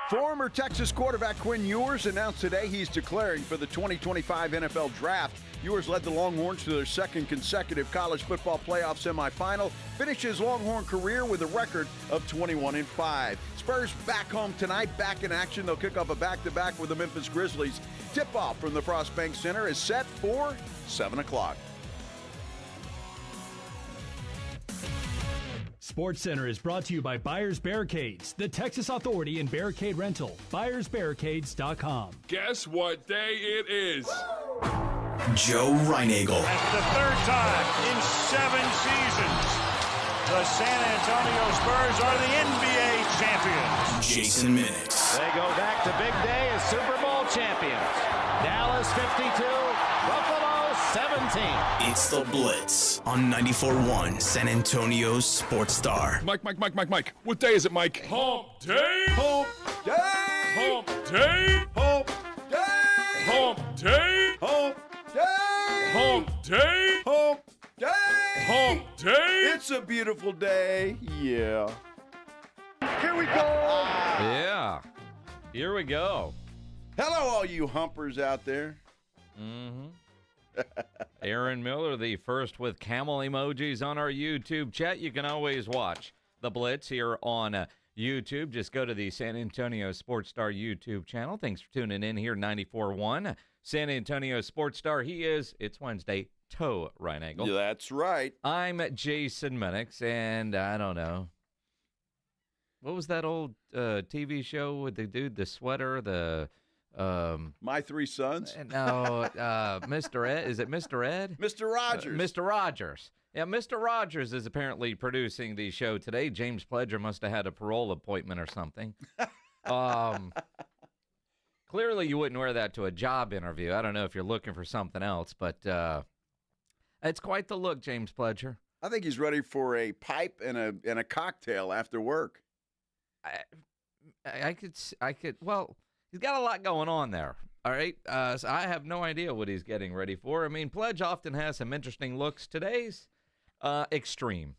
Former Texas quarterback Quinn Ewers announced today he's declaring for the 2025 NFL Draft. Ewers led the Longhorns to their second consecutive college football playoff semifinal, finished his Longhorn career with a record of 21-5. Spurs back home tonight, back in action. They'll kick off a back-to-back with the Memphis Grizzlies. Tip-off from the Frost Bank Center is set for 7 o'clock. SportsCenter is brought to you by Buyers Barricades, the Texas authority in barricade rental. BuyersBarricades.com. Guess what day it is? Joe Reinagel. That's the third time in 7 seasons the San Antonio Spurs are the NBA champions. Jason Minix. They go back to big day as Super Bowl champions. Dallas 52, Buffalo 17. It's the Blitz on 94.1 San Antonio's Sports Star. Mike. What day is it, Mike? Hump day! Hump day! Hump day! Hump day! Hump day! Hump day! Hump day! Hump day! Hump day! It's a beautiful day. Yeah. Here we go! Yeah. Here we go. Hello, all you humpers out there. Mm-hmm. Aaron Miller, the first with camel emojis on our YouTube chat. You can always watch the Blitz here on YouTube. Just go to the San Antonio Sports Star YouTube channel. Thanks for tuning in here, 94.1 San Antonio Sports Star. It's Wednesday, Toe Reinagel. Yeah, that's right. I'm Jason Minix, and I don't know. What was that old TV show with the dude, the sweater, My Three Sons? No, Mr. Ed. Is it Mr. Ed? Mr. Rogers. Mr. Rogers. Yeah, Mr. Rogers is apparently producing the show today. James Pledger must have had a parole appointment or something. Clearly, you wouldn't wear that to a job interview. I don't know if you're looking for something else, but it's quite the look, James Pledger. I think he's ready for a pipe and a cocktail after work. I could. Well, he's got a lot going on there. All right. So I have no idea what he's getting ready for. I mean, Pledge often has some interesting looks. Today's extreme.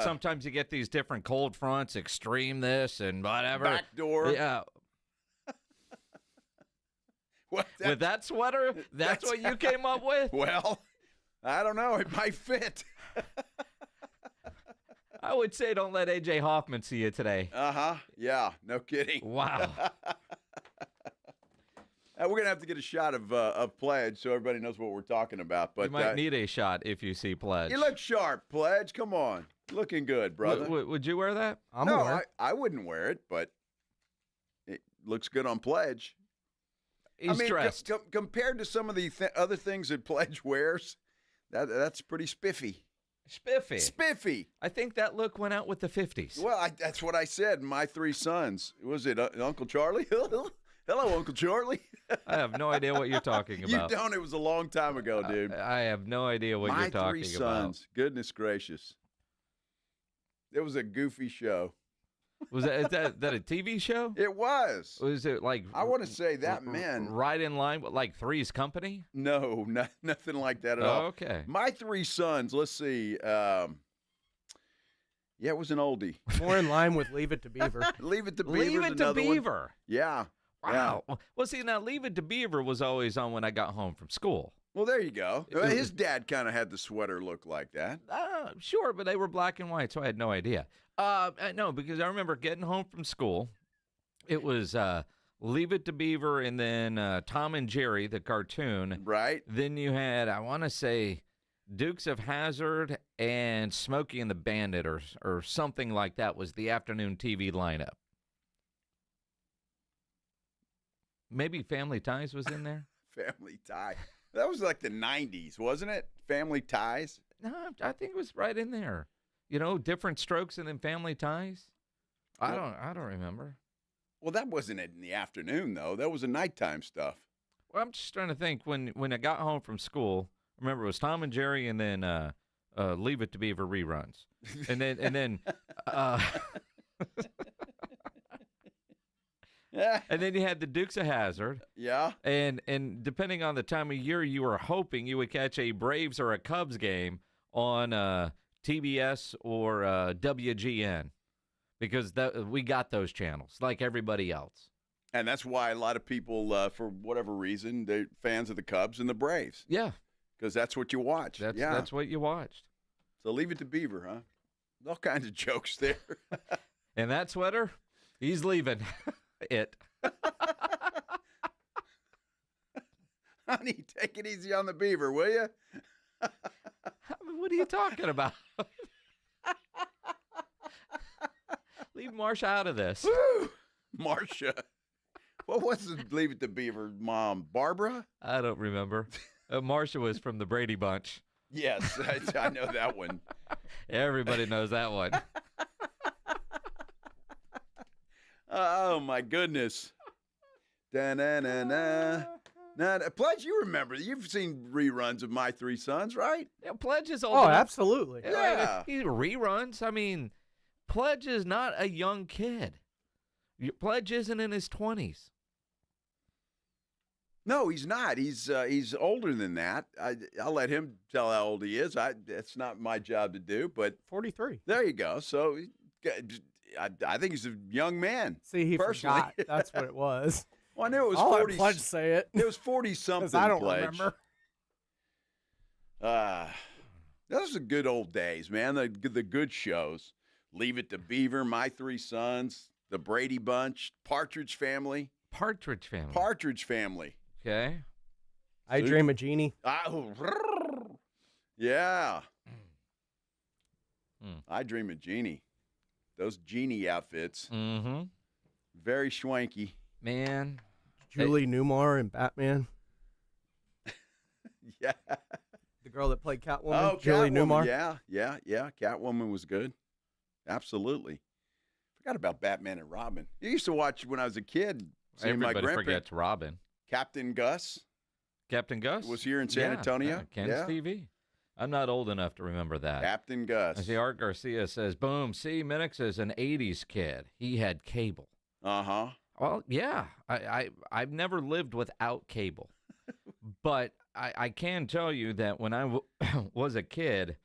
Sometimes you get these different cold fronts, extreme this and whatever. Backdoor. Yeah. With that sweater, that's what you came up with? Well, I don't know. It might fit. I would say don't let A.J. Hoffman see you today. Uh-huh. Yeah, no kidding. Wow. We're going to have to get a shot of Pledge so everybody knows what we're talking about. But you might need a shot if you see Pledge. You look sharp, Pledge. Come on. Looking good, brother. Would you wear that? I wouldn't wear it, but it looks good on Pledge. He's dressed. Compared to some of the other things that Pledge wears, that's pretty spiffy. Spiffy. I think that look went out with the 50s. Well, that's what I said. My Three Sons. Was it Uncle Charlie? Hello, Uncle Charlie. I have no idea what you're talking about. You don't. It was a long time ago, dude. I have no idea what you're talking about. My Three Sons. Goodness gracious. It was a goofy show. Was that a TV show? It was. Was it like? I want to say that man. Right in line with like Three's Company? No, nothing like that at all. Okay. My Three Sons. Let's see. Yeah, it was an oldie. More in line with Leave It to Beaver. Leave It to Beaver. Leave It to Beaver. One. Yeah. Wow. Yeah. Well, see, now Leave It to Beaver was always on when I got home from school. Well, there you go. His dad kind of had the sweater look like that. Sure, but they were black and white, so I had no idea. No, because I remember getting home from school. It was Leave It to Beaver and then Tom and Jerry, the cartoon. Right. Then you had, I want to say, Dukes of Hazzard and Smokey and the Bandit or something like that was the afternoon TV lineup. Maybe Family Ties was in there? Family Tie. That was like the 90s, wasn't it? Family Ties? No, I think it was right in there. You know, Different Strokes and then Family Ties? I don't remember. Well, that wasn't in the afternoon, though. That was a nighttime stuff. Well, I'm just trying to think. When I got home from school, I remember it was Tom and Jerry and then Leave It to Beaver reruns. And then and then you had the Dukes of Hazzard. Yeah. And depending on the time of year, you were hoping you would catch a Braves or a Cubs game on TBS or WGN. because we got those channels like everybody else. And that's why a lot of people, for whatever reason, they're fans of the Cubs and the Braves. Yeah. Because that's what you watch. That's what you watched. So leave it to Beaver, huh? All kinds of jokes there. And that sweater, he's leaving it. Honey, take it easy on the Beaver, will you? What are you talking about? Leave Marsha out of this. Woo! Marsha. What was the Leave It to Beaver mom? Barbara? I don't remember. Marsha was from the Brady Bunch. Yes, I know that one. Everybody knows that one. Oh, my goodness. Da-na-na-na. Now, Pledge, you remember. You've seen reruns of My Three Sons, right? Yeah, Pledge is old Oh, enough. absolutely. Yeah. He reruns. I mean, Pledge is not a young kid. Pledge isn't in his 20s. No, he's not. He's older than that. I'll let him tell how old he is. It's not my job to do, but 43. there you go. So I think he's a young man. See, he personally. forgot. That's what it was. Well, I knew it was I'll 40. let Pledge say it. It was 40-something, Because I don't Pledge. remember. Those are good old days, man. The good shows. Leave It to Beaver, My Three Sons, The Brady Bunch, Partridge Family. Partridge Family. Partridge Family. Okay. I Dream of Jeannie. Yeah. Mm. I Dream of Jeannie. Those Jeannie outfits. Mm-hmm. Very schwanky. Man. Julie Newmar in Batman. Yeah. The girl that played Catwoman. Oh, Julie Catwoman. Newmar. Yeah. Catwoman was good. Absolutely. Forgot about Batman and Robin. You used to watch when I was a kid. Seeing my Everybody grandparents. forgets Robin. Captain Gus Captain Gus? was here in San Antonio. Ken's TV. I'm not old enough to remember that. Captain Gus. I see Art Garcia says, boom, see, Minix is an 80s kid. He had cable. Uh-huh. Well, yeah. I've never lived without cable. But I can tell you that when I was a kid,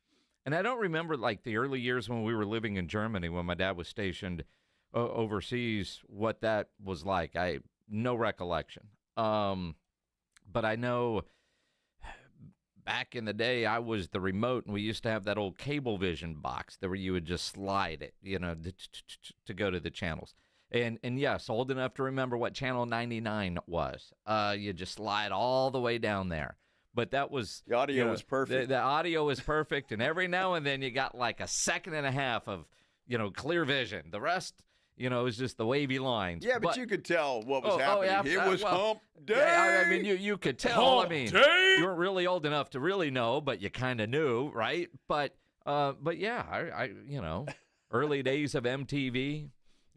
and I don't remember like the early years when we were living in Germany when my dad was stationed overseas, what that was like. I no recollection. But I know back in the day, I was the remote, and we used to have that old Cablevision box where you would just slide it, to go to the channels. And yes, old enough to remember what Channel 99 was. You just slide all the way down there. But that was... The audio was perfect. The audio was perfect, and every now and then you got like a second and a half of, clear vision. The rest... it was just the wavy lines. Yeah, but you could tell what was happening. Yeah, It was hump day. Yeah, I mean, you could tell. Hump I mean, day. you weren't really old enough to really know, but you kind of knew, right? But yeah, I early days of MTV,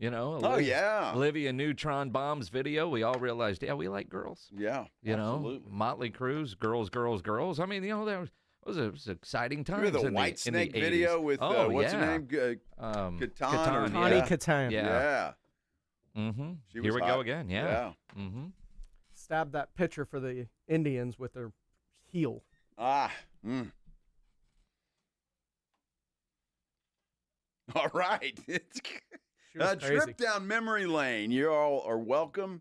Oh, yeah. Olivia Neutron Bombs video. We all realized, yeah, we like girls. Yeah, absolutely. Motley Crue's Girls, Girls, Girls. I mean, that was exciting times. Remember the White Snake video with, what's her name? Catan. Connie Catan. Yeah. Mm-hmm. She was Here we hot. go again. Yeah. Mm-hmm. Stabbed that pitcher for the Indians with their heel. All right. It's She was a crazy. trip down memory lane. You all are welcome.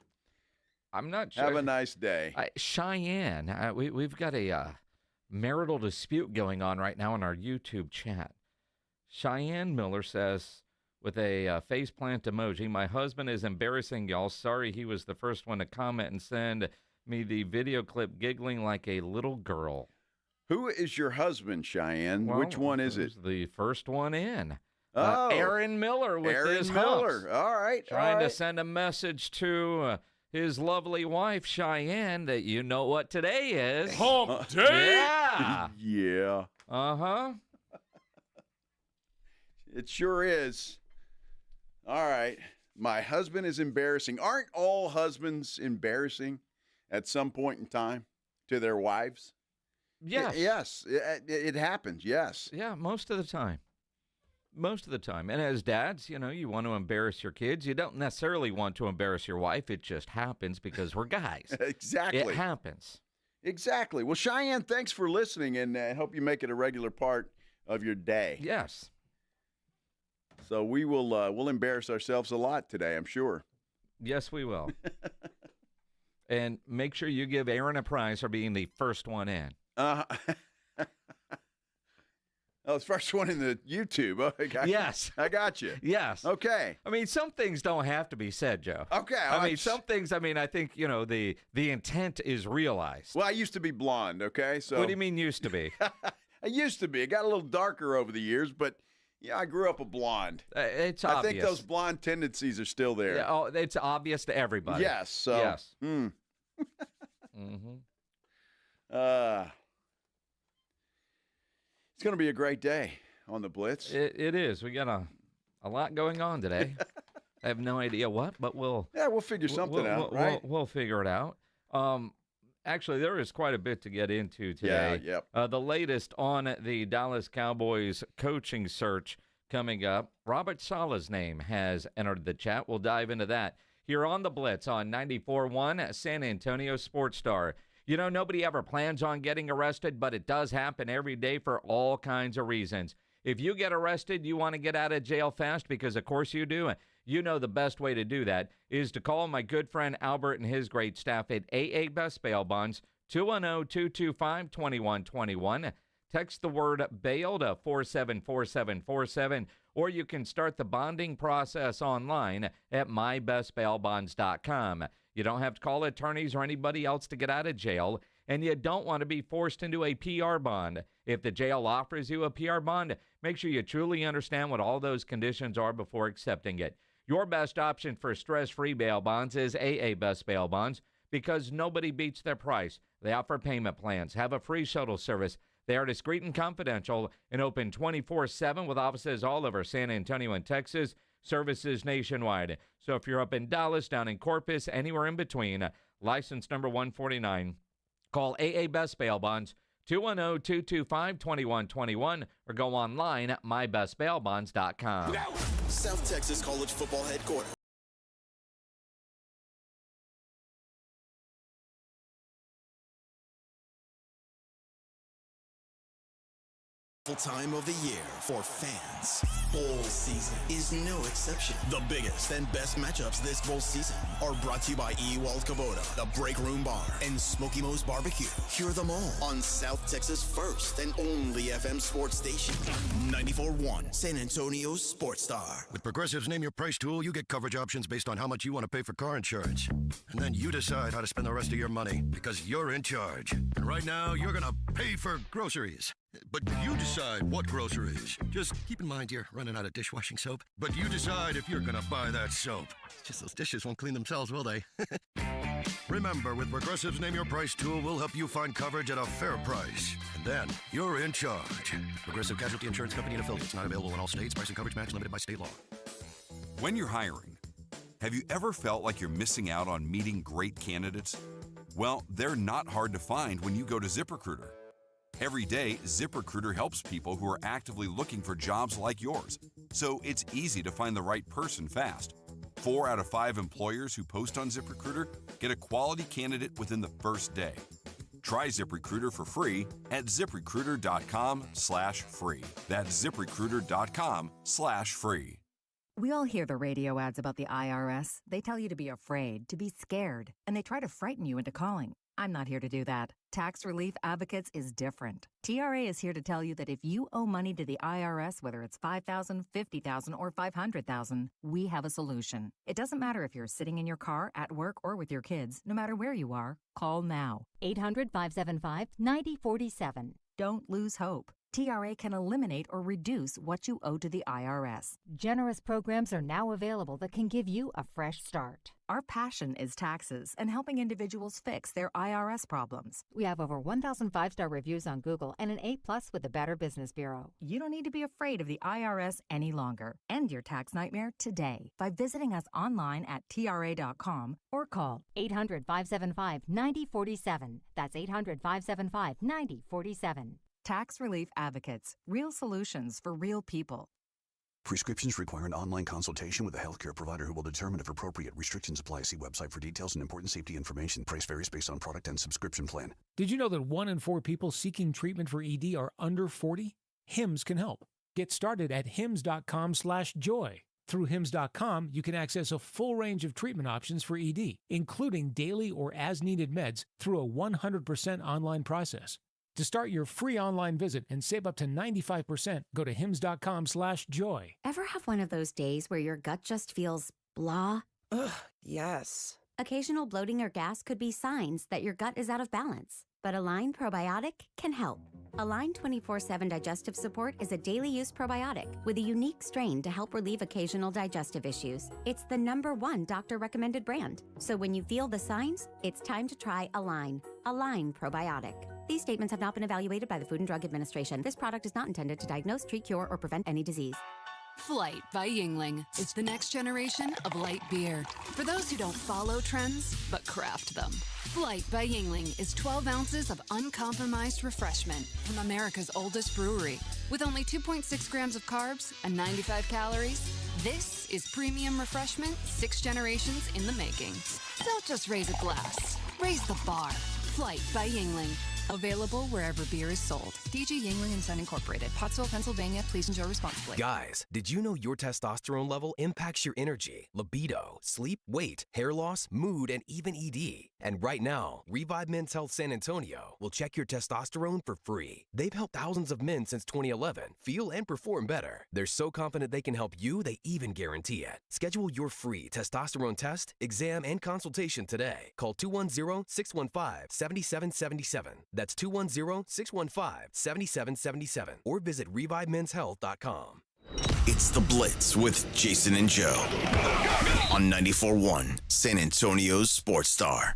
I'm not sure. Have a nice day. Cheyenne, we've got a marital dispute going on right now in our YouTube chat. Cheyenne Miller says, with a faceplant emoji, my husband is embarrassing y'all. Sorry he was the first one to comment and send me the video clip giggling like a little girl. Who is your husband, Cheyenne? Well, Which one is it? who's the first one in? Oh, Aaron Miller with Aaron his Miller. humps. All right. Trying to send a message to his lovely wife, Cheyenne, that you know what today is. Hump day. Yeah. Yeah. Uh-huh. It sure is. All right. My husband is embarrassing. Aren't all husbands embarrassing at some point in time to their wives? Yes. Yes. It happens. Yes. Yeah, most of the time. Most of the time. And as dads, you want to embarrass your kids. You don't necessarily want to embarrass your wife. It just happens because we're guys. Exactly. It happens. Exactly. Well, Cheyenne, thanks for listening, and I hope you make it a regular part of your day. Yes. So we'll embarrass ourselves a lot today, I'm sure. Yes, we will. And make sure you give Aaron a prize for being the first one in. Oh, it's first one in the YouTube. Oh, Yes. I got you. Yes. Okay. I mean, some things don't have to be said, Joe. Okay. I mean, some things, I think, the intent is realized. Well, I used to be blonde, okay? So What do you mean used to be? I used to be. It got a little darker over the years, but yeah, I grew up a blonde. It's I obvious. think those blonde tendencies are still there. Yeah, it's obvious to everybody. Yes. So. Yes. It's going to be a great day on the Blitz. It is. We got a lot going on today. I have no idea what, but we'll figure something out, right? We'll figure it out. Actually, there is quite a bit to get into today. Yeah, yep. The latest on the Dallas Cowboys coaching search coming up. Robert Saleh's name has entered the chat. We'll dive into that here on the Blitz on 94.1 San Antonio Sports Star. You know, nobody ever plans on getting arrested, but it does happen every day for all kinds of reasons. If you get arrested, you want to get out of jail fast, because of course you do. You know the best way to do that is to call my good friend Albert and his great staff at AA Best Bail Bonds, 210-225-2121. Text the word bail to 474747, or you can start the bonding process online at mybestbailbonds.com. You don't have to call attorneys or anybody else to get out of jail, and you don't want to be forced into a PR bond. If the jail offers you a PR bond, make sure you truly understand what all those conditions are before accepting it. Your best option for stress-free bail bonds is AA Best Bail Bonds, because nobody beats their price. They offer payment plans, have a free shuttle service. They are discreet and confidential and open 24/7 with offices all over San Antonio and Texas, services nationwide. So if you're up in Dallas, down in Corpus, anywhere in between, license number 149, call AA Best Bail Bonds, 210-225-2121, or go online at mybestbailbonds.com. South Texas College Football Headquarters. Time of the year for fans. Bowl season is no exception. The biggest and best matchups this bowl season are brought to you by Ewald Kubota, the Break Room Bar, and Smoky Mo's Barbecue. Hear them all on South Texas' first and only FM sports station, 94.1 San Antonio Sports Star. With Progressive's Name Your Price tool, you get coverage options based on how much you want to pay for car insurance. And then you decide how to spend the rest of your money, because you're in charge. And right now, you're going to pay for groceries. But you decide what groceries. Just keep in mind you're running out of dishwashing soap. But you decide if you're going to buy that soap. Just those dishes won't clean themselves, will they? Remember, with Progressive's Name Your Price tool, we'll help you find coverage at a fair price. And then you're in charge. Progressive Casualty Insurance Company and affiliates. Not available in all states. Price and coverage match limited by state law. When you're hiring, have you ever felt like you're missing out on meeting great candidates? Well, they're not hard to find when you go to ZipRecruiter. Every day, ZipRecruiter helps people who are actively looking for jobs like yours, so it's easy to find the right person fast. 4 out of 5 employers who post on ZipRecruiter get a quality candidate within the first day. Try ZipRecruiter for free at ZipRecruiter.com/free. That's ZipRecruiter.com/free. We all hear the radio ads about the IRS. They tell you to be afraid, to be scared, and they try to frighten you into calling. I'm not here to do that. Tax Relief Advocates is different. TRA is here to tell you that if you owe money to the IRS, whether it's $5,000, $50,000, or $500,000, we have a solution. It doesn't matter if you're sitting in your car, at work, or with your kids. No matter where you are, call now. 800-575-9047. Don't lose hope. TRA can eliminate or reduce what you owe to the IRS. Generous programs are now available that can give you a fresh start. Our passion is taxes and helping individuals fix their IRS problems. We have over 1,000 5-star reviews on Google and an A+ with the Better Business Bureau. You don't need to be afraid of the IRS any longer. End your tax nightmare today by visiting us online at TRA.com or call 800-575-9047. That's 800-575-9047. Tax Relief Advocates. Real solutions for real people. Prescriptions require an online consultation with a healthcare provider who will determine if appropriate. Restrictions apply. See website for details and important safety information. Price varies based on product and subscription plan. Did you know that 1 in 4 people seeking treatment for ED are under 40? Hims can help. Get started at hims.com/joy. Through hims.com, you can access a full range of treatment options for ED, including daily or as-needed meds through a 100% online process. To start your free online visit and save up to 95%, go to hims.com/joy. Ever have one of those days where your gut just feels blah? Ugh, yes. Occasional bloating or gas could be signs that your gut is out of balance, but Align Probiotic can help. Align 24/7 Digestive Support is a daily use probiotic with a unique strain to help relieve occasional digestive issues. It's the #1 doctor-recommended brand. So when you feel the signs, it's time to try Align. Align Probiotic. These statements have not been evaluated by the Food and Drug Administration. This product is not intended to diagnose, treat, cure, or prevent any disease. Flight by Yingling. It's the next generation of light beer. For those who don't follow trends, but craft them. Flight by Yingling is 12 ounces of uncompromised refreshment from America's oldest brewery. With only 2.6 grams of carbs and 95 calories, this is premium refreshment 6 generations in the making. Don't just raise a glass, raise the bar. Flight by Yingling. Available wherever beer is sold. DG Yingling & Son Incorporated, Pottsville, Pennsylvania. Please enjoy responsibly. Guys, did you know your testosterone level impacts your energy, libido, sleep, weight, hair loss, mood, and even ED? And right now, Revive Men's Health San Antonio will check your testosterone for free. They've helped thousands of men since 2011 feel and perform better. They're so confident they can help you, they even guarantee it. Schedule your free testosterone test, exam, and consultation today. Call 210-615-7777. That's 210-615-7777. Or visit ReviveMen'sHealth.com. It's The Blitz with Jason and Joe on 94.1 San Antonio's Sports Star.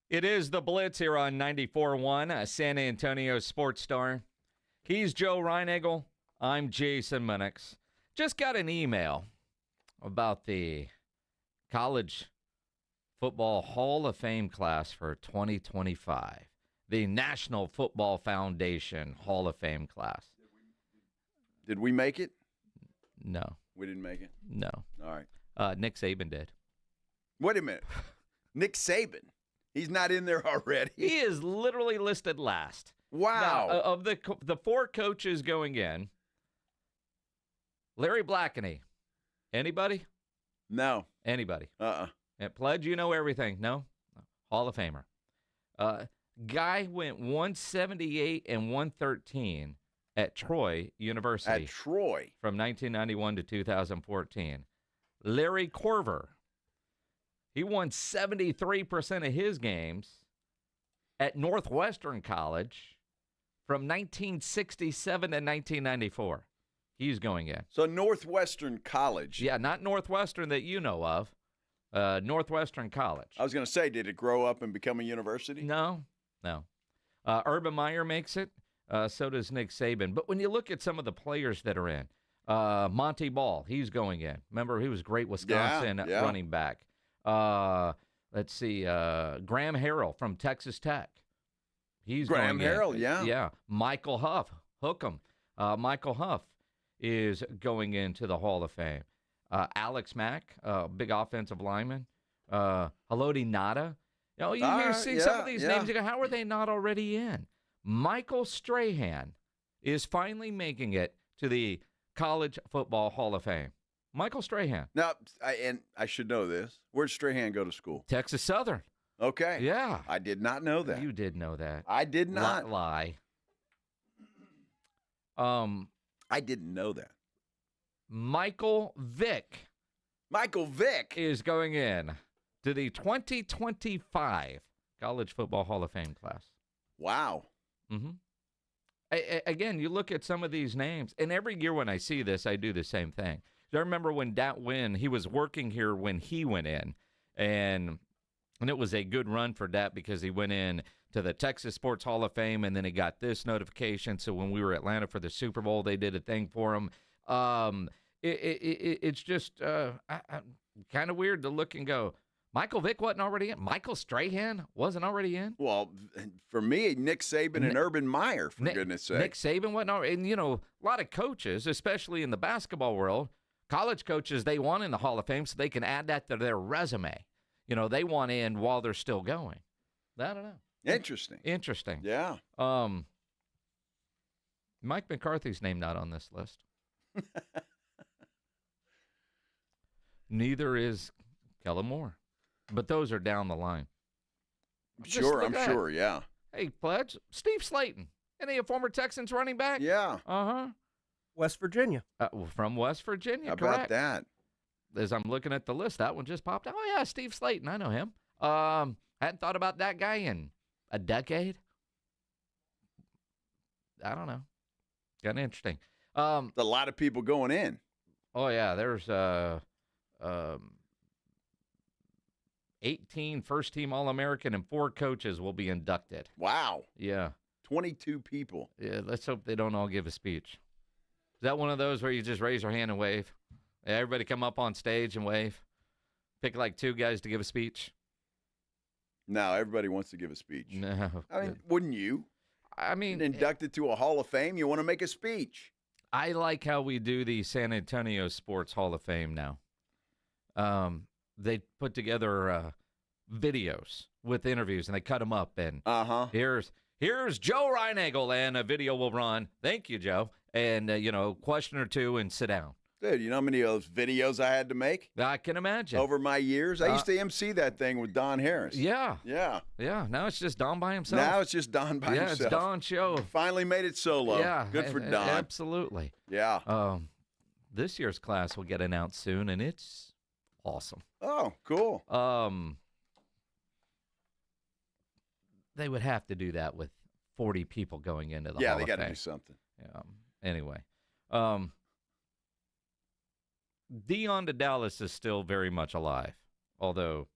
It is The Blitz here on 94.1 San Antonio Sports Star. He's Joe Reinagel. I'm Jason Minix. Just got an email about the college Football Hall of Fame class for 2025. The National Football Foundation Hall of Fame class. Did we make it? No. We didn't make it? No. All right. Nick Saban did. Wait a minute. Nick Saban? He's not in there already? He is literally listed last. Wow. Now, of the 4 coaches going in, Larry Blackney. Anybody? No. Anybody? Uh-uh. And Pledge, you know everything. No? Hall of Famer. Guy went 178 and 113 at Troy University. At Troy. From 1991 to 2014. Larry Corver. He won 73% of his games at Northwestern College from 1967 to 1994. He's going in. So Northwestern College. Yeah, not Northwestern that you know of. Northwestern College. I was going to say, did it grow up and become a university? No. Urban Meyer makes it. So does Nick Saban. But when you look at some of the players that are in, Monty Ball, he's going in. Remember, he was great Wisconsin running back. Let's see, Graham Harrell from Texas Tech. He's Graham going Harrell, in. yeah. Yeah. Michael Huff, hook 'em. Michael Huff is going into the Hall of Fame. Alex Mack, big offensive lineman. Haloti Ngata. You know, you see some of these names, you go, how are they not already in? Michael Strahan is finally making it to the College Football Hall of Fame. Michael Strahan. Now, I should know this. Where'd Strahan go to school? Texas Southern. Okay. Yeah. I did not know that. You did know that. I did not. Lie. I didn't know that. Michael Vick. Michael Vick is going in to the 2025 College Football Hall of Fame class. Wow. Mm-hmm. Again, you look at some of these names, and every year when I see this, I do the same thing. I remember when Dat Wynn, he was working here when he went in, and it was a good run for Dat because he went in to the Texas Sports Hall of Fame, and then he got this notification. So when we were at Atlanta for the Super Bowl, they did a thing for him. It's just kind of weird to look and go, Michael Vick wasn't already in? Michael Strahan wasn't already in? Well, for me, Nick Saban and Urban Meyer, for goodness sake. Nick Saban wasn't already. And, you know, a lot of coaches, especially in the basketball world, college coaches, they want in the Hall of Fame so they can add that to their resume. You know, they want in while they're still going. I don't know. Interesting. Interesting. Yeah. Mike McCarthy's name not on this list. Neither is Kellen Moore. But those are down the line. Sure, I'm sure, yeah. Hey, Pledge, Steve Slayton. Any a former Texans running back? Yeah. Uh-huh. West Virginia. From West Virginia, How correct. about that? As I'm looking at the list, that one just popped out. Oh, yeah, Steve Slayton. I know him. Hadn't thought about that guy in a decade. I don't know. Kind of interesting. A lot of people going in. Oh, yeah, there's 18 first-team All-American and 4 coaches will be inducted. Wow. Yeah. 22 people. Yeah, let's hope they don't all give a speech. Is that one of those where you just raise your hand and wave? Everybody come up on stage and wave? Pick like 2 guys to give a speech? No, everybody wants to give a speech. No. I mean, wouldn't you? I mean, inducted to a Hall of Fame, you want to make a speech. I like how we do the San Antonio Sports Hall of Fame now. They put together videos with interviews, and they cut them up. And here's Joe Reinagle, and a video will run. Thank you, Joe. And, question or 2 and sit down. Dude, you know how many of those videos I had to make? I can imagine. Over my years. I used to MC that thing with Don Harris. Yeah. Yeah. Yeah. Now it's just Don by himself. Now it's just Don by himself. Yeah, it's Don's show. Finally made it solo. Yeah. Good for Don. Absolutely. Yeah. This year's class will get announced soon, and it's awesome. Oh, cool. They would have to do that with 40 people going into the Hall Yeah, of they got to Fame. do something. Yeah. Anyway. Deion to Dallas is still very much alive, although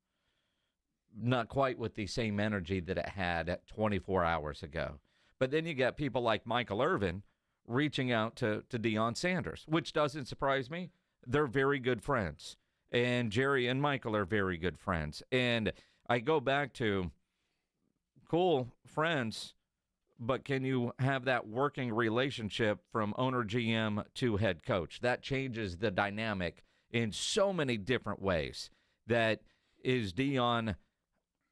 not quite with the same energy that it had 24 hours ago. But then you got people like Michael Irvin reaching out to Deion Sanders, which doesn't surprise me. They're very good friends, and Jerry and Michael are very good friends. And I go back to cool friends, but can you have that working relationship from owner GM to head coach? That changes the dynamic in so many different ways. That is Deion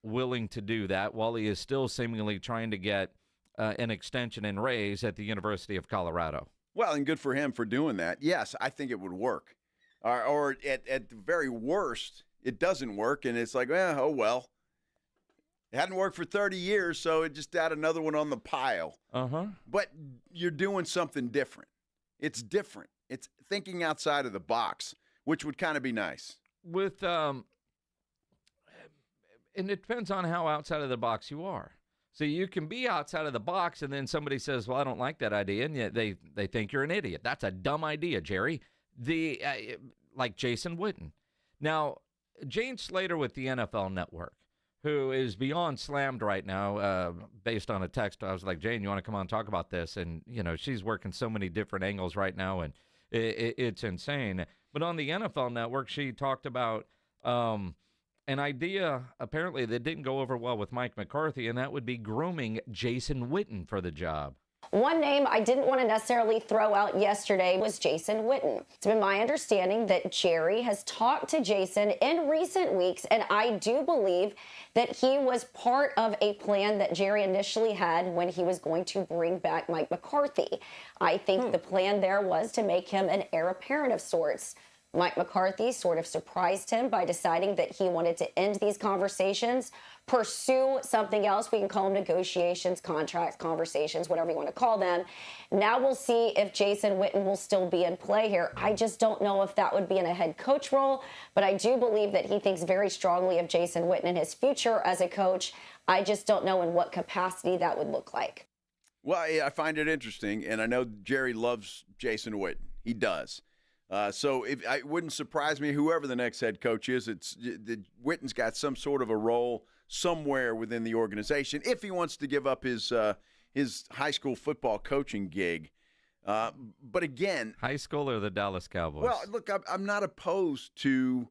willing to do that while he is still seemingly trying to get an extension and raise at the University of Colorado? Well, and good for him for doing that. Yes, I think it would work. Or at the very worst, it doesn't work, and it's like, oh, well. It hadn't worked for 30 years, so it just add another one on the pile. But you're doing something different. It's different. It's thinking outside of the box, which would kind of be nice. With and it depends on how outside of the box you are. So you can be outside of the box, and then somebody says, well, I don't like that idea, and yet they think you're an idiot. That's a dumb idea, Jerry. Like Jason Witten. Now, Jane Slater with the NFL Network, who is beyond slammed right now based on a text. I was like, Jane, you want to come on and talk about this? And, she's working so many different angles right now, and it's insane. But on the NFL Network, she talked about an idea, apparently, that didn't go over well with Mike McCarthy, and that would be grooming Jason Witten for the job. One name I didn't want to necessarily throw out yesterday was Jason Witten. It's been my understanding that Jerry has talked to Jason in recent weeks, and I do believe that he was part of a plan that Jerry initially had when he was going to bring back Mike McCarthy. I think the plan there was to make him an heir apparent of sorts. Mike McCarthy sort of surprised him by deciding that he wanted to end these conversations, pursue something else. We can call them negotiations, contracts, conversations, whatever you want to call them. Now we'll see if Jason Witten will still be in play here. I just don't know if that would be in a head coach role, but I do believe that he thinks very strongly of Jason Witten and his future as a coach. I just don't know in what capacity that would look like. Well, I find it interesting, and I know Jerry loves Jason Witten. He does. So it wouldn't surprise me, whoever the next head coach is, Witten's got some sort of a role somewhere within the organization if he wants to give up his high school football coaching gig. But again, high school or the Dallas Cowboys? Well, look, I'm not opposed to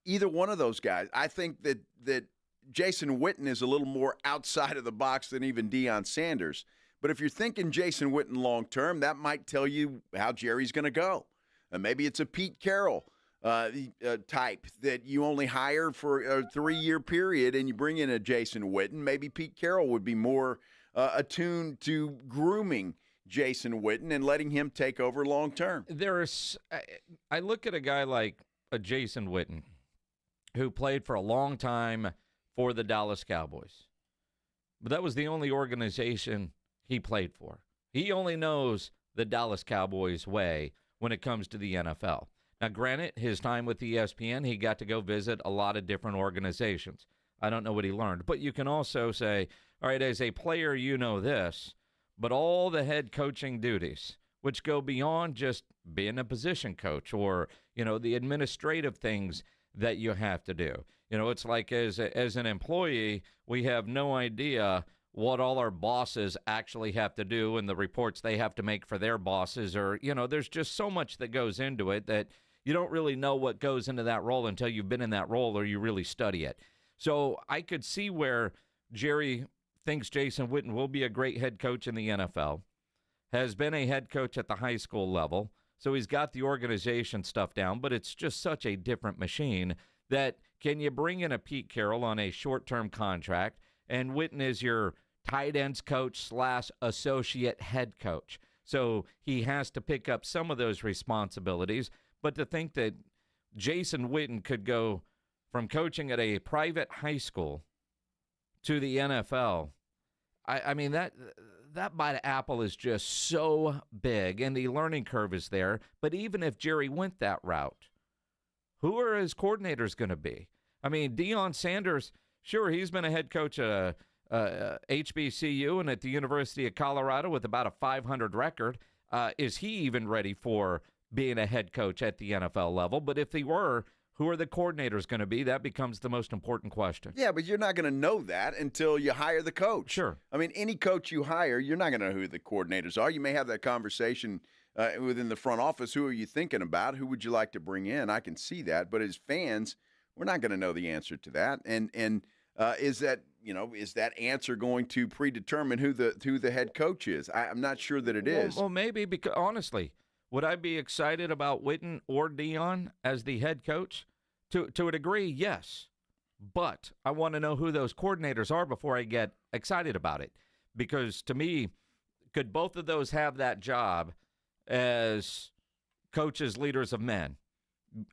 either one of those guys. I think that Jason Witten is a little more outside of the box than even Deion Sanders. But if you're thinking Jason Witten long term, that might tell you how Jerry's going to go. Maybe it's a Pete Carroll type that you only hire for a 3-year period and you bring in a Jason Witten. Maybe Pete Carroll would be more attuned to grooming Jason Witten and letting him take over long term. I look at a guy like a Jason Witten, who played for a long time for the Dallas Cowboys. But that was the only organization he played for. He only knows the Dallas Cowboys way when it comes to the NFL. Now, granted, his time with ESPN, he got to go visit a lot of different organizations. I don't know what he learned. But you can also say, all right, as a player, you know this, but all the head coaching duties, which go beyond just being a position coach or, the administrative things that you have to do. It's like as an employee, we have no idea what all our bosses actually have to do and the reports they have to make for their bosses, or, there's just so much that goes into it that you don't really know what goes into that role until you've been in that role or you really study it. So I could see where Jerry thinks Jason Witten will be a great head coach in the NFL, has been a head coach at the high school level, so he's got the organization stuff down, but it's just such a different machine that can you bring in a Pete Carroll on a short-term contract, and Witten is your tight ends coach / associate head coach. So he has to pick up some of those responsibilities, but to think that Jason Witten could go from coaching at a private high school to the NFL, I mean, that bite of apple is just so big, and the learning curve is there. But even if Jerry went that route, who are his coordinators going to be? I mean, Deion Sanders, sure, he's been a head coach at HBCU and at the University of Colorado with about a 500 record. Is he even ready for being a head coach at the NFL level? But if he were, who are the coordinators going to be? That becomes the most important question. Yeah, but you're not going to know that until you hire the coach. Sure. I mean, any coach you hire, you're not going to know who the coordinators are. You may have that conversation within the front office. Who are you thinking about? Who would you like to bring in? I can see that. But as fans, we're not going to know the answer to that. And is that answer going to predetermine who the head coach is? I'm not sure that it is. Well, maybe, because honestly, would I be excited about Witten or Deion as the head coach? To a degree, yes. But I want to know who those coordinators are before I get excited about it. Because to me, could both of those have that job as coaches, leaders of men?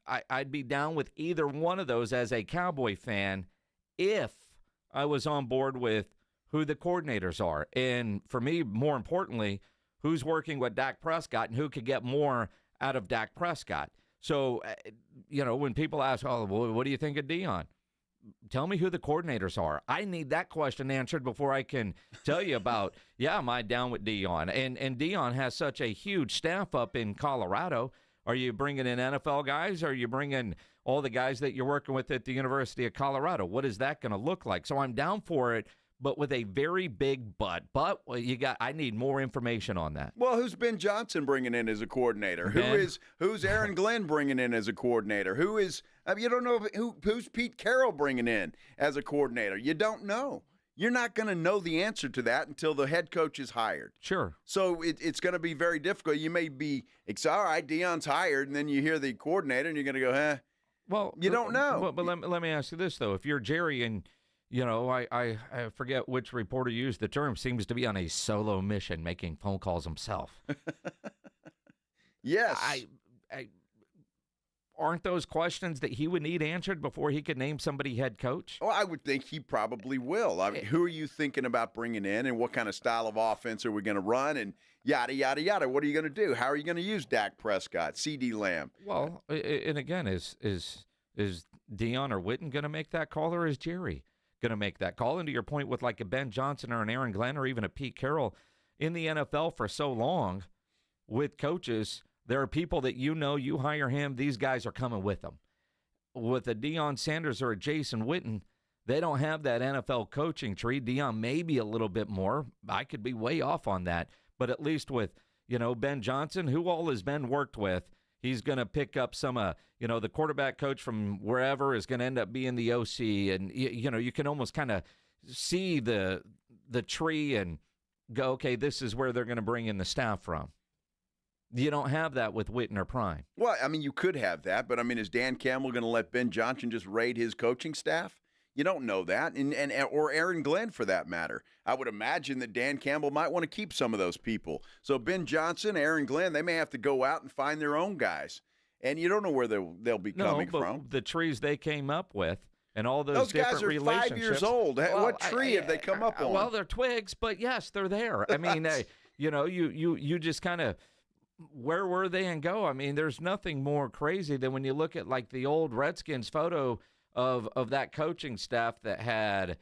I'd be down with either one of those as a Cowboy fan if I was on board with who the coordinators are. And for me, more importantly, who's working with Dak Prescott and who could get more out of Dak Prescott. So, when people ask, oh, well, what do you think of Deion? Tell me who the coordinators are. I need that question answered before I can tell you about, am I down with Deion? And Deion has such a huge staff up in Colorado. Are you bringing in NFL guys? Or are you bringing all the guys that you're working with at the University of Colorado? What is that going to look like? So I'm down for it, but with a very big but. But I need more information on that. Well, who's Ben Johnson bringing in as a coordinator? Who's Aaron Glenn bringing in as a coordinator? You don't know who's Pete Carroll bringing in as a coordinator. You don't know. You're not going to know the answer to that until the head coach is hired. Sure. So it's going to be very difficult. You may be all right, Deion's hired, and then you hear the coordinator, and you're going to go, Well, you don't know. Well, but let me ask you this, though. If you're Jerry and I forget which reporter used the term, seems to be on a solo mission making phone calls himself. Yes. Aren't those questions that he would need answered before he could name somebody head coach? Oh, I would think he probably will. I mean, who are you thinking about bringing in, and what kind of style of offense are we going to run, and yada, yada, yada. What are you going to do? How are you going to use Dak Prescott, CeeDee Lamb? Well, and again, is Deion or Witten going to make that call, or is Jerry going to make that call? And to your point with like a Ben Johnson or an Aaron Glenn or even a Pete Carroll, in the NFL for so long with coaches, there are people that you hire him, these guys are coming with them. With a Deion Sanders or a Jason Witten, they don't have that NFL coaching tree. Deion maybe a little bit more. I could be way off on that. But at least with, Ben Johnson, who all has Ben worked with, he's going to pick up some, the quarterback coach from wherever is going to end up being the OC. And, you can almost kind of see the tree and go, okay, this is where they're going to bring in the staff from. You don't have that with Witten or Prime. Well, I mean, you could have that, but, is Dan Campbell going to let Ben Johnson just raid his coaching staff? You don't know that, or Aaron Glenn for that matter. I would imagine that Dan Campbell might want to keep some of those people. So Ben Johnson, Aaron Glenn, they may have to go out and find their own guys, and you don't know where they'll be coming from. The trees they came up with. And all those guys different are relationships. 5 years old. Well, what tree have they come up on? Well, they're twigs, but yes, they're there. I mean, you just kind of, where were they and go? I mean, there's nothing more crazy than when you look at like the old Redskins photo of that coaching staff that had,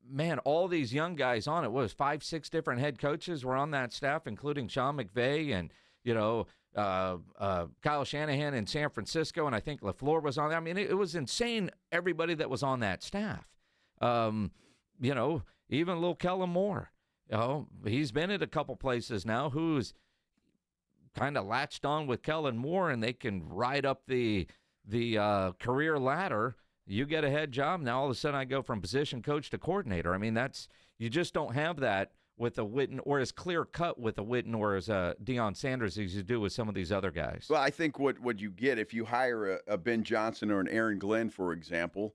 man, all these young guys on it. What was 5, 6 different head coaches were on that staff, including Sean McVay and Kyle Shanahan in San Francisco, and I think LaFleur was on there. I mean, it was insane, everybody that was on that staff. Even little Kellen Moore. He's been at a couple places now who's kind of latched on with Kellen Moore, and they can ride up the career ladder. You get a head job, now all of a sudden I go from position coach to coordinator. I mean, you just don't have that with a Witten, or as clear-cut with a Witten or as a Deion Sanders as you do with some of these other guys. Well, I think what you get if you hire a Ben Johnson or an Aaron Glenn, for example,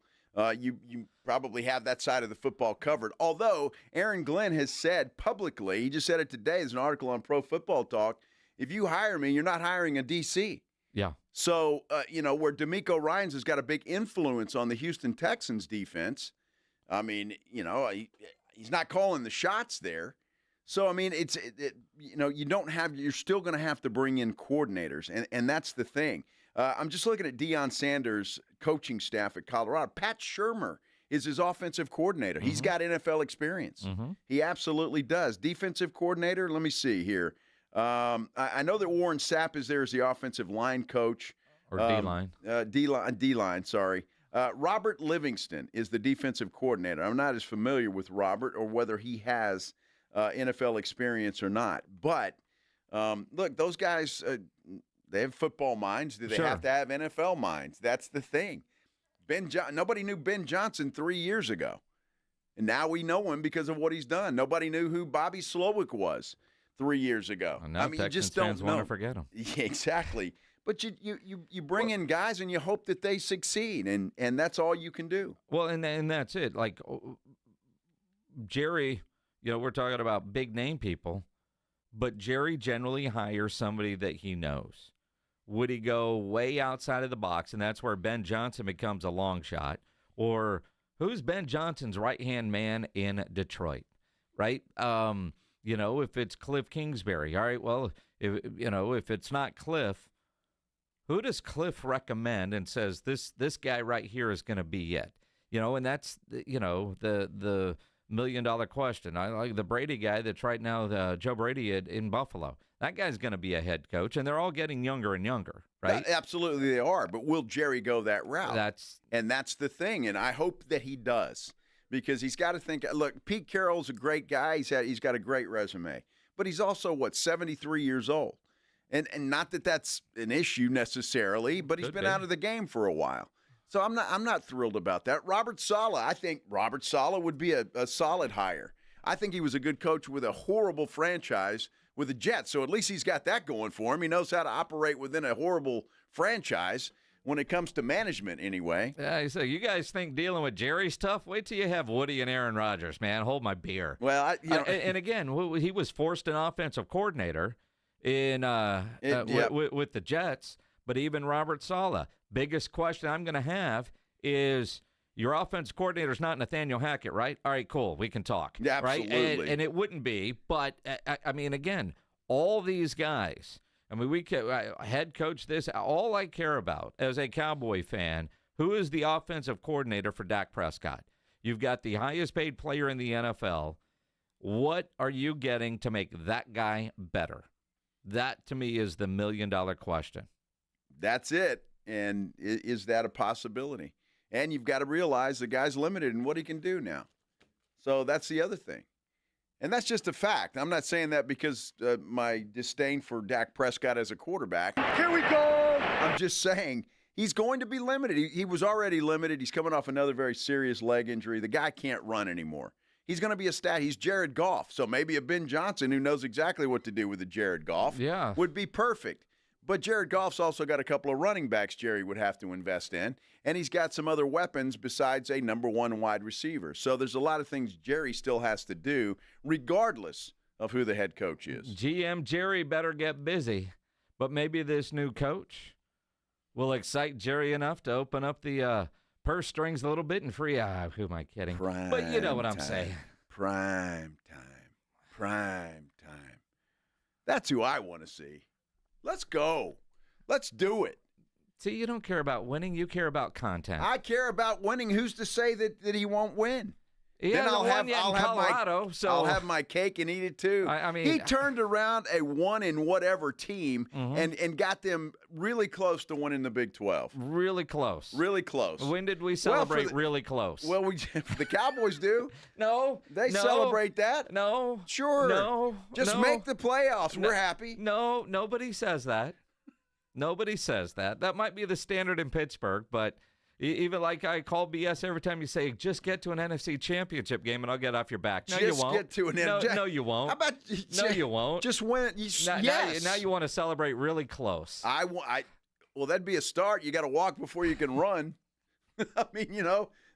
you probably have that side of the football covered. Although Aaron Glenn has said publicly, he just said it today, there's an article on Pro Football Talk, if you hire me, you're not hiring a DC. Yeah. So, where DeMeco Ryans has got a big influence on the Houston Texans defense, I mean, he's not calling the shots there. So, I mean, you're still going to have to bring in coordinators, and that's the thing. I'm just looking at Deion Sanders' coaching staff at Colorado. Pat Shurmur is his offensive coordinator. Mm-hmm. He's got NFL experience. Mm-hmm. He absolutely does. Defensive coordinator, let me see here. I know that Warren Sapp is there as the offensive line coach. Or D-line. D-line, sorry. Robert Livingston is the defensive coordinator. I'm not as familiar with Robert or whether he has NFL experience or not. But, look, those guys, they have football minds. Do they have to have NFL minds? That's the thing. Nobody knew Ben Johnson 3 years ago. And now we know him because of what he's done. Nobody knew who Bobby Slowick was 3 years ago. Well, now you just fans don't know. Want to forget him. Yeah, exactly. But you bring in guys and you hope that they succeed, and that's all you can do. Well, and that's it. Like Jerry, we're talking about big name people, but Jerry generally hires somebody that he knows. Would he go way outside of the box, and that's where Ben Johnson becomes a long shot? Or who's Ben Johnson's right-hand man in Detroit, right? If it's Cliff Kingsbury, all right, well, if it's not Cliff, who does Cliff recommend and says this guy right here is going to be it? And that's the $1 million question. I like the Brady guy that's right now, Joe Brady in Buffalo. That guy's going to be a head coach, and they're all getting younger and younger, right? Absolutely, they are. But will Jerry go that route? That's the thing, and I hope that he does, because he's got to think. Look, Pete Carroll's a great guy. He's got a great resume, but he's also 73 years old. And not that that's an issue necessarily, but he's been out of the game for a while. So I'm not thrilled about that. Robert Saleh, I think Robert Saleh would be a solid hire. I think he was a good coach with a horrible franchise with the Jets. So at least he's got that going for him. He knows how to operate within a horrible franchise when it comes to management anyway. Yeah, so you guys think dealing with Jerry's tough? Wait till you have Woody and Aaron Rodgers, man. Hold my beer. Well, and again, he was forced an offensive coordinator with the Jets, but even Robert Saleh. Biggest question I'm going to have is your offense coordinator's not Nathaniel Hackett, right? All right, cool. We can talk. Yeah, absolutely. Right? And it wouldn't be, but, again, all these guys, we can head coach this. All I care about as a Cowboy fan, who is the offensive coordinator for Dak Prescott? You've got the highest paid player in the NFL. What are you getting to make that guy better? That, to me, is the $1 million question. That's it. And is that a possibility? And you've got to realize the guy's limited in what he can do now. So that's the other thing. And that's just a fact. I'm not saying that because my disdain for Dak Prescott as a quarterback. Here we go. I'm just saying he's going to be limited. He was already limited. He's coming off another very serious leg injury. The guy can't run anymore. He's going to be a stat. He's Jared Goff. So maybe a Ben Johnson who knows exactly what to do with a Jared Goff would be perfect. But Jared Goff's also got a couple of running backs Jerry would have to invest in, and he's got some other weapons besides a number one wide receiver. So there's a lot of things Jerry still has to do, regardless of who the head coach is. GM Jerry better get busy, but maybe this new coach will excite Jerry enough to open up the purse strings a little bit and free. Who am I kidding? But you know what I'm saying. Prime time. That's who I want to see. Let's go. Let's do it. See, you don't care about winning. You care about content. I care about winning. Who's to say that he won't win? Then I'll have my cake and eat it too. I mean, he turned around a one in whatever team and got them really close to winning the Big 12. Really close. Really close. When did we celebrate really close? Well, the Cowboys do. No. They celebrate that. No. Sure. No. Just make the playoffs. We're happy. No, nobody says that. Nobody says that. That might be the standard in Pittsburgh, but even like I call BS every time you say, just get to an NFC championship game and I'll get off your back. No, you won't. Get to an NFC. No, you won't. How about no, you won't. Just win. Now you want to celebrate really close. Well, that'd be a start. You got to walk before you can run. I mean,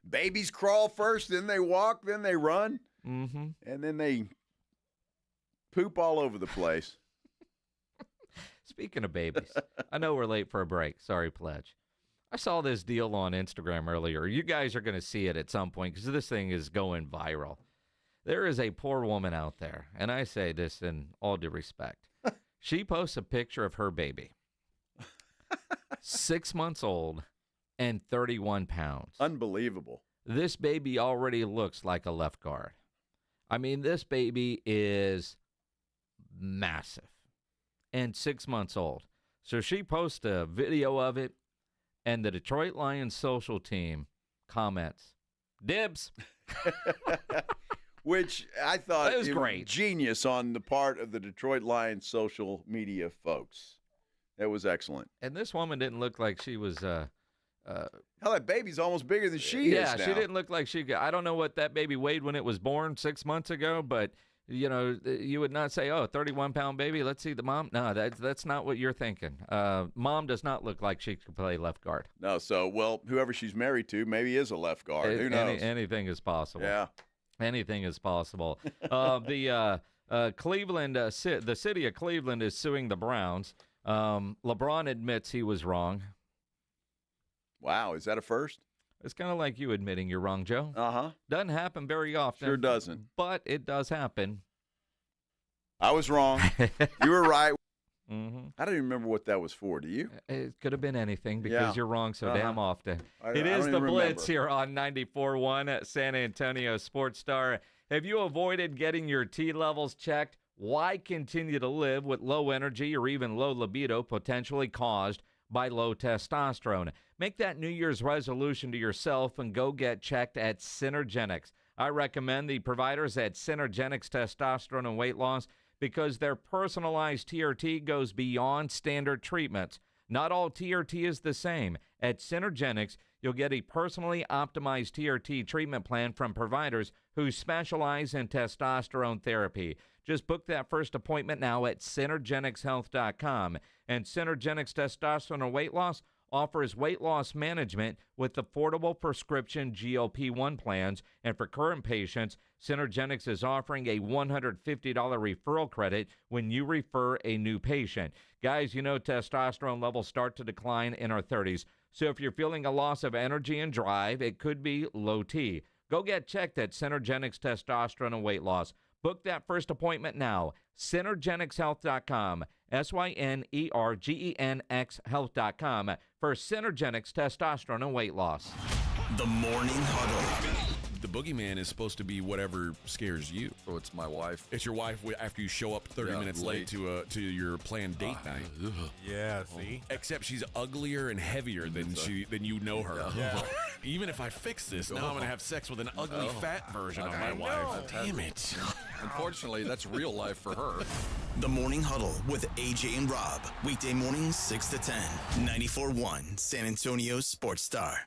babies crawl first, then they walk, then they run, and then they poop all over the place. Speaking of babies, I know we're late for a break. Sorry, Pledge. I saw this deal on Instagram earlier. You guys are going to see it at some point because this thing is going viral. There is a poor woman out there, and I say this in all due respect. She posts a picture of her baby, 6 months old and 31 pounds. Unbelievable. This baby already looks like a left guard. I mean, this baby is massive and 6 months old. So she posts a video of it. And the Detroit Lions social team comments, dibs. Which I thought was great. Genius on the part of the Detroit Lions social media folks. That was excellent. And this woman didn't look like she was hell, that baby's almost bigger than she is now. Yeah, she didn't look like I don't know what that baby weighed when it was born 6 months ago, but you would not say, 31-pound baby, let's see the mom. No, that's not what you're thinking. Mom does not look like she could play left guard. No, whoever she's married to maybe is a left guard. Who knows? Anything is possible. Yeah. Anything is possible. The Cleveland, the city of Cleveland is suing the Browns. LeBron admits he was wrong. Wow, is that a first? It's kind of like you admitting you're wrong, Joe. Uh-huh. Doesn't happen very often. Sure doesn't. But it does happen. I was wrong. You were right. Mm-hmm. I don't even remember what that was for. Do you? It could have been anything because you're wrong so damn often. It I is don't the even Blitz remember. here on 94.1 at San Antonio Sports Star. Have you avoided getting your T levels checked? Why continue to live with low energy or even low libido potentially caused by low testosterone? Make that New Year's resolution to yourself and go get checked at Synergenics. I recommend the providers at Synergenics Testosterone and Weight Loss because their personalized TRT goes beyond standard treatments. Not all TRT is the same. At Synergenics, you'll get a personally optimized TRT treatment plan from providers who specialize in testosterone therapy. Just book that first appointment now at Synergenicshealth.com. And Synergenics Testosterone and Weight Loss offers weight loss management with affordable prescription GLP-1 plans. And for current patients, Synergenics is offering a $150 referral credit when you refer a new patient. Guys, testosterone levels start to decline in our 30s. So if you're feeling a loss of energy and drive, it could be low T. Go get checked at Synergenics Testosterone and Weight Loss. Book that first appointment now. Synergenicshealth.com. Synergenx health.com for Synergenics Testosterone and Weight Loss. The Morning Huddle. The boogeyman is supposed to be whatever scares you. Oh, it's my wife. It's your wife after you show up 30 minutes late to your planned date night. Yeah, see? Except she's uglier and heavier than you know her. Yeah. Even if I fix this, now I'm going to have sex with an ugly fat version of my wife. Damn it. Unfortunately, that's real life for her. The Morning Huddle with AJ and Rob. Weekday mornings 6 to 10. 94.1 San Antonio Sports Star.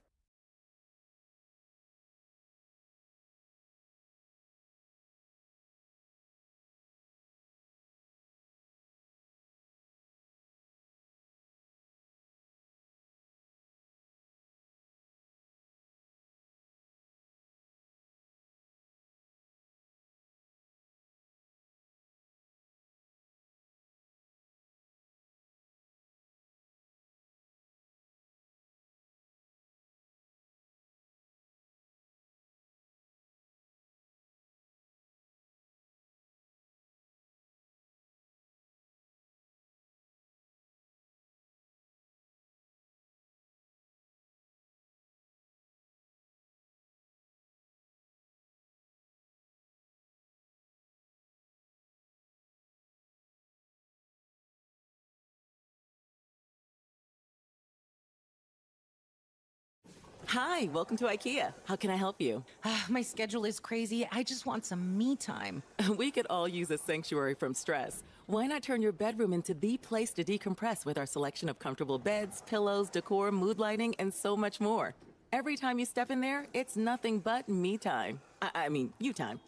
Hi, welcome to IKEA. How can I help you? My schedule is crazy. I just want some me time. We could all use a sanctuary from stress. Why not turn your bedroom into the place to decompress with our selection of comfortable beds, pillows, decor, mood lighting, and so much more? Every time you step in there, it's nothing but me time. I mean, you time.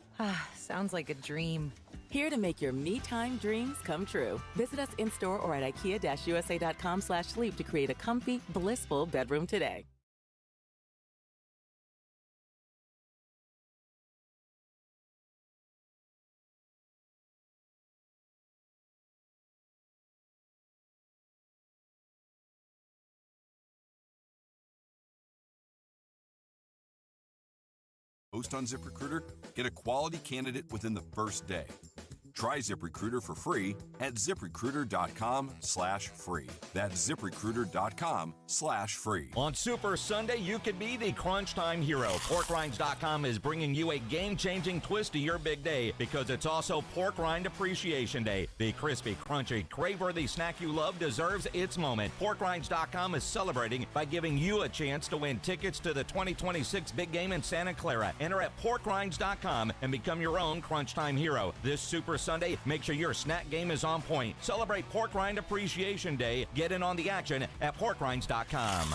Sounds like a dream. Here to make your me time dreams come true. Visit us in-store or at ikea-usa.com/sleep to create a comfy, blissful bedroom today. Post on ZipRecruiter, get a quality candidate within the first day. Try ZipRecruiter for free at ZipRecruiter.com/free. That's ZipRecruiter.com/free. On Super Sunday, you could be the crunch time hero. PorkRinds.com is bringing you a game-changing twist to your big day because it's also Pork Rind Appreciation Day. The crispy, crunchy, crave-worthy snack you love deserves its moment. PorkRinds.com is celebrating by giving you a chance to win tickets to the 2026 big game in Santa Clara. Enter at PorkRinds.com and become your own crunch time hero. This Super Sunday, make sure your snack game is on point. Celebrate Pork Rind Appreciation Day. Get in on the action at PorkRinds.com.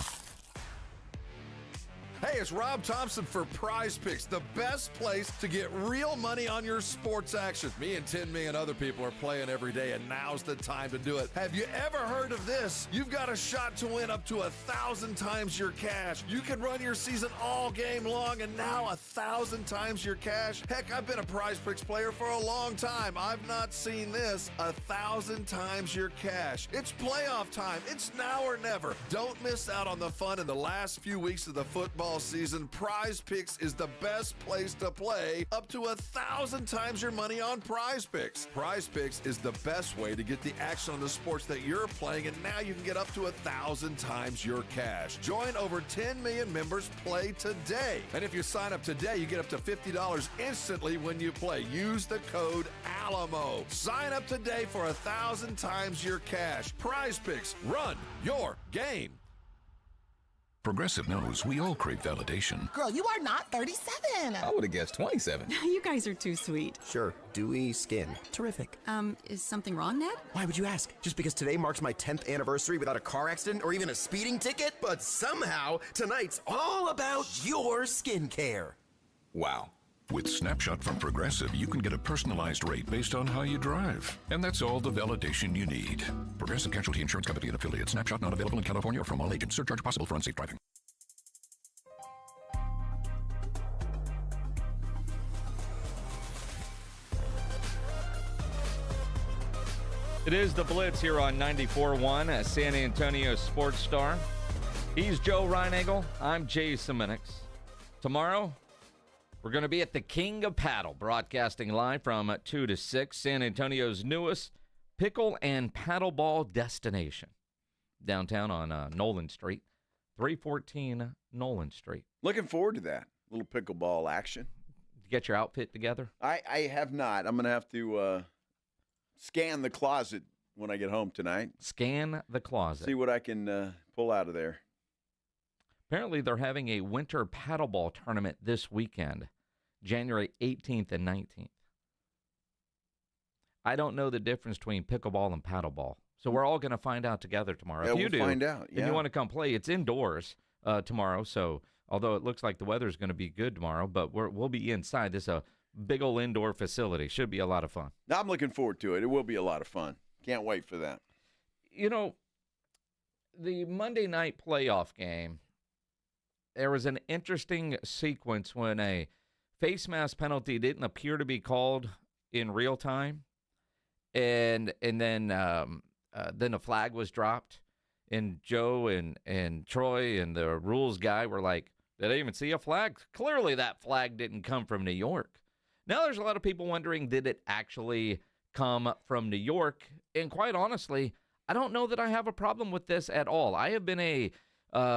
Hey, it's Rob Thompson for Prize Picks, the best place to get real money on your sports action. Me and 10 million other people are playing every day, and now's the time to do it. Have you ever heard of this? You've got a shot to win up to 1,000 times your cash. You can run your season all game long, and now 1,000 times your cash. Heck, I've been a Prize Picks player for a long time. I've not seen this. 1,000 times your cash. It's playoff time. It's now or never. Don't miss out on the fun in the last few weeks of the football season. Prize Picks is the best place to play. Up to 1,000 times your money on Prize Picks. Prize Picks is the best way to get the action on the sports that you're playing, and now you can get up to 1,000 times your cash. Join over 10 million members. Play today. And if you sign up today, you get up to $50 instantly when you play. Use the code ALAMO. Sign up today for 1,000 times your cash. Prize Picks. Run your game. Progressive knows we all crave validation. Girl, you are not 37. I would have guessed 27. You guys are too sweet. Sure, dewy skin. Terrific. Is something wrong, Ned? Why would you ask? Just because today marks my 10th anniversary without a car accident or even a speeding ticket? But somehow, tonight's all about your skincare. Wow. With Snapshot from Progressive, you can get a personalized rate based on how you drive. And that's all the validation you need. Progressive Casualty Insurance Company and affiliates. Snapshot not available in California or from all agents. Surcharge possible for unsafe driving. It is the Blitz here on 94.1, San Antonio Sports Star. He's Joe Reinagel. I'm Jason Witten. Tomorrow, we're going to be at the King of Paddle, broadcasting live from 2 to 6, San Antonio's newest pickle and paddleball destination. Downtown on Nolan Street, 314 Nolan Street. Looking forward to that. Little pickleball action. Did you get your outfit together? I have not. I'm going to have to scan the closet when I get home tonight. Scan the closet. See what I can pull out of there. Apparently, they're having a winter paddleball tournament this weekend, January 18th and 19th. I don't know the difference between pickleball and paddleball, so we're all going to find out together tomorrow. Yeah, if you we'll do, find out. Yeah. and you want to come play, it's indoors tomorrow. So although it looks like the weather's going to be good tomorrow, but we'll be inside. This is a big old indoor facility. Should be a lot of fun. I'm looking forward to it. It will be a lot of fun. Can't wait for that. You know, the Monday night playoff game, there was an interesting sequence when a face mask penalty didn't appear to be called in real time, and then a flag was dropped, and Joe and Troy and the rules guy were like, "Did I even see a flag? Clearly that flag didn't come from New York." Now there's a lot of people wondering, did it actually come from New York? And quite honestly, I don't know that I have a problem with this at all. I have been a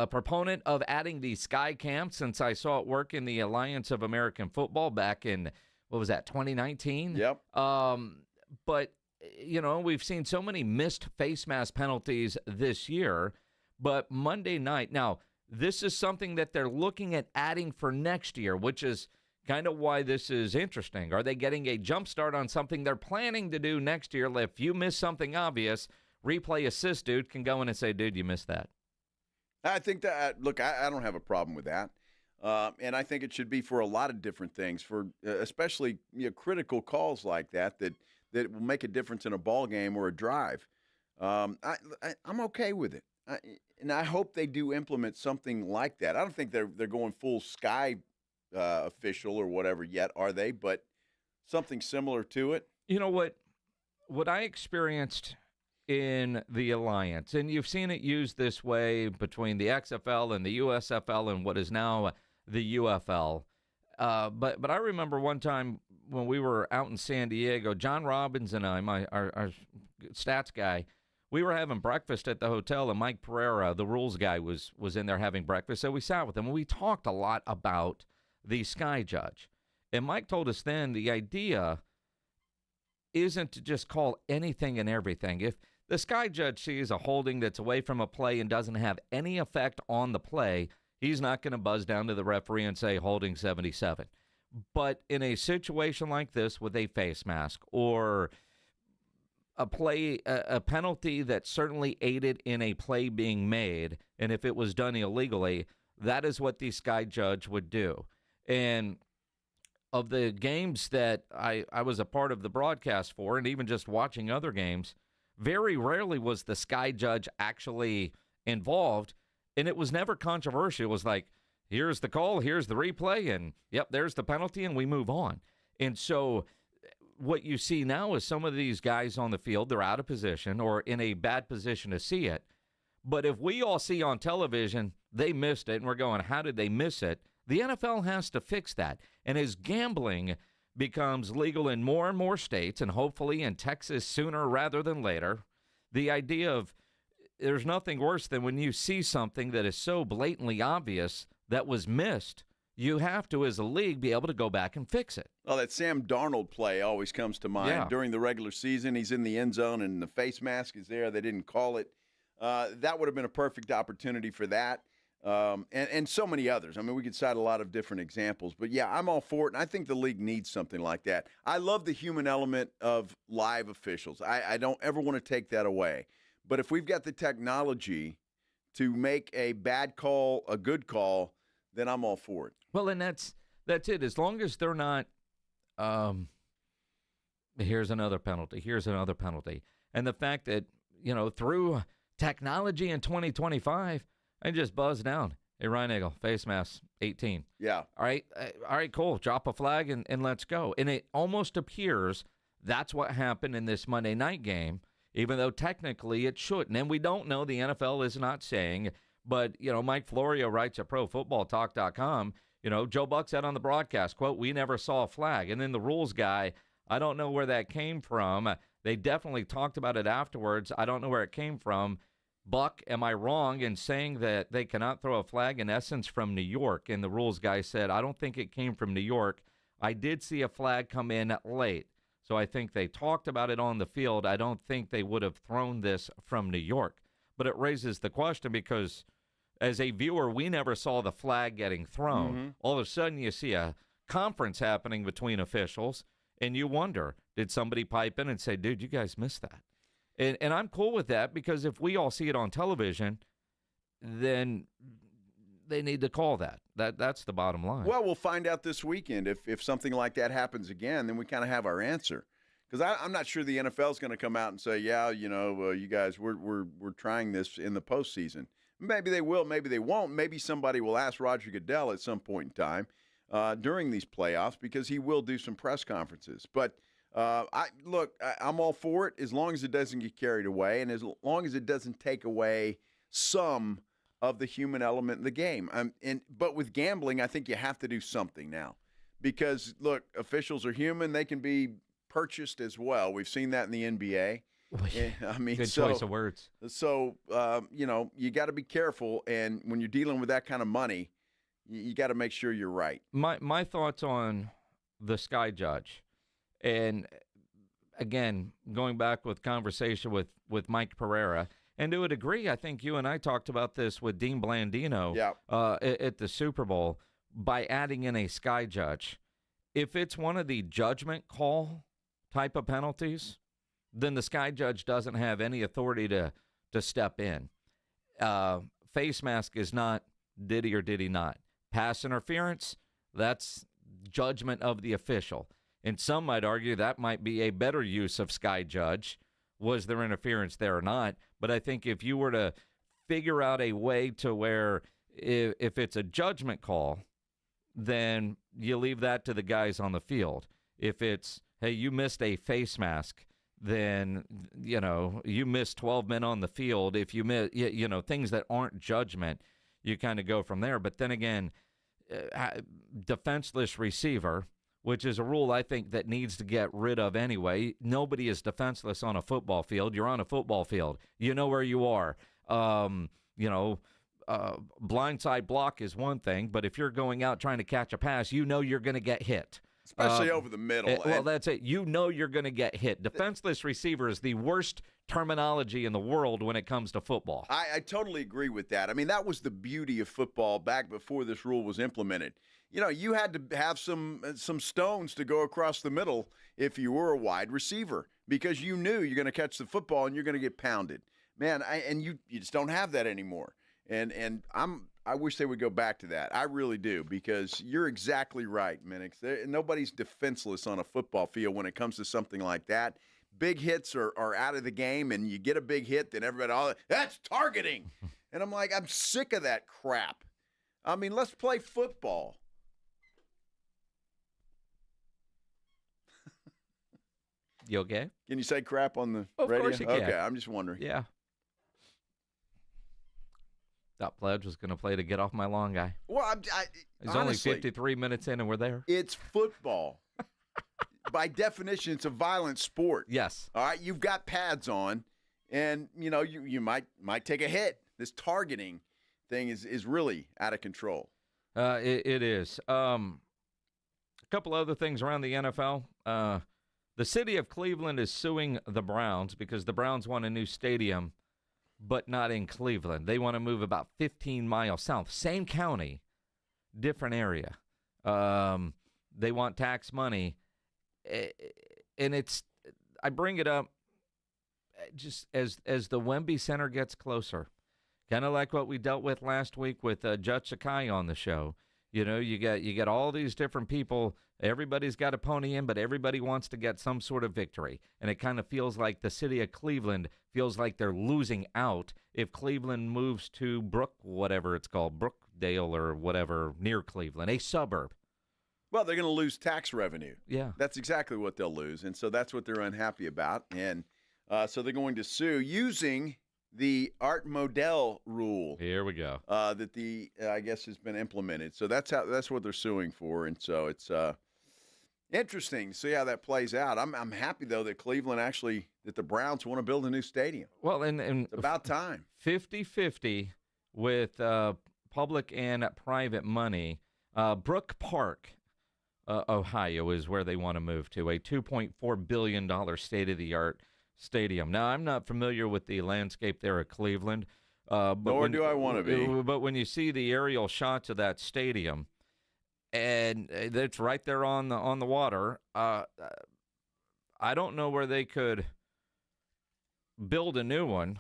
proponent of adding the sky cam since I saw it work in the Alliance of American Football back in, 2019? Yep. But, we've seen so many missed face mask penalties this year. But Monday night, now, this is something that they're looking at adding for next year, which is kind of why this is interesting. Are they getting a jump start on something they're planning to do next year? If you miss something obvious, replay assist dude can go in and say, dude, you missed that. I think that, look, I don't have a problem with that. And I think it should be for a lot of different things, for especially critical calls like that will make a difference in a ball game or a drive. I'm okay with it. And I hope they do implement something like that. I don't think they're going full sky official or whatever yet, are they? But something similar to it. You know what I experienced in the Alliance, and you've seen it used this way between the XFL and the USFL and what is now the UFL. But I remember one time when we were out in San Diego, John Robbins and I, our stats guy, we were having breakfast at the hotel, and Mike Pereira, the rules guy, was in there having breakfast. So we sat with him, and we talked a lot about the Sky Judge. And Mike told us then the idea isn't to just call anything and everything. If the Sky Judge sees a holding that's away from a play and doesn't have any effect on the play, he's not going to buzz down to the referee and say holding 77. But in a situation like this with a face mask or a penalty that certainly aided in a play being made, and if it was done illegally, that is what the Sky Judge would do. And of the games that I was a part of the broadcast for, and even just watching other games, very rarely was the Sky Judge actually involved, and it was never controversial. It was like, here's the call, here's the replay, and yep, there's the penalty, and we move on. And so what you see now is some of these guys on the field, they're out of position or in a bad position to see it. But if we all see on television, they missed it, and we're going, how did they miss it? The NFL has to fix that. And as gambling becomes legal in more and more states, and hopefully in Texas sooner rather than later, the idea of there's nothing worse than when you see something that is so blatantly obvious that was missed, you have to, as a league, be able to go back and fix it. Well, that Sam Darnold play always comes to mind. Yeah. During the regular season, he's in the end zone, and the face mask is there. They didn't call it. That would have been a perfect opportunity for that. And so many others. I mean, we could cite a lot of different examples. But, yeah, I'm all for it, and I think the league needs something like that. I love the human element of live officials. I don't ever want to take that away. But if we've got the technology to make a bad call a good call, then I'm all for it. Well, and that's it. As long as they're not, here's another penalty. And the fact that, through technology in 2025, I just buzz down. Hey, Ryan Eagle, face mask, 18. Yeah. All right, cool. Drop a flag and let's go. And it almost appears that's what happened in this Monday night game, even though technically it shouldn't. And we don't know. The NFL is not saying. But, Mike Florio writes at ProFootballTalk.com, Joe Buck said on the broadcast, quote, we never saw a flag. And then the rules guy, I don't know where that came from. They definitely talked about it afterwards. I don't know where it came from. Buck, am I wrong in saying that they cannot throw a flag, in essence, from New York? And the rules guy said, I don't think it came from New York. I did see a flag come in late. So I think they talked about it on the field. I don't think they would have thrown this from New York. But it raises the question because as a viewer, we never saw the flag getting thrown. Mm-hmm. All of a sudden you see a conference happening between officials, and you wonder, did somebody pipe in and say, dude, you guys missed that? And I'm cool with that because if we all see it on television, then they need to call that. That's the bottom line. Well, we'll find out this weekend. If something like that happens again, then we kind of have our answer. Because I'm not sure the NFL is going to come out and say, yeah, you guys, we're trying this in the postseason. Maybe they will, maybe they won't. Maybe somebody will ask Roger Goodell at some point in time during these playoffs because he will do some press conferences. But I'm all for it as long as it doesn't get carried away and as long as it doesn't take away some of the human element in the game. But with gambling, I think you have to do something now because, look, officials are human. They can be purchased as well. We've seen that in the NBA. I mean, good choice of words. So, you got to be careful. And when you're dealing with that kind of money, you got to make sure you're right. My thoughts on the Sky Judge. And, again, going back with conversation with Mike Pereira, And to a degree, I think you and I talked about this with Dean Blandino at the Super Bowl by adding in a sky judge. If it's one of the judgment call type of penalties, then the sky judge doesn't have any authority to step in. Face mask is not did he or did he not. Pass interference, that's judgment of the official. And some might argue that might be a better use of sky judge. Was there interference there or not? But I think if you were to figure out a way to where if it's a judgment call, then you leave that to the guys on the field. If it's, hey, you missed a face mask, then, you missed 12 men on the field. If you miss, things that aren't judgment, you kind of go from there. But then again, defenseless receiver, which is a rule I think that needs to get rid of anyway. Nobody is defenseless on a football field. You're on a football field. You know where you are. Blindside block is one thing, but if you're going out trying to catch a pass, you know you're going to get hit. Especially over the middle. Well, that's it. You know you're going to get hit. Defenseless receiver is the worst terminology in the world when it comes to football. I totally agree with that. I mean, that was the beauty of football back before this rule was implemented. You had to have some stones to go across the middle if you were a wide receiver because you knew you're going to catch the football and you're going to get pounded. Man, you just don't have that anymore. And I wish they would go back to that. I really do, because you're exactly right, Minix. Nobody's defenseless on a football field when it comes to something like that. Big hits are out of the game, and you get a big hit, then everybody, that's targeting. And I'm like, I'm sick of that crap. I mean, let's play football. You okay? Can you say crap on the radio? Of course you can. Okay, I'm just wondering. Yeah. Thought Pledge was going to play to get off my lawn guy. Well, He's honestly, only 53 minutes in and we're there. It's football. By definition, it's a violent sport. Yes. All right, you've got pads on, and you might take a hit. This targeting thing is really out of control. It is. A couple other things around the NFL. The city of Cleveland is suing the Browns because the Browns want a new stadium, but not in Cleveland. They want to move about 15 miles south. Same county, different area. They want tax money. And I bring it up just as the Wemby Center gets closer, kind of like what we dealt with last week with Judge Sakai on the show. You get all these different people. Everybody's got a pony in, but everybody wants to get some sort of victory. And it kind of feels like the city of Cleveland feels like they're losing out if Cleveland moves to whatever it's called, Brookdale or whatever, near Cleveland, a suburb. Well, they're going to lose tax revenue. Yeah. That's exactly what they'll lose. And so that's what they're unhappy about. And so they're going to sue using the Art Modell rule. Here we go. That I guess has been implemented. So that's what they're suing for. And so it's interesting to see how that plays out. I'm happy though that Cleveland that the Browns want to build a new stadium. Well, and it's about time. 50-50 with public and private money. Brook Park, Ohio is where they want to move to, a $2.4 billion state-of-the-art stadium. Now, I'm not familiar with the landscape there at Cleveland. Nor do I want to be. But when you see the aerial shots of that stadium, and it's right there on the water, I don't know where they could build a new one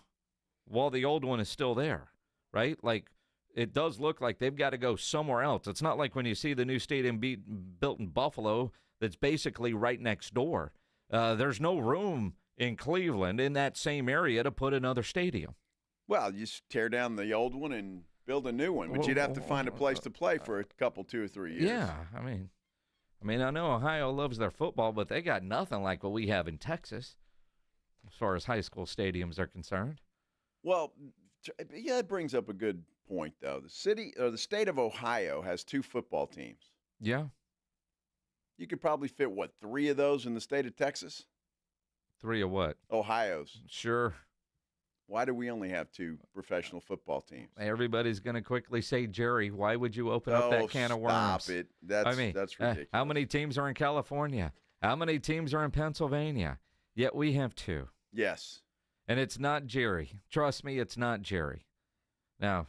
while the old one is still there, right? Like, it does look like they've got to go somewhere else. It's not like when you see the new stadium built in Buffalo that's basically right next door. There's no room in Cleveland in that same area to put another stadium. Well, you just tear down the old one and build a new one, but you'd have to find a place to play for a couple, 2 or 3 years. Yeah, I mean, I know Ohio loves their football, but they got nothing like what we have in Texas as far as high school stadiums are concerned. Well, yeah, it brings up a good point, though. The state of Ohio has 2 football teams. Yeah. You could probably fit, 3 of those in the state of Texas? 3 of what? Ohio's. Sure. Why do we only have 2 professional football teams? Everybody's going to quickly say, Jerry, why would you open up that can of worms? Stop it. That's ridiculous. How many teams are in California? How many teams are in Pennsylvania? Yet we have 2. Yes. And it's not Jerry. Trust me, it's not Jerry. Now,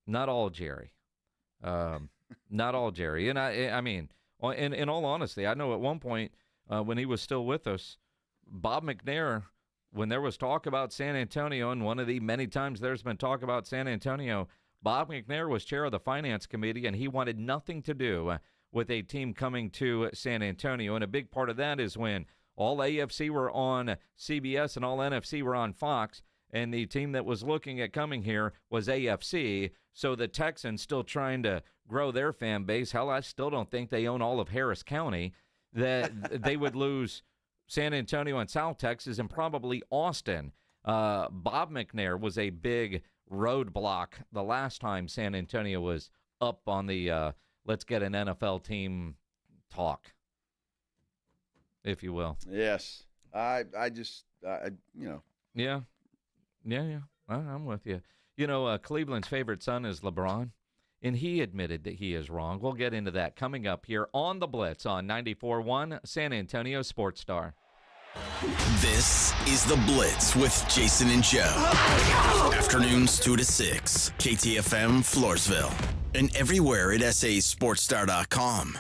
not all Jerry. Not all Jerry. And I mean, in all honesty, I know at one point when he was still with us, Bob McNair, when there was talk about San Antonio, and one of the many times there's been talk about San Antonio, Bob McNair was chair of the finance committee, and he wanted nothing to do with a team coming to San Antonio. And a big part of that is when all AFC were on CBS and all NFC were on Fox, and the team that was looking at coming here was AFC. So the Texans, still trying to grow their fan base, hell, I still don't think they own all of Harris County, that they would lose San Antonio and South Texas and probably Austin. Bob McNair was a big roadblock the last time San Antonio was up on the let's get an NFL team talk, if you will. Yes. I just, Yeah. I'm with you. You know, Cleveland's favorite son is LeBron, and he admitted that he is wrong. We'll get into that coming up here on The Blitz on 94.1 San Antonio Sports Star. This is The Blitz with Jason and Joe. Afternoons 2 to 6, KTFM Floresville, and everywhere at sasportstar.com.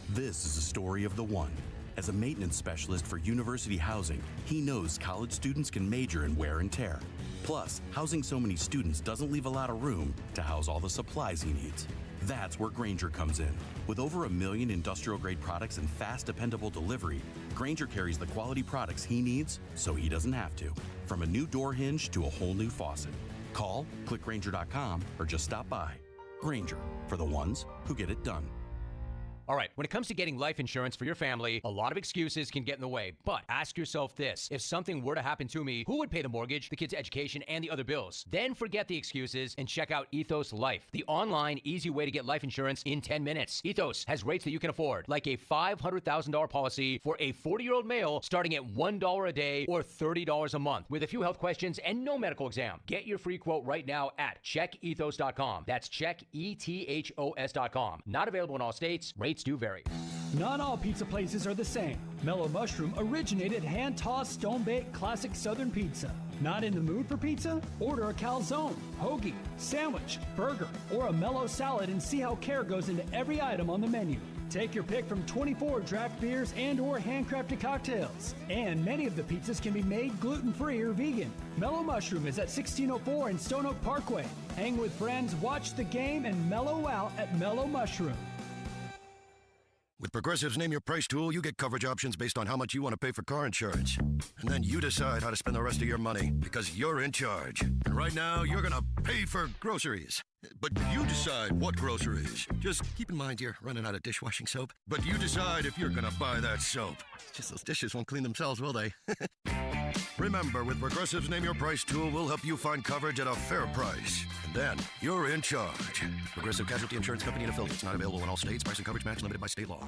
This is the story of the one. As a maintenance specialist for university housing, he knows college students can major in wear and tear. Plus, housing so many students doesn't leave a lot of room to house all the supplies he needs. That's where Grainger comes in. With over 1 million industrial-grade products and fast, dependable delivery, Grainger carries the quality products he needs so he doesn't have to. From a new door hinge to a whole new faucet. Call, click Grainger.com, or just stop by. Grainger, for the ones who get it done. All right, when it comes to getting life insurance for your family, a lot of excuses can get in the way. But ask yourself this: if something were to happen to me, who would pay the mortgage, the kids' education, and the other bills? Then forget the excuses and check out Ethos Life, the online, easy way to get life insurance in 10 minutes. Ethos has rates that you can afford, like a $500,000 policy for a 40-year-old male starting at $1 a day or $30 a month, with a few health questions and no medical exam. Get your free quote right now at checkethos.com. That's checkethos.com. Not available in all states. Rates do vary. Not all pizza places are the same. Mellow Mushroom originated hand-tossed, stone-baked classic Southern pizza. Not in the mood for pizza? Order a calzone, hoagie, sandwich, burger, or a mellow salad and see how care goes into every item on the menu. Take your pick from 24 draft beers and or handcrafted cocktails. And many of the pizzas can be made gluten-free or vegan. Mellow Mushroom is at 1604 in Stone Oak Parkway. Hang with friends, watch the game, and mellow out at Mellow Mushroom. With Progressive's Name Your Price tool, you get coverage options based on how much you want to pay for car insurance. And then you decide how to spend the rest of your money, because you're in charge. And right now, you're going to pay for groceries. But you decide what groceries. Just keep in mind you're running out of dishwashing soap. But you decide if you're going to buy that soap. It's just those dishes won't clean themselves, will they? Remember, with Progressive's Name Your Price tool, we'll help you find coverage at a fair price. And then you're in charge. Progressive Casualty Insurance Company and affiliates. Not available in all states. Price and coverage match limited by state law.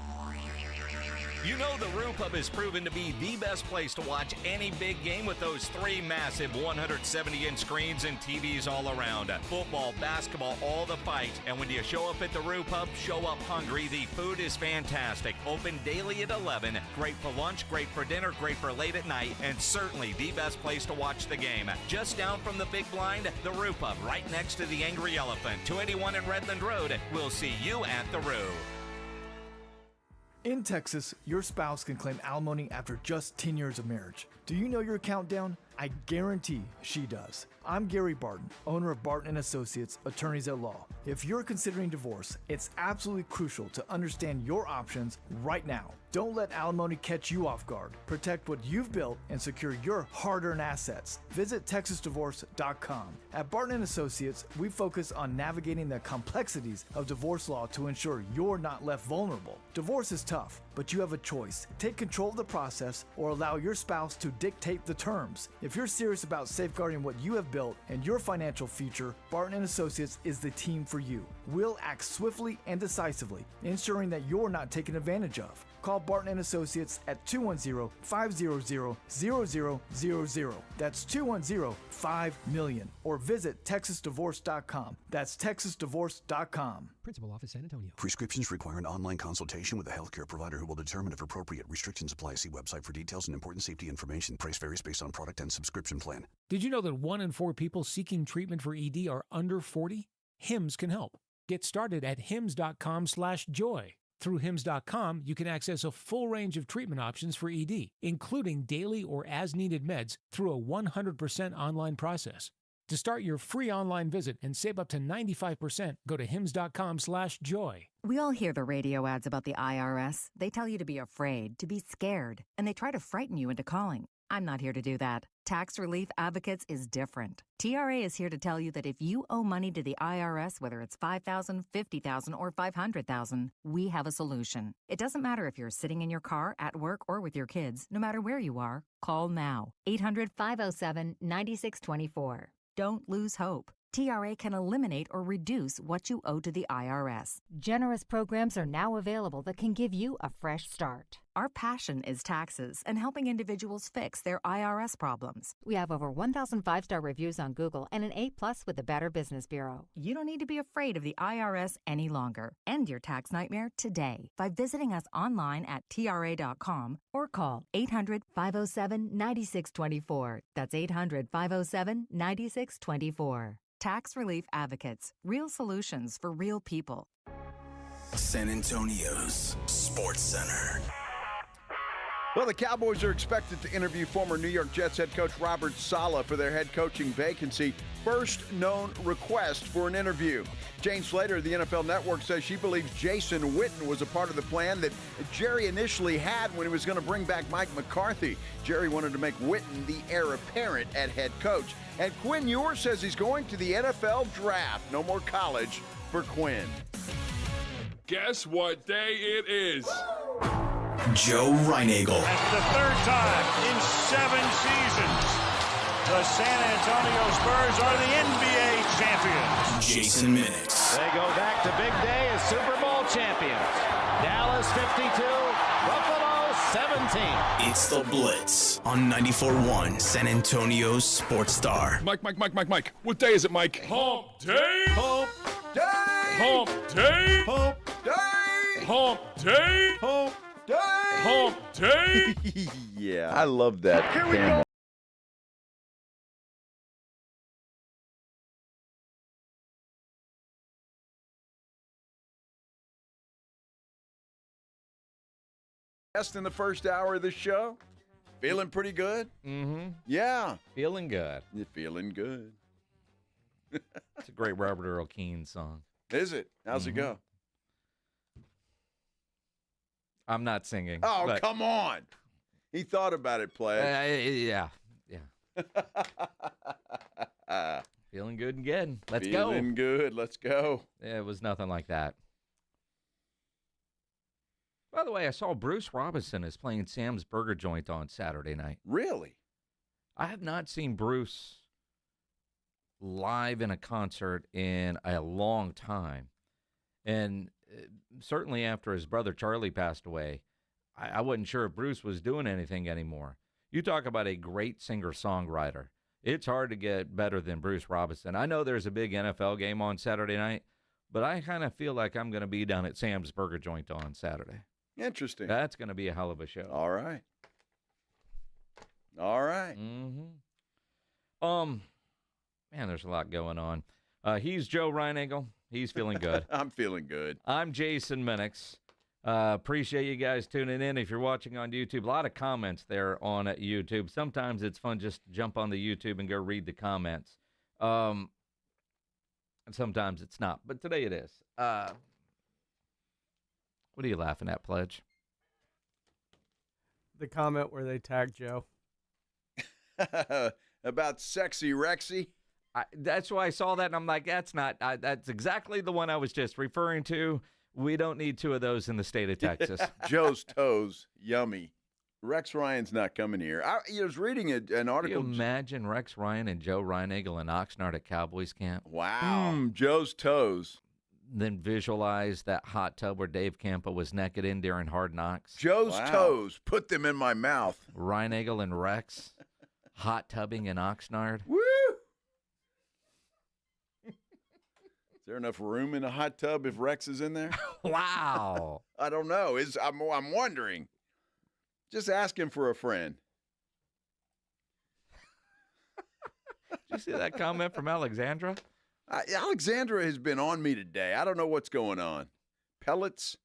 You know the Roo Pub has proven to be the best place to watch any big game with those 3 massive 170-inch screens and TVs all around. Football, basketball, all the fight. And when you show up at the Roo Pub, show up hungry. The food is fantastic. Open daily at 11. Great for lunch, great for dinner, great for late at night, and certainly the best place to watch the game. Just down from the big blind, the Roo Pub, right next to the Angry Elephant. 281 in Redland Road. We'll see you at the Roo. In Texas, your spouse can claim alimony after just 10 years of marriage. Do you know your countdown? I guarantee she does. I'm Gary Barton, owner of Barton & Associates, attorneys at law. If you're considering divorce, it's absolutely crucial to understand your options right now. Don't let alimony catch you off guard. Protect what you've built and secure your hard-earned assets. Visit TexasDivorce.com. At Barton & Associates, we focus on navigating the complexities of divorce law to ensure you're not left vulnerable. Divorce is tough, but you have a choice. Take control of the process or allow your spouse to dictate the terms. If you're serious about safeguarding what you have built and your financial future, Barton & Associates is the team for you. We'll act swiftly and decisively, ensuring that you're not taken advantage of. Call Barton & Associates at 210-500-0000. That's 210-500-0000. $5 million. Or visit TexasDivorce.com. That's TexasDivorce.com. Principal office, San Antonio. Prescriptions require an online consultation with a healthcare provider who will determine if appropriate. Restrictions apply. See website for details and important safety information. Price varies based on product and subscription plan. Did you know that 1 in 4 people seeking treatment for ED are under 40? HIMS can help. Get started at hims.com/joy. Through hims.com, you can access a full range of treatment options for ED, including daily or as-needed meds through a 100% online process. To start your free online visit and save up to 95%, go to hims.com/joy. We all hear the radio ads about the IRS. They tell you to be afraid, to be scared, and they try to frighten you into calling. I'm not here to do that. Tax Relief Advocates is different. TRA is here to tell you that if you owe money to the IRS, whether it's $5,000, $50,000, or $500,000, we have a solution. It doesn't matter if you're sitting in your car, at work, or with your kids. No matter where you are, call now. 800-507-9624. Don't lose hope. TRA can eliminate or reduce what you owe to the IRS. Generous programs are now available that can give you a fresh start. Our passion is taxes and helping individuals fix their IRS problems. We have over 1,000 5-star reviews on Google and an A+ with the Better Business Bureau. You don't need to be afraid of the IRS any longer. End your tax nightmare today by visiting us online at TRA.com or call 800-507-9624. That's 800-507-9624. Tax Relief Advocates. Real solutions for real people. San Antonio's Sports Center. Well, the Cowboys are expected to interview former New York Jets head coach Robert Saleh for their head coaching vacancy. First known request for an interview. Jane Slater of the NFL Network says she believes Jason Witten was a part of the plan that Jerry initially had when he was going to bring back Mike McCarthy. Jerry wanted to make Witten the heir apparent at head coach. And Quinn Ewers says he's going to the NFL draft. No more college for Quinn. Guess what day it is? Joe Reinagel. That's the third time in 7 seasons the San Antonio Spurs are the NBA champions. Jason Minix. They go back to big day as Super Bowl champions. Dallas 52, Buffalo 17. It's the Blitz on 94.1 San Antonio's Sports Star. Mike. What day is it, Mike? Hump day. Hump day. Hump day. Hump day. Hump day. Hump day. Hump day. Yeah, I love that. Here we go. Best in the first hour of the show. Feeling pretty good? Mm-hmm. Yeah. Feeling good. You're feeling good. It's a great Robert Earl Keen song. Is it? How's it go? I'm not singing. Oh, but, come on. He thought about it, Pledge. yeah. Feeling good again. Let's go. Feeling good. Let's go. Yeah, it was nothing like that. By the way, I saw Bruce Robinson is playing Sam's Burger Joint on Saturday night. Really? I have not seen Bruce live in a concert in a long time. And certainly after his brother Charlie passed away, I wasn't sure if Bruce was doing anything anymore. You talk about a great singer-songwriter. It's hard to get better than Bruce Robinson. I know there's a big NFL game on Saturday night, but I kind of feel like I'm going to be down at Sam's Burger Joint on Saturday. Interesting. That's going to be a hell of a show. All right. Mm-hmm. Man, there's a lot going on. He's Joe Reinagel. He's feeling good. I'm feeling good. I'm Jason Minix. Appreciate you guys tuning in. If you're watching on YouTube, a lot of comments there on YouTube. Sometimes it's fun just to jump on the YouTube and go read the comments. And sometimes it's not, but today it is. What are you laughing at, Pledge? The comment where they tagged Joe. About sexy Rexy? That's why I saw that, and I'm like, that's exactly the one I was just referring to. We don't need 2 of those in the state of Texas. Joe's toes, yummy. Rex Ryan's not coming here. I was reading an article. Can you imagine Rex Ryan and Joe Reinagel in Oxnard at Cowboys camp? Wow. Joe's toes. Then visualize that hot tub where Dave Campa was naked in during Hard Knocks. Joe's toes. Put them in my mouth. Reinagel and Rex hot tubbing in Oxnard. Woo! there enough room in a hot tub if Rex is in there? Wow. I don't know. I'm wondering. Just asking for a friend. Did you see that comment from Alexandra? Alexandra has been on me today. I don't know what's going on. Pellets?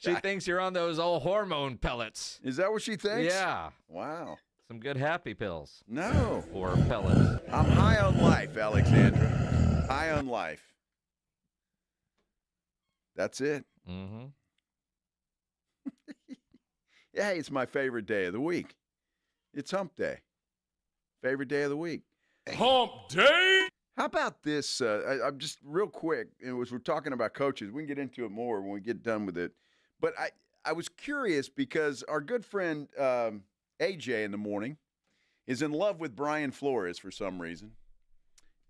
She thinks you're on those old hormone pellets. Is that what she thinks? Yeah. Wow. Some good happy pills. No. Or pellets. I'm high on life, Alexandra. High on life. That's it. Mm-hmm. Yeah, it's my favorite day of the week. It's hump day. Favorite day of the week. Hump day? How about this? I'm just real quick, as we're talking about coaches, we can get into it more when we get done with it. But I was curious because our good friend AJ in the morning is in love with Brian Flores for some reason.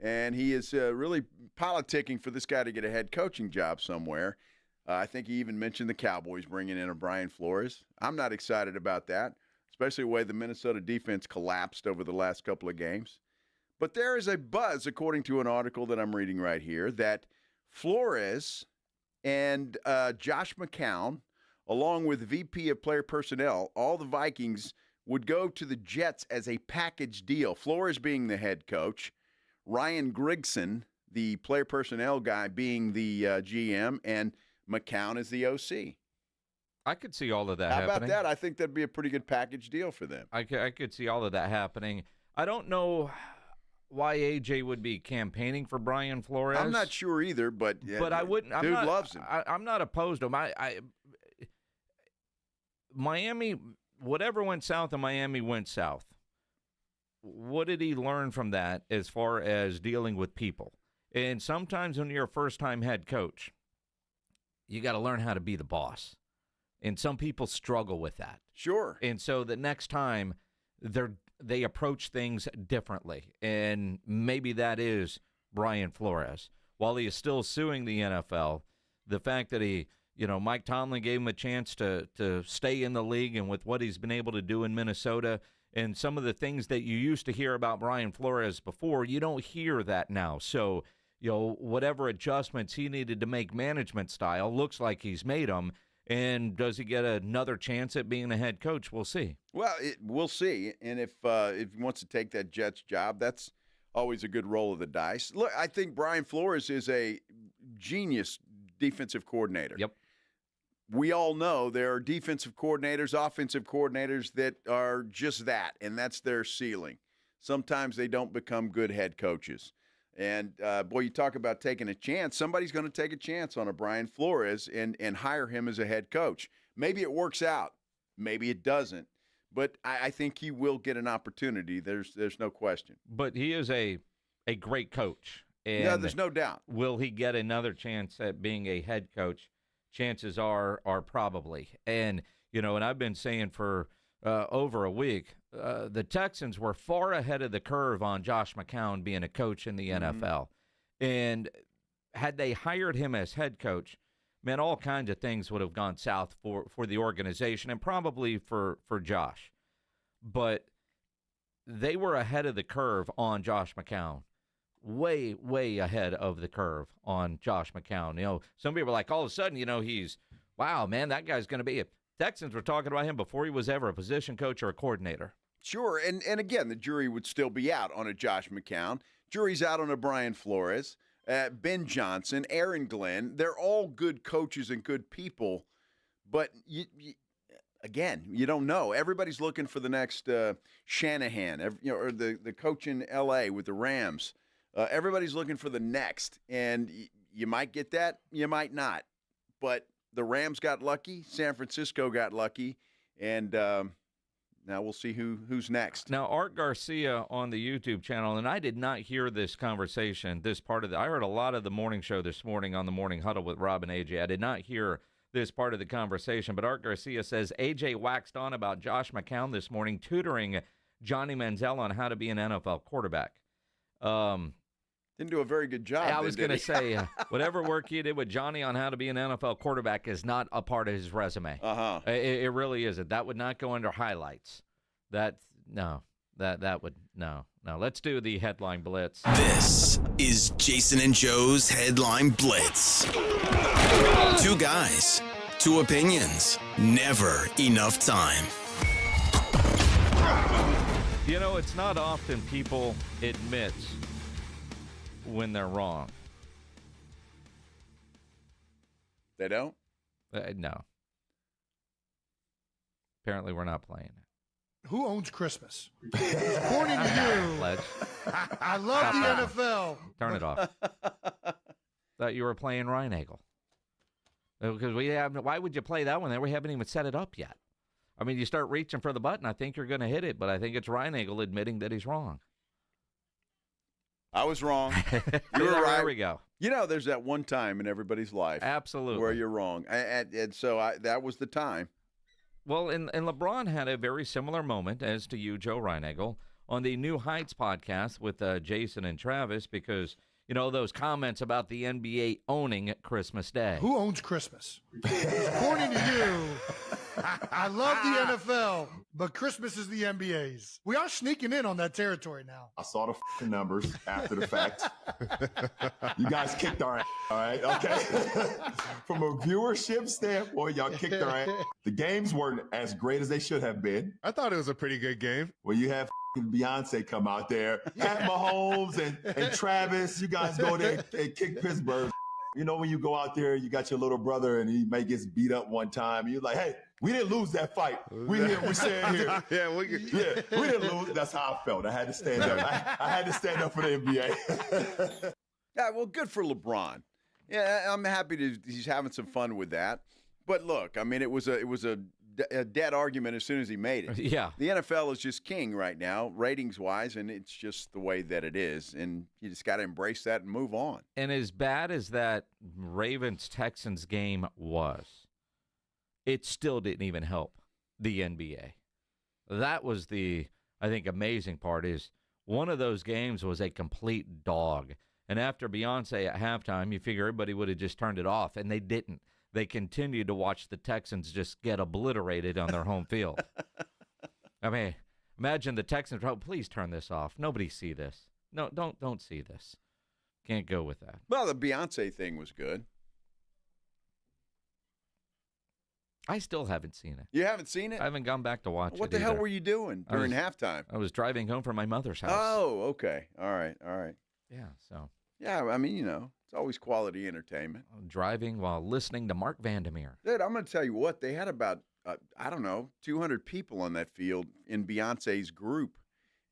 And he is really politicking for this guy to get a head coaching job somewhere. I think he even mentioned the Cowboys bringing in a Brian Flores. I'm not excited about that, especially the way the Minnesota defense collapsed over the last couple of games. But there is a buzz, according to an article that I'm reading right here, that Flores and Josh McCown, along with VP of Player Personnel, all the Vikings would go to the Jets as a package deal. Flores being the head coach, Ryan Grigson, the player personnel guy, being the GM, and McCown is the OC. I could see all of that How happening. about that? I think that'd be a pretty good package deal for them. I could see all of that happening. I don't know why AJ would be campaigning for Brian Flores. I'm not sure either, but I wouldn't. Dude loves him. I'm not opposed to him. Miami, whatever went south in Miami went south. What did he learn from that as far as dealing with people? And sometimes when you're a first-time head coach, you got to learn how to be the boss. And some people struggle with that. Sure. And so the next time they approach things differently. And maybe that is Brian Flores. While he is still suing the NFL, the fact that Mike Tomlin gave him a chance to stay in the league, and with what he's been able to do in Minnesota and some of the things that you used to hear about Brian Flores before, you don't hear that now. So, whatever adjustments he needed to make management style, looks like he's made them. And does he get another chance at being a head coach? We'll see. Well, we'll see. And if he wants to take that Jets job, that's always a good roll of the dice. Look, I think Brian Flores is a genius defensive coordinator. Yep. We all know there are defensive coordinators, offensive coordinators that are just that, and that's their ceiling. Sometimes they don't become good head coaches. And, boy, you talk about taking a chance. Somebody's going to take a chance on a Brian Flores and hire him as a head coach. Maybe it works out. Maybe it doesn't. But I think he will get an opportunity. There's no question. But he is a great coach. And yeah, there's no doubt. Will he get another chance at being a head coach? Chances are probably. And, and I've been saying for over a week, the Texans were far ahead of the curve on Josh McCown being a coach in the NFL. And had they hired him as head coach, man, all kinds of things would have gone south for the organization and probably for Josh. But they were ahead of the curve on Josh McCown. Way, way ahead of the curve on Josh McCown. Some people are like, all of a sudden, wow, man, that guy's going to be Texans were talking about him before he was ever a position coach or a coordinator. Sure, and again, the jury would still be out on a Josh McCown. Jury's out on a Brian Flores, Ben Johnson, Aaron Glenn. They're all good coaches and good people, but again, you don't know. Everybody's looking for the next Shanahan, or the coach in L.A. with the Rams. Everybody's looking for the next, and you might get that, you might not. But the Rams got lucky, San Francisco got lucky, and now we'll see who's next. Now, Art Garcia on the YouTube channel, and I did not hear this conversation, this part of I heard a lot of the morning show this morning on the Morning Huddle with Rob and AJ. I did not hear this part of the conversation, but Art Garcia says AJ waxed on about Josh McCown this morning, tutoring Johnny Manziel on how to be an NFL quarterback. Didn't do a very good job. I was going to say, whatever work he did with Johnny on how to be an NFL quarterback is not a part of his resume. Uh-huh. It really isn't. That would not go under highlights. No. That would no. Let's do the headline blitz. This is Jason and Joe's Headline Blitz. Two guys, two opinions, never enough time. You know, it's not often people admit when they're wrong. They don't? No. Apparently, we're not playing it. Who owns Christmas? According to you, Ledge. I love the NFL. Turn it off. Thought you were playing Reinagel. Because why would you play that one? We haven't even set it up yet. I mean, you start reaching for the button, I think you're going to hit it, but I think it's Reinagel admitting that he's wrong. I was wrong. You were right. There we go. You know, there's that one time in everybody's life. Absolutely. Where you're wrong. And so that was the time. Well, and LeBron had a very similar moment as to you, Joe Reinagel, on the New Heights podcast with Jason and Travis because, you know, those comments about the NBA owning Christmas Day. Who owns Christmas? According to you, I love the NFL, but Christmas is the NBA's. We are sneaking in on that territory now. I saw the numbers after the fact. You guys kicked our ass, all right? Okay? From a viewership standpoint, y'all kicked our ass. The games weren't as great as they should have been. I thought it was a pretty good game. Well, you have Beyonce come out there. Pat Mahomes and Travis, you guys go there and kick Pittsburgh. You know, when you go out there, you got your little brother and he may get beat up one time. You're like, hey, we didn't lose that fight. We stand here. We didn't lose. That's how I felt. I had to stand up. I had to stand up for the NBA. Yeah, well, good for LeBron. Yeah, I'm happy he's having some fun with that. But look, I mean, it was a dead argument as soon as he made it. Yeah. The NFL is just king right now, ratings-wise, and it's just the way that it is. And you just got to embrace that and move on. And as bad as that Ravens-Texans game was, it still didn't even help the NBA. That was the, I think, amazing part is one of those games was a complete dog. And after Beyonce at halftime, you figure everybody would have just turned it off, and they didn't. They continued to watch the Texans just get obliterated on their home field. I mean, imagine the Texans, oh, please turn this off. Nobody see this. No, don't see this. Can't go with that. Well, the Beyonce thing was good. I still haven't seen it. You haven't seen it? I haven't gone back to watch it. What the hell were you doing during halftime? I was driving home from my mother's house. Oh, okay. All right. Yeah, so. Yeah, I mean, you know, it's always quality entertainment. Driving while listening to Mark Vandermeer. Dude, I'm going to tell you what. They had about, 200 people on that field in Beyonce's group.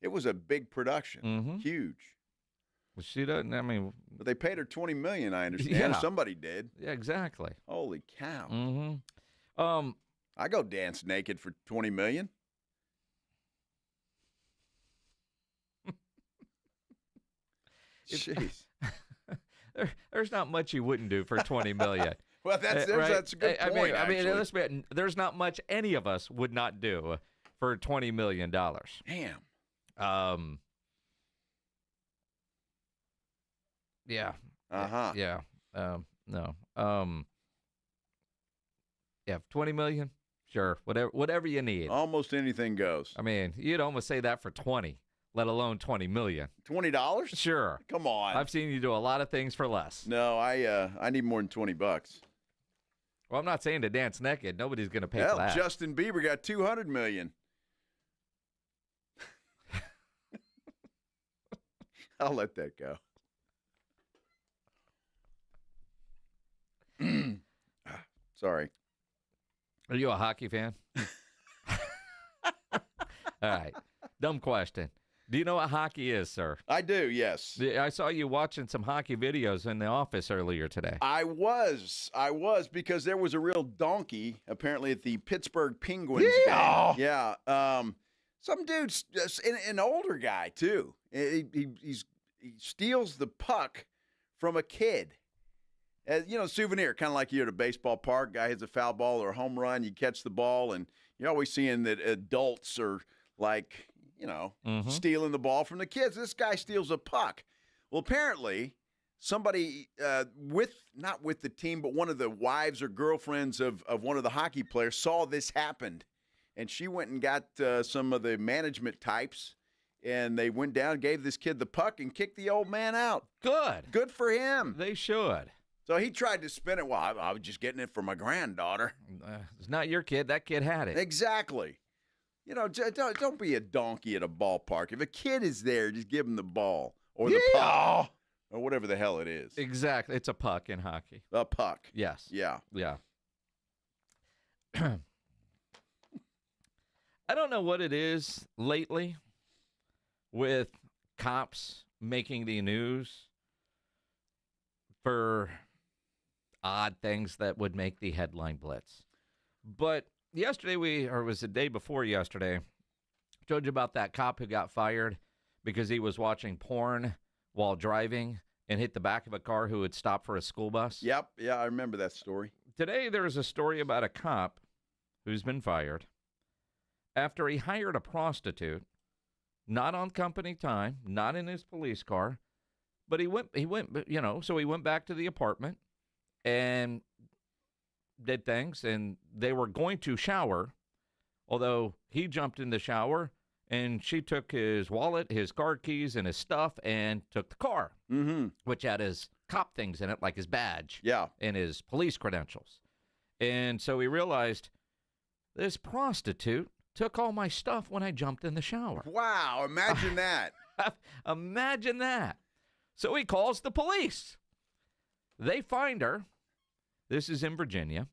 It was a big production. Huge. Well, she doesn't, I mean. But they paid her $20 million, I understand. Yeah. Somebody did. Yeah, exactly. Holy cow. I go dance naked for $20 million. Jeez. There's not much you wouldn't do for $20 million. Well, that's a good point. I mean, listen, there's not much any of us would not do for $20 million. Damn. Yeah. Yeah. No. Yeah, $20 million. Sure. Whatever you need. Almost anything goes. I mean, you'd almost say that for 20. Let alone $20 million. $20? Sure. Come on. I've seen you do a lot of things for less. No, I need more than $20. Well, I'm not saying to dance naked. Nobody's going to pay for that. Justin Bieber got $200 million. I'll let that go. Sorry. Are you a hockey fan? All right. Dumb question. Do you know what hockey is, sir? I do, yes. I saw you watching some hockey videos in the office earlier today. I was because there was a real donkey apparently at the Pittsburgh Penguins game. Yeah. Some dude's an older guy too. He steals the puck from a kid. Souvenir, kind of like you're at a baseball park. Guy hits a foul ball or a home run. You catch the ball, and you're always seeing that adults are like, stealing the ball from the kids. This guy steals a puck. Well, apparently, somebody not with the team, but one of the wives or girlfriends of one of the hockey players saw this happen, and she went and got some of the management types And they went down, gave this kid the puck, and kicked the old man out. Good. Good for him. They should. So he tried to spin it. Well, I was just getting it for my granddaughter. It's not your kid. That kid had it. Exactly. You know, don't be a donkey at a ballpark. If a kid is there, just give him the ball or the puck or whatever the hell it is. Exactly. It's a puck in hockey. A puck. Yes. Yeah. Yeah. I don't know what it is lately with cops making the news for odd things that would make the headline Blitz. But yesterday or it was the day before yesterday, I told you about that cop who got fired because he was watching porn while driving and hit the back of a car who had stopped for a school bus. Yep. Yeah, I remember that story. Today there's a story about a cop who's been fired after he hired a prostitute, not on company time, not in his police car, but he went, so he went back to the apartment and did things, and they were going to shower, although he jumped in the shower, and she took his wallet, his car keys, and his stuff, and took the car, which had his cop things in it, like his badge and his police credentials. And so he realized this prostitute took all my stuff when I jumped in the shower. Wow, imagine that. Imagine that. So he calls the police. They find her. This is in Virginia.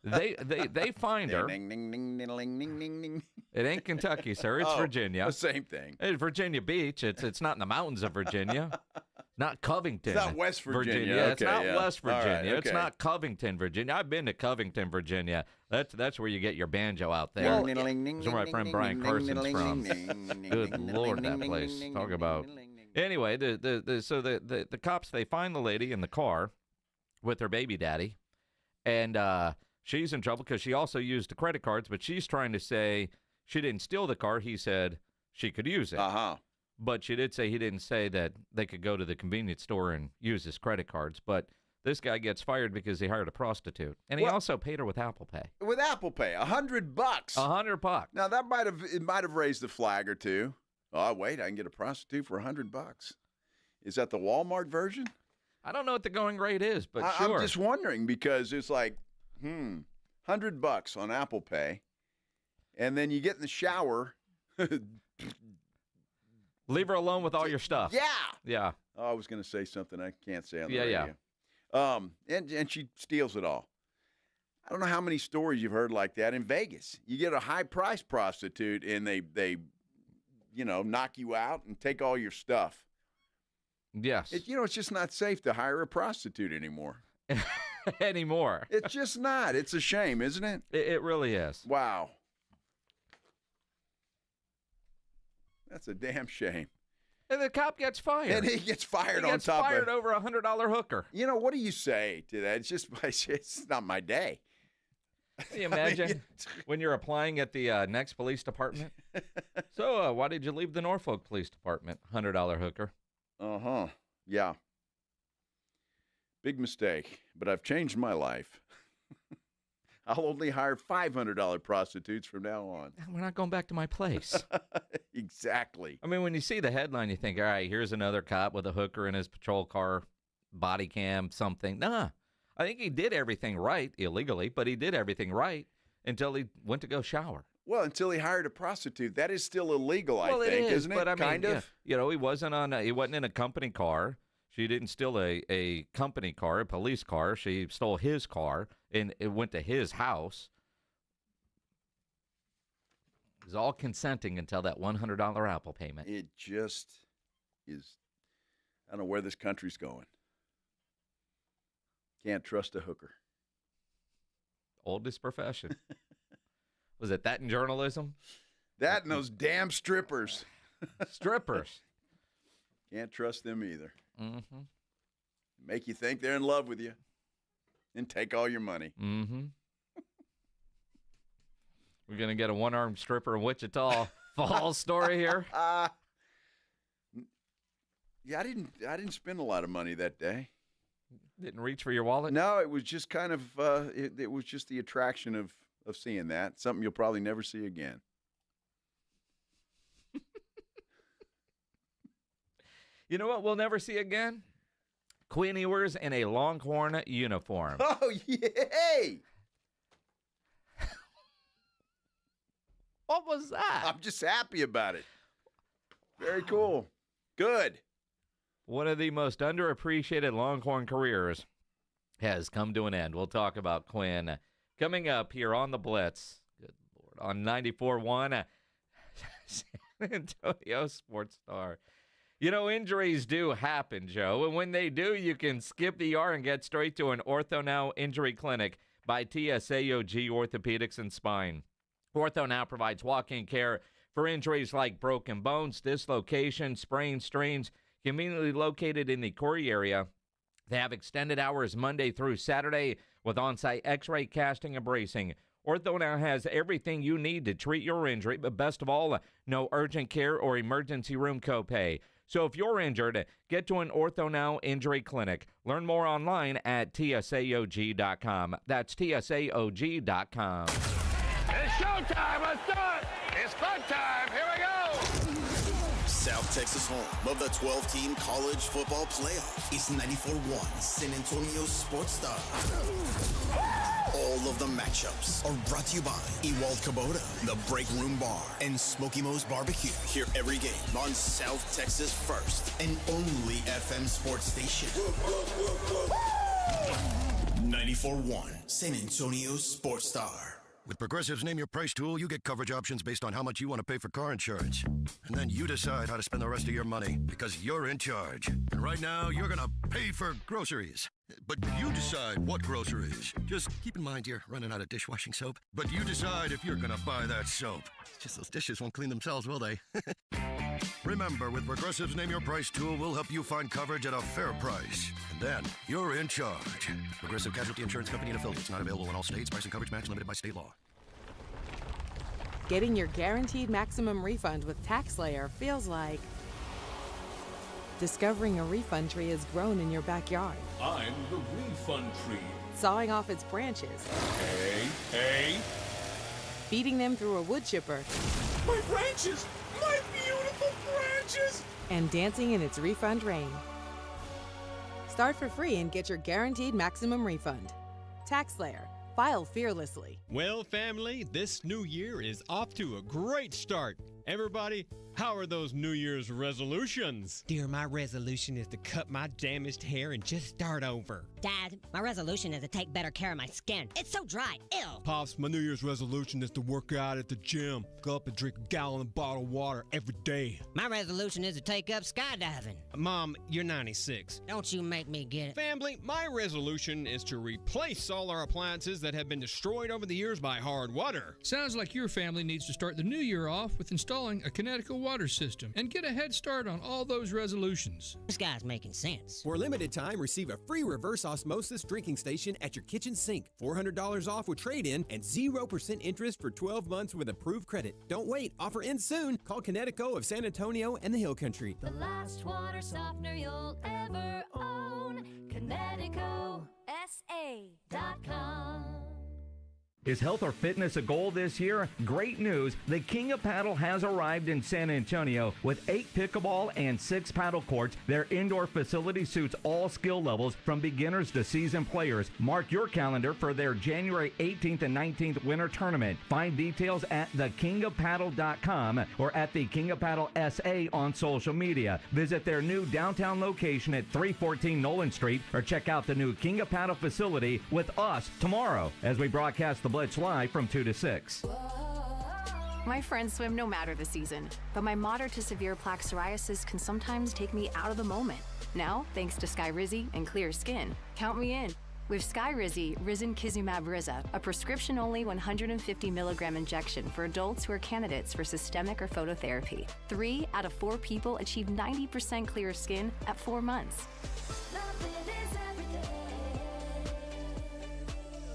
They find her. Ding, ding, ding, ding, ding, ding, ding, ding. It ain't Kentucky, sir. It's Virginia. The same thing. It's Virginia Beach. It's not in the mountains of Virginia. Not Covington. It's not West Virginia. It's not West Virginia. Right, okay. It's not Covington, Virginia. I've been to Covington, Virginia. That's where you get your banjo out there. Well, That's where my friend Brian Carson's from. Good Lord, that place. Talk about. Anyway, the cops, they find the lady in the car with her baby daddy, and she's in trouble because she also used the credit cards, but she's trying to say she didn't steal the car. He said she could use it. But she did say he didn't say that they could go to the convenience store and use his credit cards. But this guy gets fired because he hired a prostitute. And he also paid her with Apple Pay. With Apple Pay, $100. $100. Now, that might have raised a flag or two. Oh, wait, I can get a prostitute for $100. Is that the Walmart version? I don't know what the going rate is, but sure. I'm just wondering because it's like, $100 on Apple Pay. And then you get in the shower. Leave her alone with all your stuff. Yeah. Yeah. Oh, I was going to say something I can't say on the radio. And she steals it all. I don't know how many stories you've heard like that in Vegas. You get a high-priced prostitute, and they knock you out and take all your stuff. Yes. It's just not safe to hire a prostitute anymore. Anymore. It's just not. It's a shame, isn't it? It really is. Wow. That's a damn shame. And the cop gets fired. And he gets fired he gets on top fired of over a $100 hooker. What do you say to that? It's not my day. Can you imagine when you're applying at the next police department? So, why did you leave the Norfolk Police Department? $100 hooker. Yeah. Big mistake, but I've changed my life. I'll only hire $500 prostitutes from now on. We're not going back to my place. Exactly. I mean, when you see the headline, you think, all right, here's another cop with a hooker in his patrol car, body cam, something. Nah, I think he did everything right illegally, but he did everything right until he went to go shower. Well, until he hired a prostitute. That is still illegal, I think, it is, isn't it? But I mean, kind of. Yeah, he wasn't in a company car. She didn't steal a company car, a police car. She stole his car, and it went to his house. It was all consenting until that $100 Apple payment. It just is. I don't know where this country's going. Can't trust a hooker. Oldest profession. Was it that in journalism? That and those damn strippers. Strippers. Can't trust them either. Mm-hmm. Make you think they're in love with you and take all your money. Mm-hmm. We're going to get a one-armed stripper in Wichita Falls story here. Yeah, I didn't spend a lot of money that day. Didn't reach for your wallet? No, it was just kind of it was just the attraction of seeing that. Something you'll probably never see again. You know what we'll never see again? Quinn Ewers in a Longhorn uniform. Oh, yay! What was that? I'm just happy about it. Very cool. Good. One of the most underappreciated Longhorn careers has come to an end. We'll talk about Quinn coming up here on the Blitz. Good Lord. On 94.1 San Antonio Sports Star. You know, injuries do happen, Joe. And when they do, you can skip the ER and get straight to an Ortho Now Injury Clinic by TSAOG Orthopedics and Spine. Ortho Now provides walk-in care for injuries like broken bones, dislocations, sprains, strains, conveniently located in the Corey area. They have extended hours Monday through Saturday with on-site x-ray, casting, and bracing. Ortho Now has everything you need to treat your injury, but best of all, no urgent care or emergency room copay. So if you're injured, get to an Ortho Now Injury Clinic. Learn more online at tsaog.com. That's tsaog.com. It's showtime. Let's do it. It's fun time. Here we go. South Texas home of the 12-team college football playoff. It's 94.1 San Antonio Sports Star. All of the matchups are brought to you by Ewald Kubota, the Break Room Bar, and Smoky Mo's Barbecue. Hear every game on South Texas' first and only FM sports station. 94.1 San Antonio Sports Star. With Progressive's Name Your Price tool, you get coverage options based on how much you want to pay for car insurance. And then you decide how to spend the rest of your money, because you're in charge. And right now, you're going to pay for groceries. But you decide what groceries. Just keep in mind you're running out of dishwashing soap. But you decide if you're going to buy that soap. It's just those dishes won't clean themselves, will they? Remember, with Progressive's Name Your Price tool, we'll help you find coverage at a fair price. And then you're in charge. Progressive Casualty Insurance Company and affiliates. Not available in all states. Price and coverage match limited by state law. Getting your guaranteed maximum refund with TaxSlayer feels like discovering a refund tree has grown in your backyard. I'm the refund tree. Sawing off its branches. Hey. Feeding them through a wood chipper. My branches! My beautiful branches! And dancing in its refund rain. Start for free and get your guaranteed maximum refund. TaxSlayer. File fearlessly. Well, family, this new year is off to a great start. Everybody, how are those New Year's resolutions? Dear, my resolution is to cut my damaged hair and just start over. Dad, my resolution is to take better care of my skin. It's so dry. Ew. Pops, my New Year's resolution is to work out at the gym. Go up and drink a gallon of bottled water every day. My resolution is to take up skydiving. Mom, you're 96. Don't you make me get it. Family, my resolution is to replace all our appliances that have been destroyed over the years by hard water. Sounds like your family needs to start the new year off with installing a Connecticut water system and get a head start on all those resolutions. This guy's making sense. For a limited time, receive a free reverse osmosis drinking station at your kitchen sink. $400 off with trade-in and 0% interest for 12 months with approved credit. Don't wait. Offer ends soon. Call Connecticut of San Antonio and the Hill Country. The last water softener you'll ever own. ConnecticutSA.com. Is health or fitness a goal this year? Great news. The King of Paddle has arrived in San Antonio with 8 pickleball and 6 paddle courts. Their indoor facility suits all skill levels from beginners to seasoned players. Mark your calendar for their January 18th and 19th winter tournament. Find details at thekingofpaddle.com or at the King of Paddle SA on social media. Visit their new downtown location at 314 Nolan Street or check out the new King of Paddle facility with us tomorrow as we broadcast the Blitz live from 2 to 6. My friends swim no matter the season, but my moderate to severe plaque psoriasis can sometimes take me out of the moment. Now, thanks to Skyrizi and clear skin, count me in. With Skyrizi, Risankizumab Riza, a prescription-only 150 milligram injection for adults who are candidates for systemic or phototherapy. 3 out of 4 people achieve 90% clear skin at 4 months.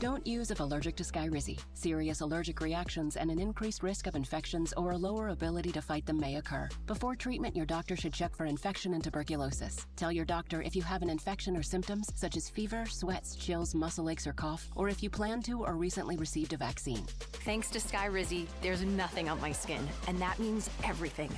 Don't use if allergic to Skyrizi. Serious allergic reactions and an increased risk of infections or a lower ability to fight them may occur. Before treatment, your doctor should check for infection and tuberculosis. Tell your doctor if you have an infection or symptoms such as fever, sweats, chills, muscle aches, or cough, or if you plan to or recently received a vaccine. Thanks to Skyrizi, there's nothing on my skin, and that means everything.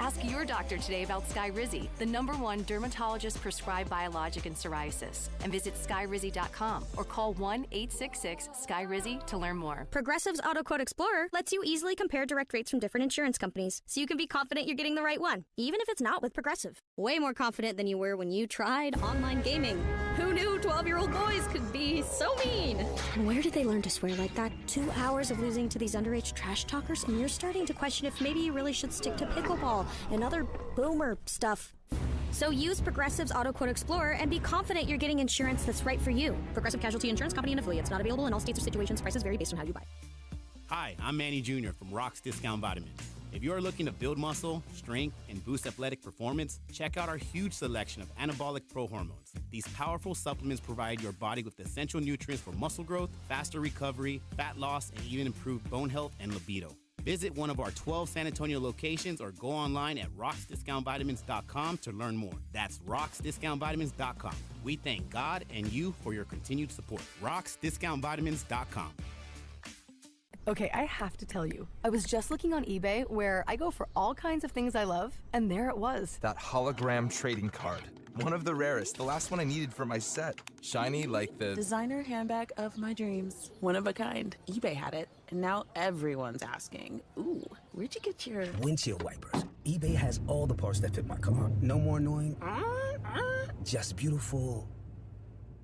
Ask your doctor today about Skyrizi, the #1 dermatologist-prescribed biologic in psoriasis. And visit skyrizi.com or call 1-866-SKYRIZI to learn more. Progressive's Auto Quote Explorer lets you easily compare direct rates from different insurance companies, so you can be confident you're getting the right one, even if it's not with Progressive. Way more confident than you were when you tried online gaming. Who knew 12-year-old boys could be so mean? And where did they learn to swear like that? 2 hours of losing to these underage trash talkers, and you're starting to question if maybe you really should stick to pickleball and other boomer stuff. So use Progressive's Auto Quote Explorer and be confident you're getting insurance that's right for you. Progressive Casualty Insurance Company and affiliates. Not available in all states or situations. Prices vary based on how you buy. Hi, I'm Manny Jr. from Rock's Discount Vitamins. If you're looking to build muscle, strength, and boost athletic performance, check out our huge selection of anabolic pro hormones. These powerful supplements provide your body with essential nutrients for muscle growth, faster recovery, fat loss, and even improved bone health and libido. Visit one of our 12 San Antonio locations or go online at rocksdiscountvitamins.com to learn more. That's rocksdiscountvitamins.com. We thank God and you for your continued support. rocksdiscountvitamins.com. Okay, I have to tell you, I was just looking on eBay where I go for all kinds of things I love, and there it was. That hologram trading card. One of the rarest, the last one I needed for my set. Shiny like the designer handbag of my dreams. One of a kind. eBay had it, and now everyone's asking, ooh, where'd you get your windshield wipers? eBay has all the parts that fit my car. No more annoying, just beautiful.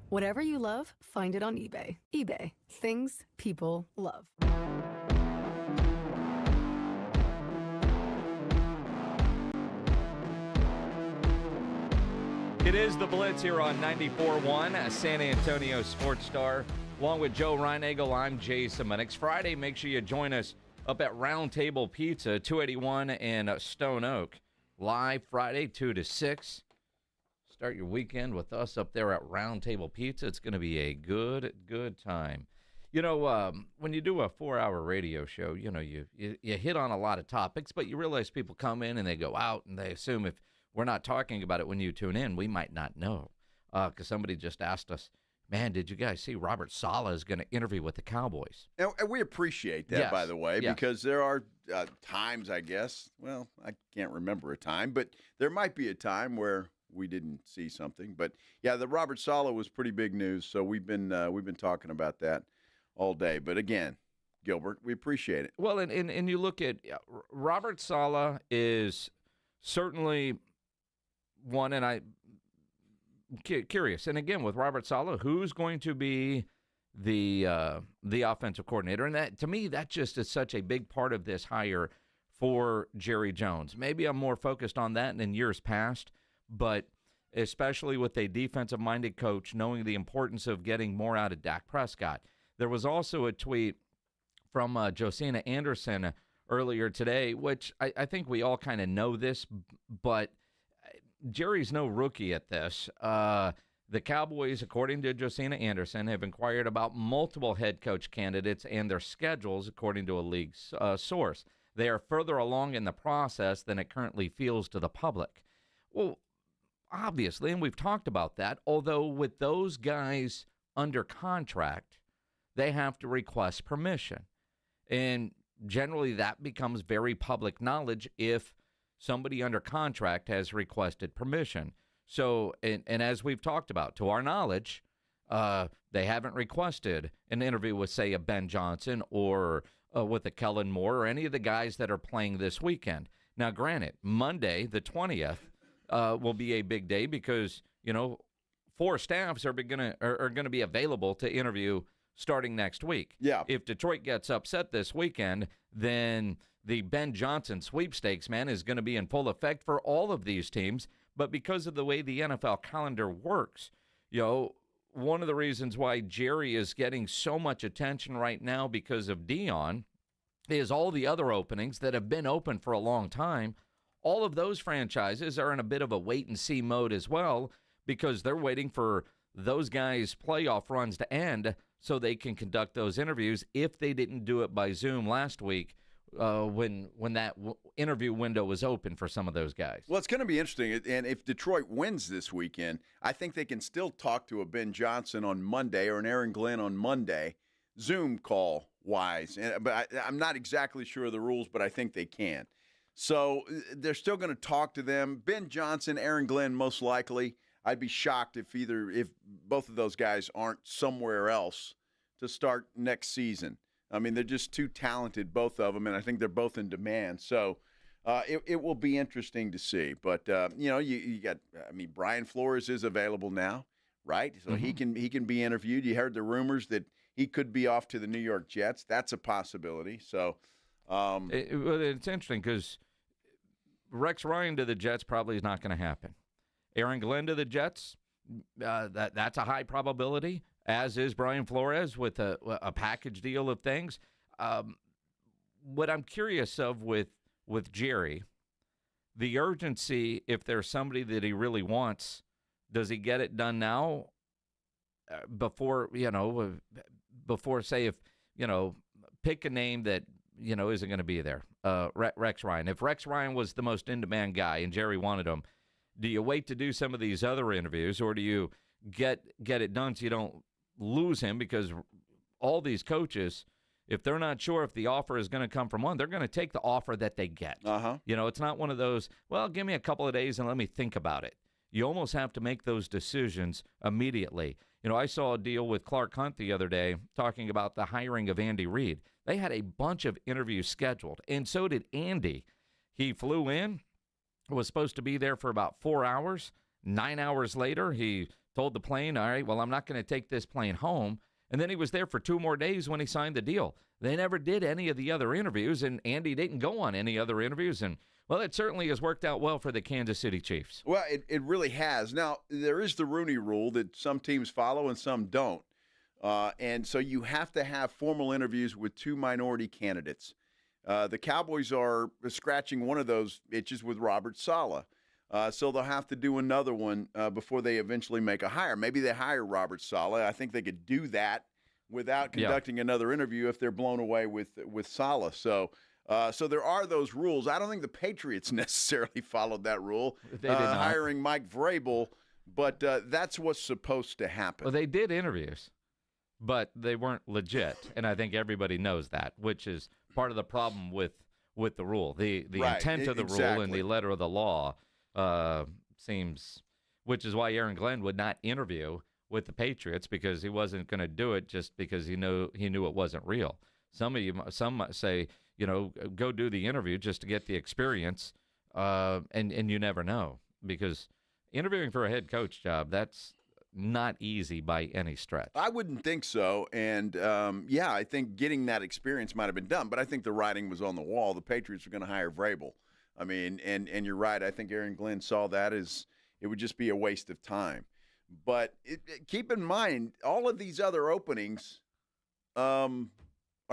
Whatever you love, find it on eBay. eBay, things people love. It is the Blitz here on 94.1, San Antonio Sports Star. Along with Joe Reinagel, I'm Jason Witten. Friday, make sure you join us up at Round Table Pizza, 281 in Stone Oak. Live Friday, 2 to 6. Start your weekend with us up there at Round Table Pizza. It's going to be a good time. You know, when you do a 4-hour radio show, you know, you hit on a lot of topics, but you realize people come in and they go out and they assume if we're not talking about it when you tune in, we might not know. Because somebody just asked us, man, did you guys see Robert Saleh is going to interview with the Cowboys? And we appreciate that, Yes. by the way, Yes. because there are times, I guess, well, I can't remember a time, but there might be a time where we didn't see something. But, yeah, the Robert Saleh was pretty big news, so we've been talking about that all day. But, again, Gilbert, we appreciate it. Well, and you look at Robert Saleh is certainly one, and I'm curious. And again, with Robert Saleh, who's going to be the offensive coordinator? And that, to me, that just is such a big part of this hire for Jerry Jones. Maybe I'm more focused on that than in years past, but especially with a defensive-minded coach, knowing the importance of getting more out of Dak Prescott. There was also a tweet from Josina Anderson earlier today, which I think we all kind of know this, but Jerry's no rookie at this. The Cowboys, according to Josina Anderson, have inquired about multiple head coach candidates and their schedules, according to a league source. They are further along in the process than it currently feels to the public. Well, obviously, and we've talked about that, although with those guys under contract, they have to request permission. And generally that becomes very public knowledge if somebody under contract has requested permission. So, and as we've talked about, to our knowledge, they haven't requested an interview with, say, a Ben Johnson or with a Kellen Moore or any of the guys that are playing this weekend. Now, granted, Monday, the 20th, will be a big day because, you know, 4 staffs are going to be available to interview starting next week. Yeah. If Detroit gets upset this weekend, then the Ben Johnson sweepstakes, man, is going to be in full effect for all of these teams. But because of the way the NFL calendar works, you know, one of the reasons why Jerry is getting so much attention right now because of Deion is all the other openings that have been open for a long time. All of those franchises are in a bit of a wait-and-see mode as well because they're waiting for those guys' playoff runs to end so they can conduct those interviews if they didn't do it by Zoom last week when that interview window was open for some of those guys. Well, it's going to be interesting. And if Detroit wins this weekend, I think they can still talk to a Ben Johnson on Monday or an Aaron Glenn on Monday, Zoom call-wise. But I'm not exactly sure of the rules, but I think they can. So they're still going to talk to them. Ben Johnson, Aaron Glenn, most likely. I'd be shocked if both of those guys aren't somewhere else to start next season. I mean, they're just too talented, both of them, and I think they're both in demand. So it will be interesting to see. But, you got – Brian Flores is available now, right? So he can be interviewed. You heard the rumors that he could be off to the New York Jets. That's a possibility. So it's interesting because Rex Ryan to the Jets probably is not going to happen. Aaron Glenn to the Jets, that's a high probability, as is Brian Flores with a package deal of things. What I'm curious of with Jerry, the urgency, if there's somebody that he really wants, does he get it done now before, say, if, pick a name that, isn't going to be there, Rex Ryan. If Rex Ryan was the most in-demand guy and Jerry wanted him, do you wait to do some of these other interviews, or do you get it done so you don't lose him? Because all these coaches, if they're not sure if the offer is going to come from one, they're going to take the offer that they get. It's not one of those, well, give me a couple of days and let me think about it. You almost have to make those decisions immediately. I saw a deal with Clark Hunt the other day talking about the hiring of Andy Reid. They had a bunch of interviews scheduled, and so did Andy. He flew in, was supposed to be there for about 4 hours. 9 hours later, he told the plane, all right, well, I'm not going to take this plane home. And then he was there for 2 more days when he signed the deal. They never did any of the other interviews, and Andy didn't go on any other interviews. And, well, it certainly has worked out well for the Kansas City Chiefs. Well, it really has. Now, there is the Rooney Rule that some teams follow and some don't. And so you have to have formal interviews with 2 minority candidates. The Cowboys are scratching one of those itches with Robert Saleh. So they'll have to do another one before they eventually make a hire. Maybe they hire Robert Saleh. I think they could do that without conducting another interview if they're blown away with Saleh. So there are those rules. I don't think the Patriots necessarily followed that rule, they did not. Hiring Mike Vrabel, but that's what's supposed to happen. Well, they did interviews, but they weren't legit, and I think everybody knows that, which is part of the problem with the rule. The right. intent of the rule and the letter of the law seems, which is why Aaron Glenn would not interview with the Patriots, because he wasn't going to do it just because he knew it wasn't real. Some might say, go do the interview just to get the experience, and you never know, because interviewing for a head coach job, that's not easy by any stretch. I wouldn't think so. And, I think getting that experience might have been done. But I think the writing was on the wall. The Patriots were going to hire Vrabel. I mean, and you're right. I think Aaron Glenn saw that as it would just be a waste of time. But keep in mind, all of these other openings are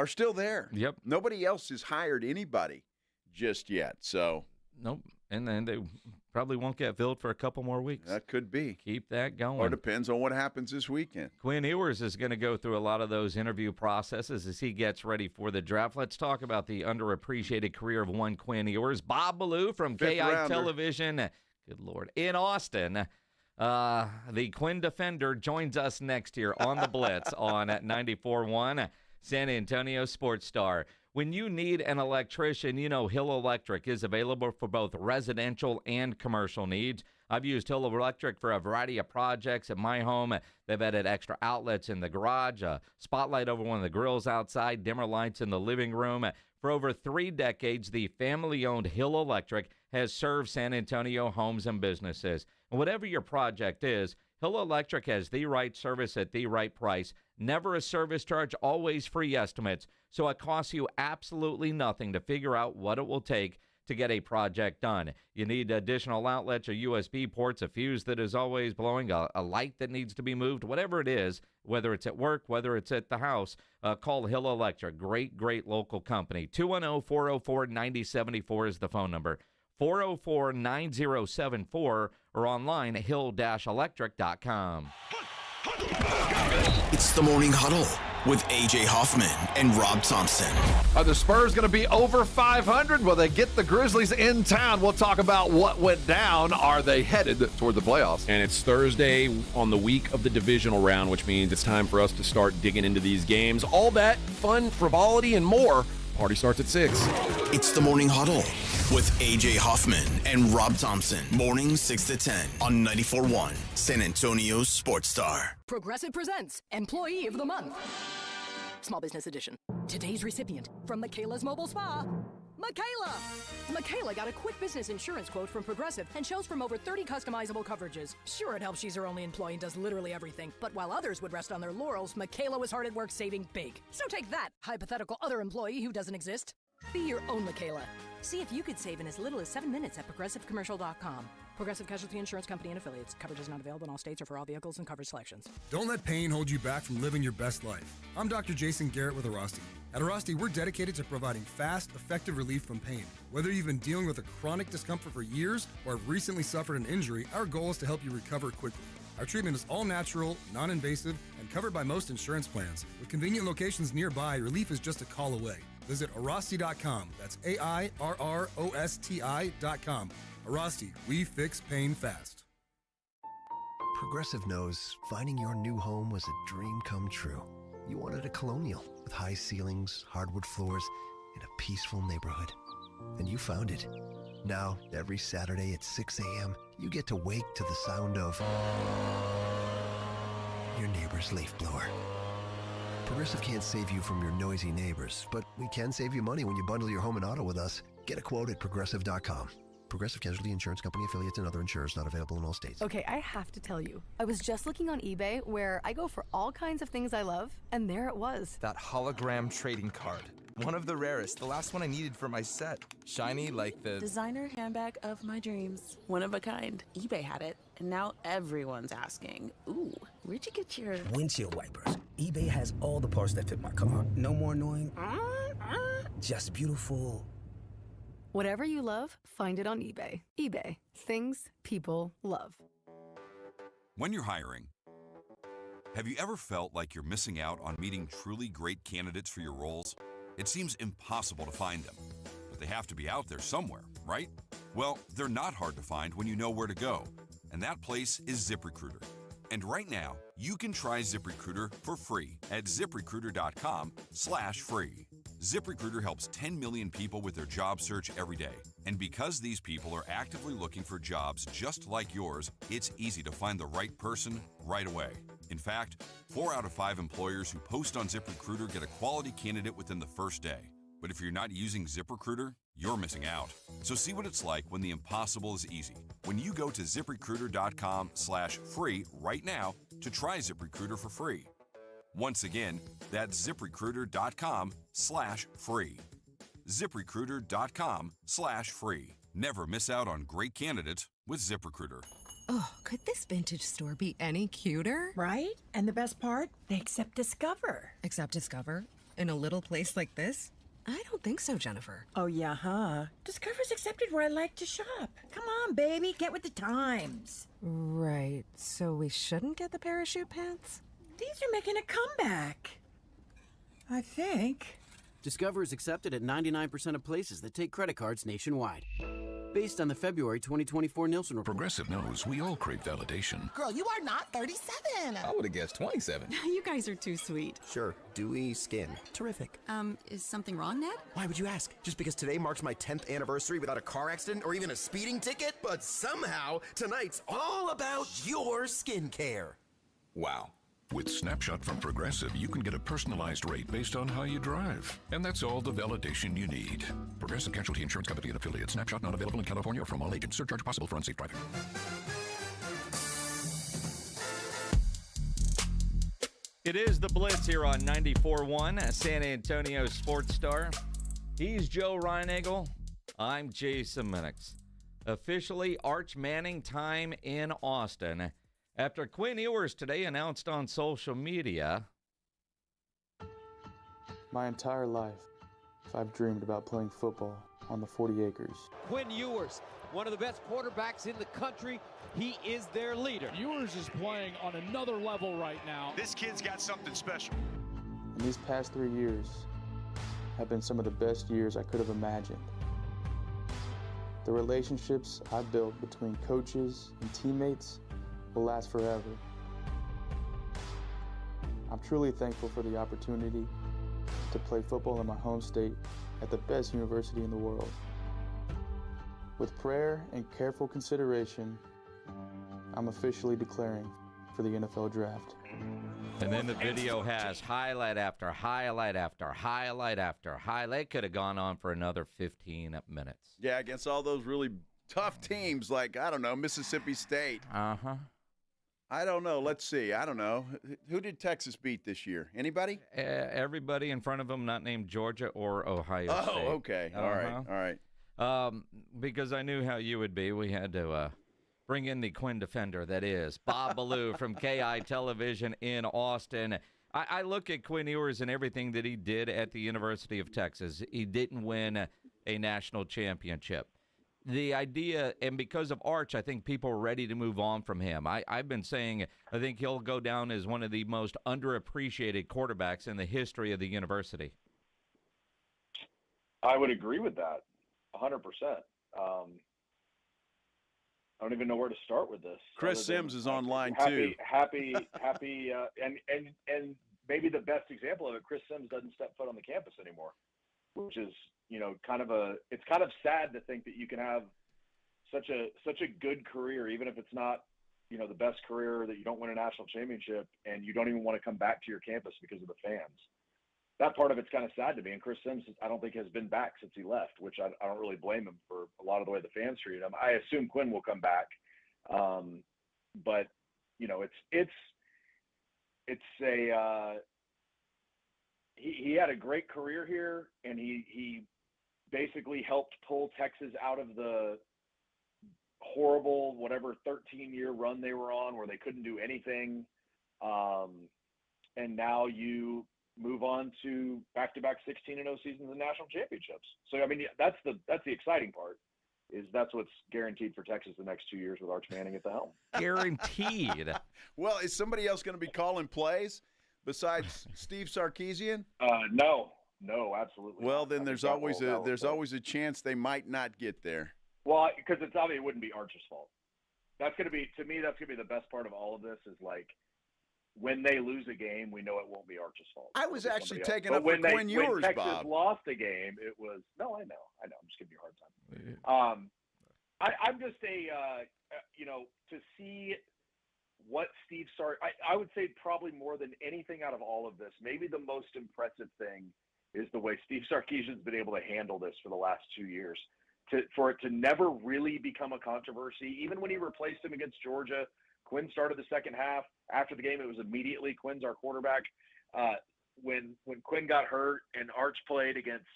still there. Yep. Nobody else has hired anybody just yet. So nope. And then they probably won't get filled for a couple more weeks. That could be. Keep that going. Or depends on what happens this weekend. Quinn Ewers is going to go through a lot of those interview processes as he gets ready for the draft. Let's talk about the underappreciated career of one Quinn Ewers. Bob Ballou from KI Television, good Lord, in Austin. The Quinn Defender joins us next year on the Blitz on 94.1 San Antonio Sports Star. When you need an electrician, Hill Electric is available for both residential and commercial needs. I've used Hill Electric for a variety of projects at my home. They've added extra outlets in the garage, a spotlight over one of the grills outside, dimmer lights in the living room. For over 3 decades, the family-owned Hill Electric has served San Antonio homes and businesses. And whatever your project is, Hill Electric has the right service at the right price. Never a service charge, always free estimates. So it costs you absolutely nothing to figure out what it will take to get a project done. You need additional outlets or USB ports, a fuse that is always blowing, a light that needs to be moved, whatever it is, whether it's at work, whether it's at the house, call Hill Electric. Great local company. 210-404-9074 is the phone number. 404-9074 or online at hill-electric.com. It's the Morning Huddle with A.J. Hoffman and Rob Thompson. Are the Spurs going to be over 500? Will they get the Grizzlies in town? We'll talk about what went down. Are they headed toward the playoffs? And it's Thursday on the week of the divisional round, which means it's time for us to start digging into these games. All that fun, frivolity, and more Party starts at 6. It's the Morning Huddle with AJ Hoffman and Rob Thompson. Mornings 6 to 10 on 94.1 San Antonio's Sports Star. Progressive presents Employee of the Month. Small Business Edition. Today's recipient from Michaela's Mobile Spa, Michaela. Michaela got a quick business insurance quote from Progressive and chose from over 30 customizable coverages. Sure, it helps she's her only employee and does literally everything. But while others would rest on their laurels, Michaela was hard at work saving big. So take that, hypothetical other employee who doesn't exist. Be your own Michaela. See if you could save in as little as 7 minutes at ProgressiveCommercial.com. Progressive Casualty Insurance Company and Affiliates. Coverage is not available in all states or for all vehicles and coverage selections. Don't let pain hold you back from living your best life. I'm Dr. Jason Garrett with Arasti. At Arasti, we're dedicated to providing fast, effective relief from pain. Whether you've been dealing with a chronic discomfort for years or have recently suffered an injury, our goal is to help you recover quickly. Our treatment is all natural, non-invasive, and covered by most insurance plans. With convenient locations nearby, relief is just a call away. Visit Arasti.com. That's AIRROSTI.com. Arasti, we fix pain fast. Progressive knows finding your new home was a dream come true. You wanted a colonial with high ceilings, hardwood floors, and a peaceful neighborhood. And you found it. Now, every Saturday at 6 a.m., you get to wake to the sound of your neighbor's leaf blower. Progressive can't save you from your noisy neighbors, but we can save you money when you bundle your home and auto with us. Get a quote at Progressive.com. Progressive Casualty Insurance Company, affiliates, and other insurers not available in all states. Okay, I have to tell you, I was just looking on eBay where I go for all kinds of things I love, and there it was. That hologram trading card. One of the rarest, the last one I needed for my set. Shiny like the designer handbag of my dreams. One of a kind. eBay had it, and now everyone's asking, ooh, where'd you get your windshield wipers? eBay has all the parts that fit my car. No more annoying, just beautiful. Whatever you love, find it on eBay. eBay, things people love. When you're hiring, have you ever felt like you're missing out on meeting truly great candidates for your roles? It seems impossible to find them, but they have to be out there somewhere, right? Well, they're not hard to find when you know where to go, and that place is ZipRecruiter. And right now, you can try ZipRecruiter for free at ZipRecruiter.com/free. ZipRecruiter helps 10 million people with their job search every day. And because these people are actively looking for jobs just like yours, it's easy to find the right person right away. In fact, 4 out of 5 employers who post on ZipRecruiter get a quality candidate within the first day. But if you're not using ZipRecruiter, you're missing out. So see what it's like when the impossible is easy. When you go to ZipRecruiter.com/free right now to try ZipRecruiter for free. Once again, that's ZipRecruiter.com/free. ZipRecruiter.com/free. Never miss out on great candidates with ZipRecruiter. Oh, could this vintage store be any cuter? Right? And the best part? They accept Discover. Accept Discover? In a little place like this? I don't think so, Jennifer. Oh, yeah, huh? Discover's accepted where I like to shop. Come on, baby, get with the times. Right, so we shouldn't get the parachute pants? These are making a comeback. I think. Discover is accepted at 99% of places that take credit cards nationwide. Based on the February 2024 Nielsen report. Progressive knows we all crave validation. Girl, you are not 37. I would have guessed 27. You guys are too sweet. Sure, dewy skin. Terrific. Is something wrong, Ned? Why would you ask? Just because today marks my 10th anniversary without a car accident or even a speeding ticket? But somehow, tonight's all about your skincare. Wow. With Snapshot from Progressive, you can get a personalized rate based on how you drive. And that's all the validation you need. Progressive Casualty Insurance Company and affiliates. Snapshot not available in California or from all agents. Surcharge possible for unsafe driving. It is the Blitz here on 94.1, San Antonio Sports Star. He's Joe Reinagel. I'm Jason Minix. Officially Arch Manning time in Austin. After Quinn Ewers today announced on social media, my entire life, I've dreamed about playing football on the 40 acres. Quinn Ewers, one of the best quarterbacks in the country. He is their leader. Ewers is playing on another level right now. This kid's got something special. And these past 3 years have been some of the best years I could have imagined. The relationships I've built between coaches and teammates will last forever. I'm truly thankful for the opportunity to play football in my home state at the best university in the world. With prayer and careful consideration, I'm officially declaring for the NFL Draft. And then the video has highlight after highlight after highlight after highlight. Could have gone on for another 15 minutes. Yeah, against all those really tough teams like, I don't know, Mississippi State. Uh-huh. I don't know. Let's see. I don't know. Who did Texas beat this year? Anybody? Everybody in front of them not named Georgia or Ohio State. Oh, okay. All right. Because I knew how you would be, we had to bring in the Quinn defender, that is Bob Ballou from KI Television in Austin. I look at Quinn Ewers and everything that he did at the University of Texas. He didn't win a national championship. The idea, and because of Arch, I think people are ready to move on from him. I've been saying I think he'll go down as one of the most underappreciated quarterbacks in the history of the university. I would agree with that, 100%. I don't even know where to start with this. Chris Sims is online too. Happy, and maybe the best example of it, Chris Sims doesn't step foot on the campus anymore, which is, it's kind of sad to think that you can have such a good career, even if it's not, the best career, that you don't win a national championship and you don't even want to come back to your campus because of the fans. That part of it's kind of sad to me. And Chris Sims, I don't think, has been back since he left, which I don't really blame him for a lot of the way the fans treat him. I assume Quinn will come back. But he had a great career here, and he basically helped pull Texas out of the horrible, 13-year run they were on where they couldn't do anything. And now you move on to back-to-back 16-0 seasons and national championships. So, that's the exciting part, is that's what's guaranteed for Texas the next 2 years with Arch Manning at the helm. Guaranteed. Well, is somebody else going to be calling plays besides Steve Sarkisian? No, absolutely. Well, then there's always a chance they might not get there. Well, because it's obvious it wouldn't be Arch's fault. That's going to be the best part of all of this, is like, when they lose a game, we know it won't be Arch's fault. I was actually taking up for Quinn Ewers, when Texas Bob. lost a game, it was – no, I know. I'm just giving you a hard time. I'm just to see what Steve Sark – I would say probably more than anything out of all of this, maybe the most impressive thing is the way Steve Sarkisian's been able to handle this for the last 2 years. For it to never really become a controversy, even when he replaced him against Georgia – Quinn started the second half. After the game, it was immediately Quinn's our quarterback. When Quinn got hurt and Arch played against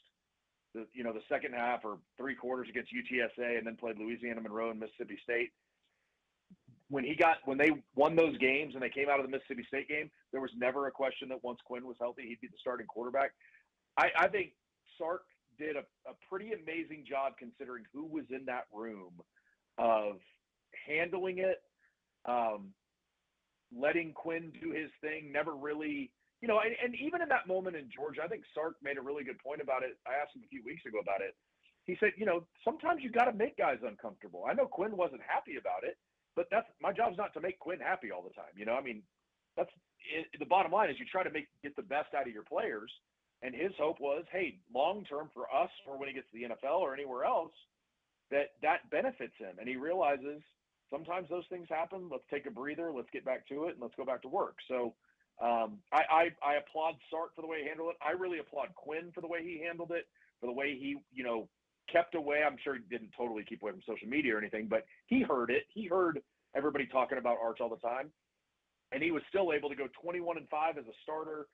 the second half or three quarters against UTSA and then played Louisiana Monroe and Mississippi State, when they won those games and they came out of the Mississippi State game, there was never a question that once Quinn was healthy, he'd be the starting quarterback. I think Sark did a pretty amazing job considering who was in that room of handling it. Letting Quinn do his thing, never really, and even in that moment in Georgia, I think Sark made a really good point about it. I asked him a few weeks ago about it. He said, sometimes you got to make guys uncomfortable. I know Quinn wasn't happy about it, but my job's not to make Quinn happy all the time. That's the bottom line, is you try to get the best out of your players. And his hope was, hey, long-term for us, or when he gets to the NFL or anywhere else, that benefits him. And he realizes, sometimes those things happen. Let's take a breather. Let's get back to it, and let's go back to work. So I applaud Sark for the way he handled it. I really applaud Quinn for the way he handled it, for the way he, kept away. I'm sure he didn't totally keep away from social media or anything, but he heard it. He heard everybody talking about Arch all the time, and he was still able to go 21-5 as a starter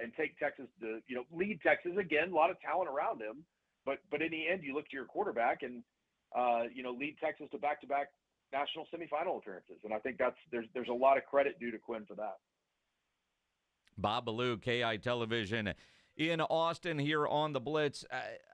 and take Texas to, lead Texas. Again, a lot of talent around him, but in the end, you look to your quarterback and, lead Texas to back-to-back national semifinal appearances, and I think there's a lot of credit due to Quinn for that. Bob Ballou, KI Television in Austin here on the Blitz.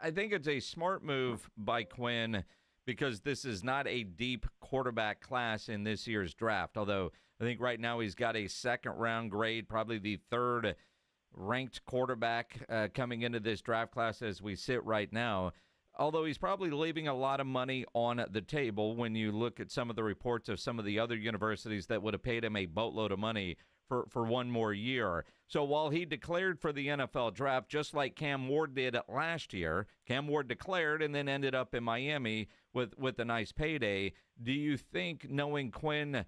I think it's a smart move by Quinn because this is not a deep quarterback class in this year's draft, although I think right now he's got a second-round grade, probably the third-ranked quarterback coming into this draft class as we sit right now. Although he's probably leaving a lot of money on the table when you look at some of the reports of some of the other universities that would have paid him a boatload of money for one more year. So while he declared for the NFL draft, just like Cam Ward did last year, Cam Ward declared and then ended up in Miami with a nice payday. Do you think, knowing Quinn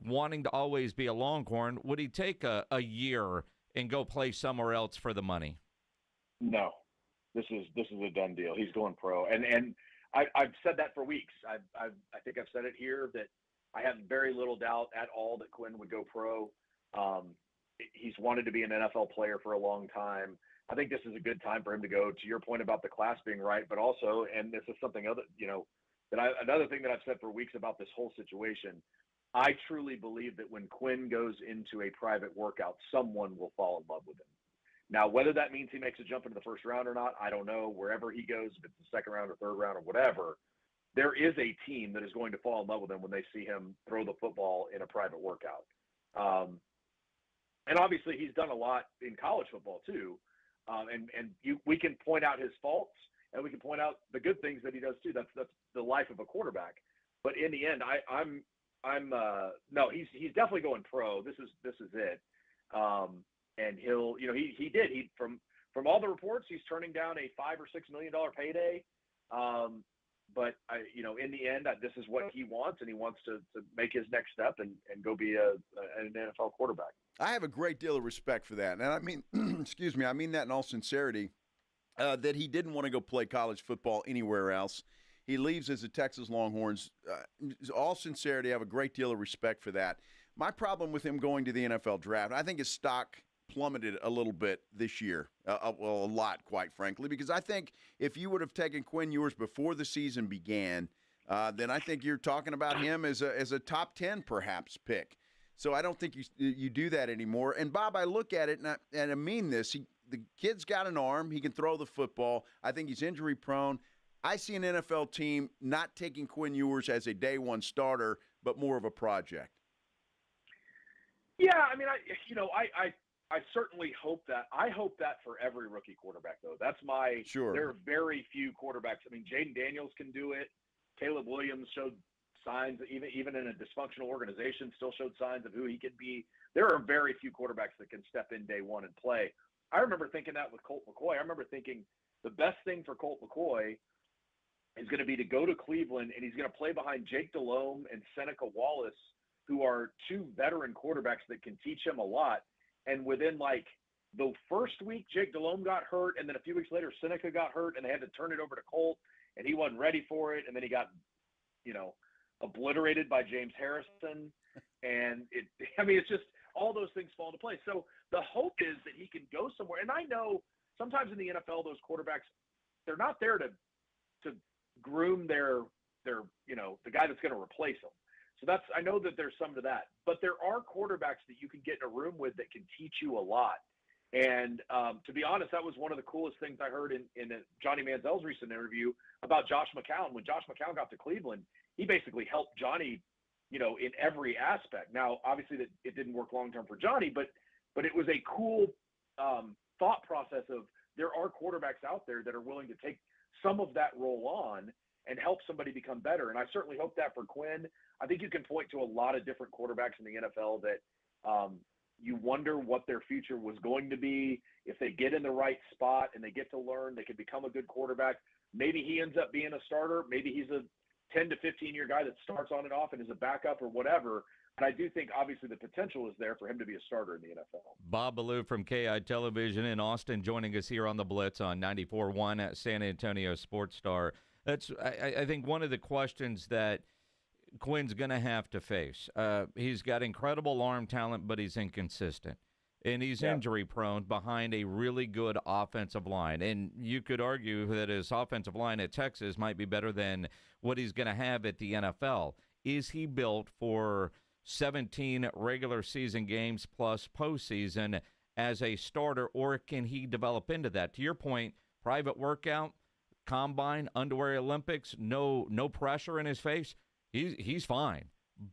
wanting to always be a Longhorn, would he take a year and go play somewhere else for the money? No, this is a done deal. He's going pro, and I've said that for weeks. I think I've said it here that I have very little doubt at all that Quinn would go pro. He's wanted to be an NFL player for a long time. I think this is a good time for him to go. To your point about the class being right, but also, and this is something other, another thing that I've said for weeks about this whole situation. I truly believe that when Quinn goes into a private workout, someone will fall in love with him. Now, whether that means he makes a jump into the first round or not, I don't know. Wherever he goes, if it's the second round or third round or whatever, there is a team that is going to fall in love with him when they see him throw the football in a private workout. And obviously he's done a lot in college football too. We can point out his faults and we can point out the good things that he does too. That's the life of a quarterback. But in the end, no, he's definitely going pro. This is it. And he from all the reports, he's turning down a $5 or $6 million payday. But in the end, this is what he wants, and he wants to make his next step and go be an NFL quarterback. I have a great deal of respect for that. And I mean, excuse me, I mean that in all sincerity, that he didn't want to go play college football anywhere else. He leaves as a Texas Longhorns. All sincerity, I have a great deal of respect for that. My problem with him going to the NFL draft, I think his stock plummeted a little bit this year, a lot, quite frankly, because I think if you would have taken Quinn Ewers before the season began, then I think you're talking about him as a top 10 perhaps pick. So I don't think you do that anymore. And Bob, I look at it and I mean this. The kid's got an arm. He can throw the football. I think he's injury prone. I see an NFL team not taking Quinn Ewers as a day one starter, but more of a project. Yeah, I mean, I certainly hope that. I hope that for every rookie quarterback, though. That's my – Sure. There are very few quarterbacks. I mean, Jaden Daniels can do it. Caleb Williams showed signs, even in a dysfunctional organization, still showed signs of who he could be. There are very few quarterbacks that can step in day one and play. I remember thinking that with Colt McCoy. I remember thinking the best thing for Colt McCoy is going to be to go to Cleveland, and he's going to play behind Jake Delhomme and Seneca Wallace, who are two veteran quarterbacks that can teach him a lot. And within like the first week, Jake Delhomme got hurt, and then a few weeks later, Seneca got hurt, and they had to turn it over to Colt, and he wasn't ready for it. And then he got, obliterated by James Harrison. And it's just all those things fall into place. So the hope is that he can go somewhere. And I know sometimes in the NFL, those quarterbacks, they're not there to groom their the guy that's going to replace them. So I know that there's some to that, but there are quarterbacks that you can get in a room with that can teach you a lot. And to be honest, that was one of the coolest things I heard in Johnny Manziel's recent interview about Josh McCown. When Josh McCown got to Cleveland, he basically helped Johnny, in every aspect. Now, obviously that it didn't work long-term for Johnny, but it was a cool thought process of there are quarterbacks out there that are willing to take some of that role on and help somebody become better. And I certainly hope that for Quinn. I think you can point to a lot of different quarterbacks in the NFL that you wonder what their future was going to be. If they get in the right spot and they get to learn, they can become a good quarterback. Maybe he ends up being a starter. Maybe he's a 10 to 15-year guy that starts on and off and is a backup or whatever. And I do think, obviously, the potential is there for him to be a starter in the NFL. Bob Ballou from KI Television in Austin joining us here on the Blitz on 94.1 at San Antonio Sports Star. That's, I think, one of the questions that Quinn's going to have to face. He's got incredible arm talent, but he's inconsistent. And he's injury-prone behind a really good offensive line. And you could argue that his offensive line at Texas might be better than what he's going to have at the NFL. Is he built for 17 regular season games plus postseason as a starter, or can he develop into that? To your point, private workout, combine, underwear Olympics, no pressure in his face, he's fine.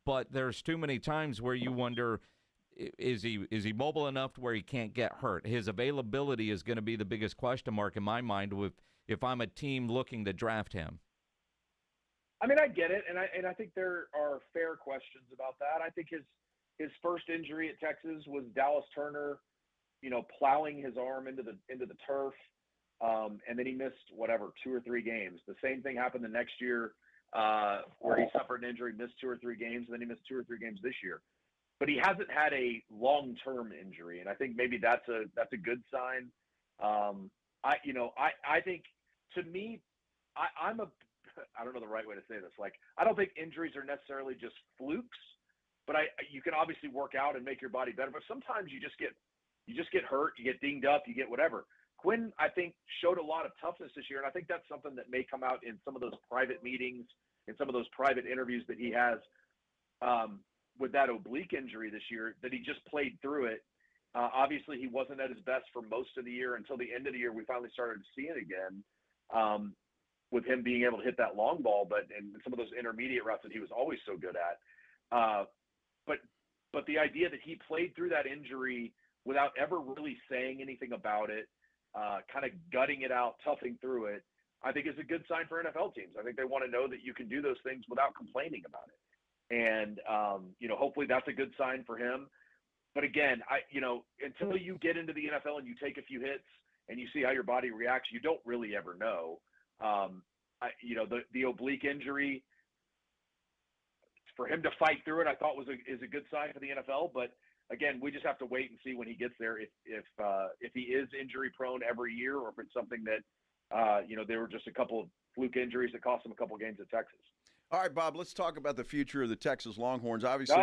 But there's too many times where you wonder, is he mobile enough to where he can't get hurt? His availability is going to be the biggest question mark in my mind if I'm a team looking to draft him. I mean, I get it, and I think there are fair questions about that. I think his first injury at Texas was Dallas Turner, plowing his arm into the turf, and then he missed 2 or 3 games. The same thing happened the next year where he suffered an injury, missed 2 or 3 games, and then he missed 2 or 3 games this year. But he hasn't had a long-term injury, and I think maybe that's a good sign. I think, to me, I don't know the right way to say this. Like, I don't think injuries are necessarily just flukes, but you can obviously work out and make your body better. But sometimes you just get hurt, you get dinged up, you get whatever. Quinn, I think, showed a lot of toughness this year, and I think that's something that may come out in some of those private meetings, in some of those private interviews that he has with that oblique injury this year, that he just played through it. Obviously, he wasn't at his best for most of the year. Until the end of the year, we finally started to see it again, with him being able to hit that long ball, and some of those intermediate routes that he was always so good at. But the idea that he played through that injury without ever really saying anything about it, kind of gutting it out, toughing through it, I think is a good sign for NFL teams. I think they want to know that you can do those things without complaining about it. And, hopefully that's a good sign for him. But again, until you get into the NFL and you take a few hits and you see how your body reacts, you don't really ever know. The oblique injury, for him to fight through it, I thought is a good sign for the NFL. But again, we just have to wait and see when he gets there if he is injury prone every year, or if it's something that there were just a couple of fluke injuries that cost him a couple of games at Texas. All right, Bob, let's talk about the future of the Texas Longhorns. Obviously,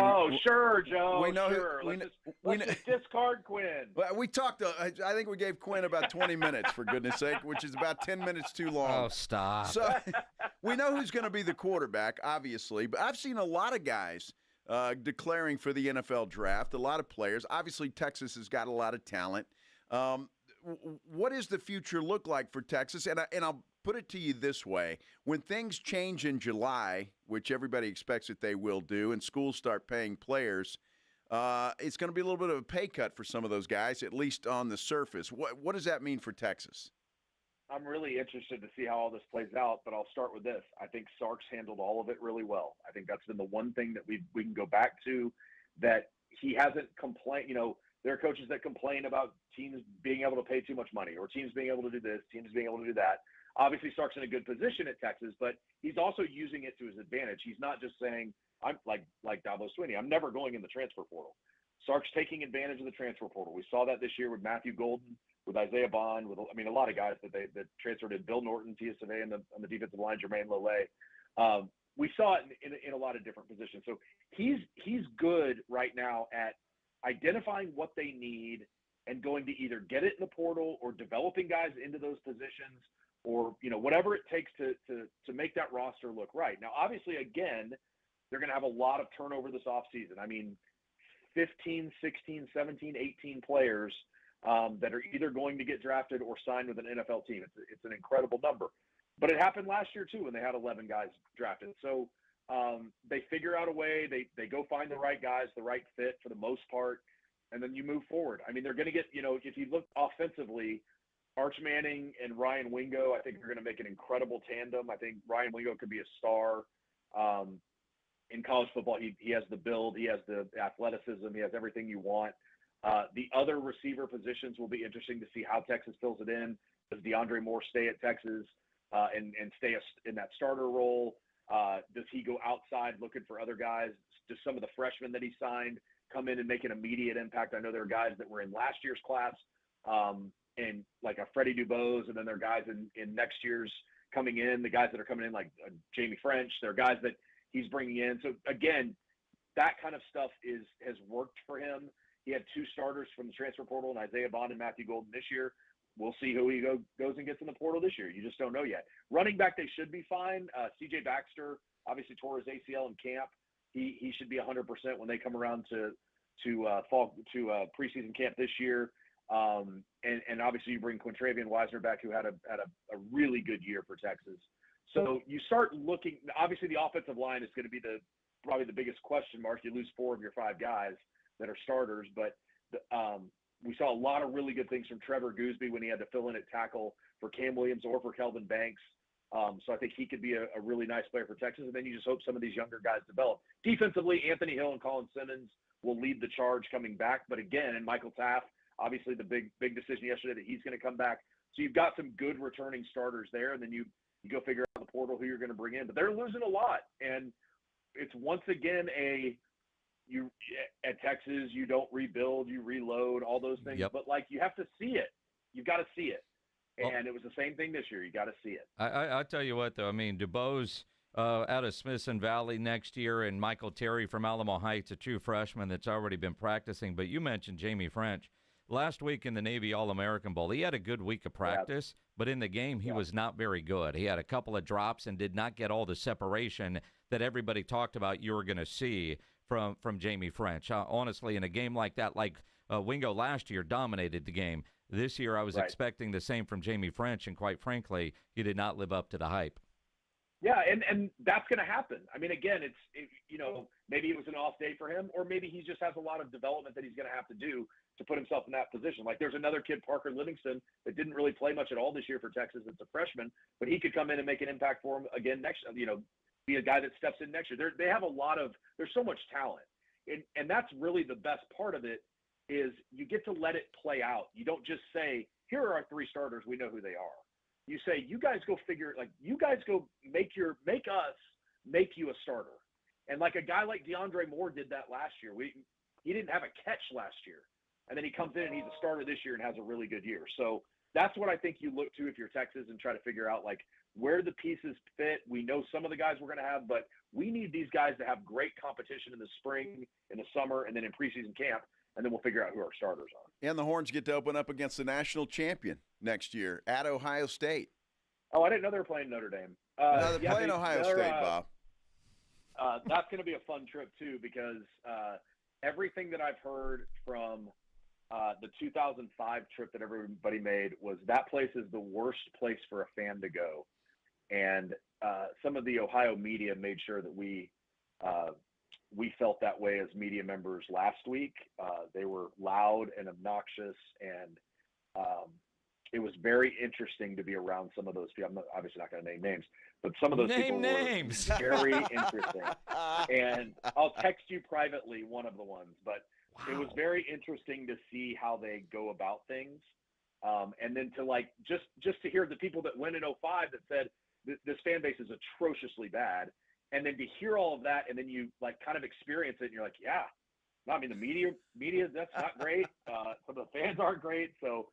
sure, Joe. We know sure. Let's just discard Quinn. Well, we talked. I think we gave Quinn about 20 minutes, for goodness sake, which is about 10 minutes too long. Oh, stop. So we know who's going to be the quarterback, obviously. But I've seen a lot of guys declaring for the NFL draft, a lot of players. Obviously, Texas has got a lot of talent. What does the future look like for Texas? And I'll put it to you this way. When things change in July, which everybody expects that they will do, and schools start paying players, it's going to be a little bit of a pay cut for some of those guys, at least on the surface. What does that mean for Texas? I'm really interested to see how all this plays out, but I'll start with this. I think Sark's handled all of it really well. I think that's been the one thing that we can go back to, that he hasn't complained. There are coaches that complain about teams being able to pay too much money, or teams being able to do this, teams being able to do that. Obviously, Sark's in a good position at Texas, but he's also using it to his advantage. He's not just saying, I'm like Dabo Swinney, I'm never going in the transfer portal. Sark's taking advantage of the transfer portal. We saw that this year with Matthew Golden, with Isaiah Bond, with a lot of guys that transferred in. Bill Norton, TSA on the defensive line, Jermaine Lole. We saw it in a lot of different positions. So he's good right now at identifying what they need and going to either get it in the portal or developing guys into those positions, or whatever it takes to make that roster look right. Now, obviously, again, they're going to have a lot of turnover this offseason. I mean, 15, 16, 17, 18 players that are either going to get drafted or signed with an NFL team. It's an incredible number. But it happened last year, too, when they had 11 guys drafted. So they figure out a way. They go find the right guys, the right fit for the most part, and then you move forward. I mean, they're going to get, if you look offensively, Arch Manning and Ryan Wingo, I think, are going to make an incredible tandem. I think Ryan Wingo could be a star. In college football, he has the build, he has the athleticism, he has everything you want. The other receiver positions will be interesting to see how Texas fills it in. Does DeAndre Moore stay at Texas and stay in that starter role? Does he go outside looking for other guys? Does some of the freshmen that he signed come in and make an immediate impact? I know there are guys that were in last year's class, and like a Freddie Dubose, and then there are guys in next year's coming in, the guys that are coming in like Jamie French. There are guys that he's bringing in. So again, that kind of stuff has worked for him. He had 2 starters from the transfer portal, and Isaiah Bond and Matthew Golden this year. We'll see who he goes and gets in the portal this year. You just don't know yet. Running back, they should be fine. C.J. Baxter obviously tore his ACL in camp. He should be 100% when they come around to preseason camp this year. And obviously you bring Quintravian Wisner back, who had a really good year for Texas. So you start looking. Obviously, the offensive line is going to be probably the biggest question mark. You lose 4 of your 5 guys that are starters, but we saw a lot of really good things from Trevor Gooseby when he had to fill in at tackle for Cam Williams or for Kelvin Banks. So I think he could be a really nice player for Texas. And then you just hope some of these younger guys develop. Defensively, Anthony Hill and Colin Simmons will lead the charge coming back. But again, and Michael Taft, obviously the big decision yesterday that he's going to come back. So you've got some good returning starters there, and then you go figure out the portal who you're going to bring in. But they're losing a lot, and it's once again at Texas, you don't rebuild, you reload, all those things. Yep. But like you have to see it. You've got to see it. And it was the same thing this year. You got to see it. I tell you what, though. I mean, DuBose out of Smithson Valley next year, and Michael Terry from Alamo Heights, a true freshman that's already been practicing. But you mentioned Jamie French. Last week in the Navy All-American Bowl, he had a good week of practice, but in the game he was not very good. He had a couple of drops and did not get all the separation that everybody talked about you were going to see from Jamie French. Honestly, in a game like that, like Wingo last year dominated the game. This year I was expecting the same from Jamie French, and quite frankly, he did not live up to the hype. Yeah, and that's going to happen. I mean, again, maybe it was an off day for him, or maybe he just has a lot of development that he's going to have to do to put himself in that position. Like there's another kid, Parker Livingston, that didn't really play much at all this year for Texas. It's a freshman, but he could come in and make an impact for him again next, be a guy that steps in next year. They have there's so much talent. And that's really the best part of it is you get to let it play out. You don't just say, here are our three starters. We know who they are. You say, you guys go make us make you a starter. And like a guy like DeAndre Moore did that last year. He didn't have a catch last year. And then he comes in and he's a starter this year and has a really good year. So that's what I think you look to if you're Texas and try to figure out like where the pieces fit. We know some of the guys we're going to have, but we need these guys to have great competition in the spring, in the summer, and then in preseason camp. And then we'll figure out who our starters are. And the Horns get to open up against the national champion next year at Ohio State. Oh, I didn't know they were playing Notre Dame. They're playing Ohio State, Bob. That's going to be a fun trip, too, because everything that I've heard from the 2005 trip that everybody made was that place is the worst place for a fan to go. And some of the Ohio media made sure that we felt that way as media members last week. They were loud and obnoxious, and it was very interesting to be around some of those people. I'm obviously not going to name names, but some of those people names. Were very interesting. And I'll text you privately one of the ones, but it was very interesting to see how they go about things. And then to just to hear the people that went in 05 that said this fan base is atrociously bad. And then to hear all of that, and then you kind of experience it, and you're like, yeah. No, I mean, the media, that's not great. Some of the fans aren't great. So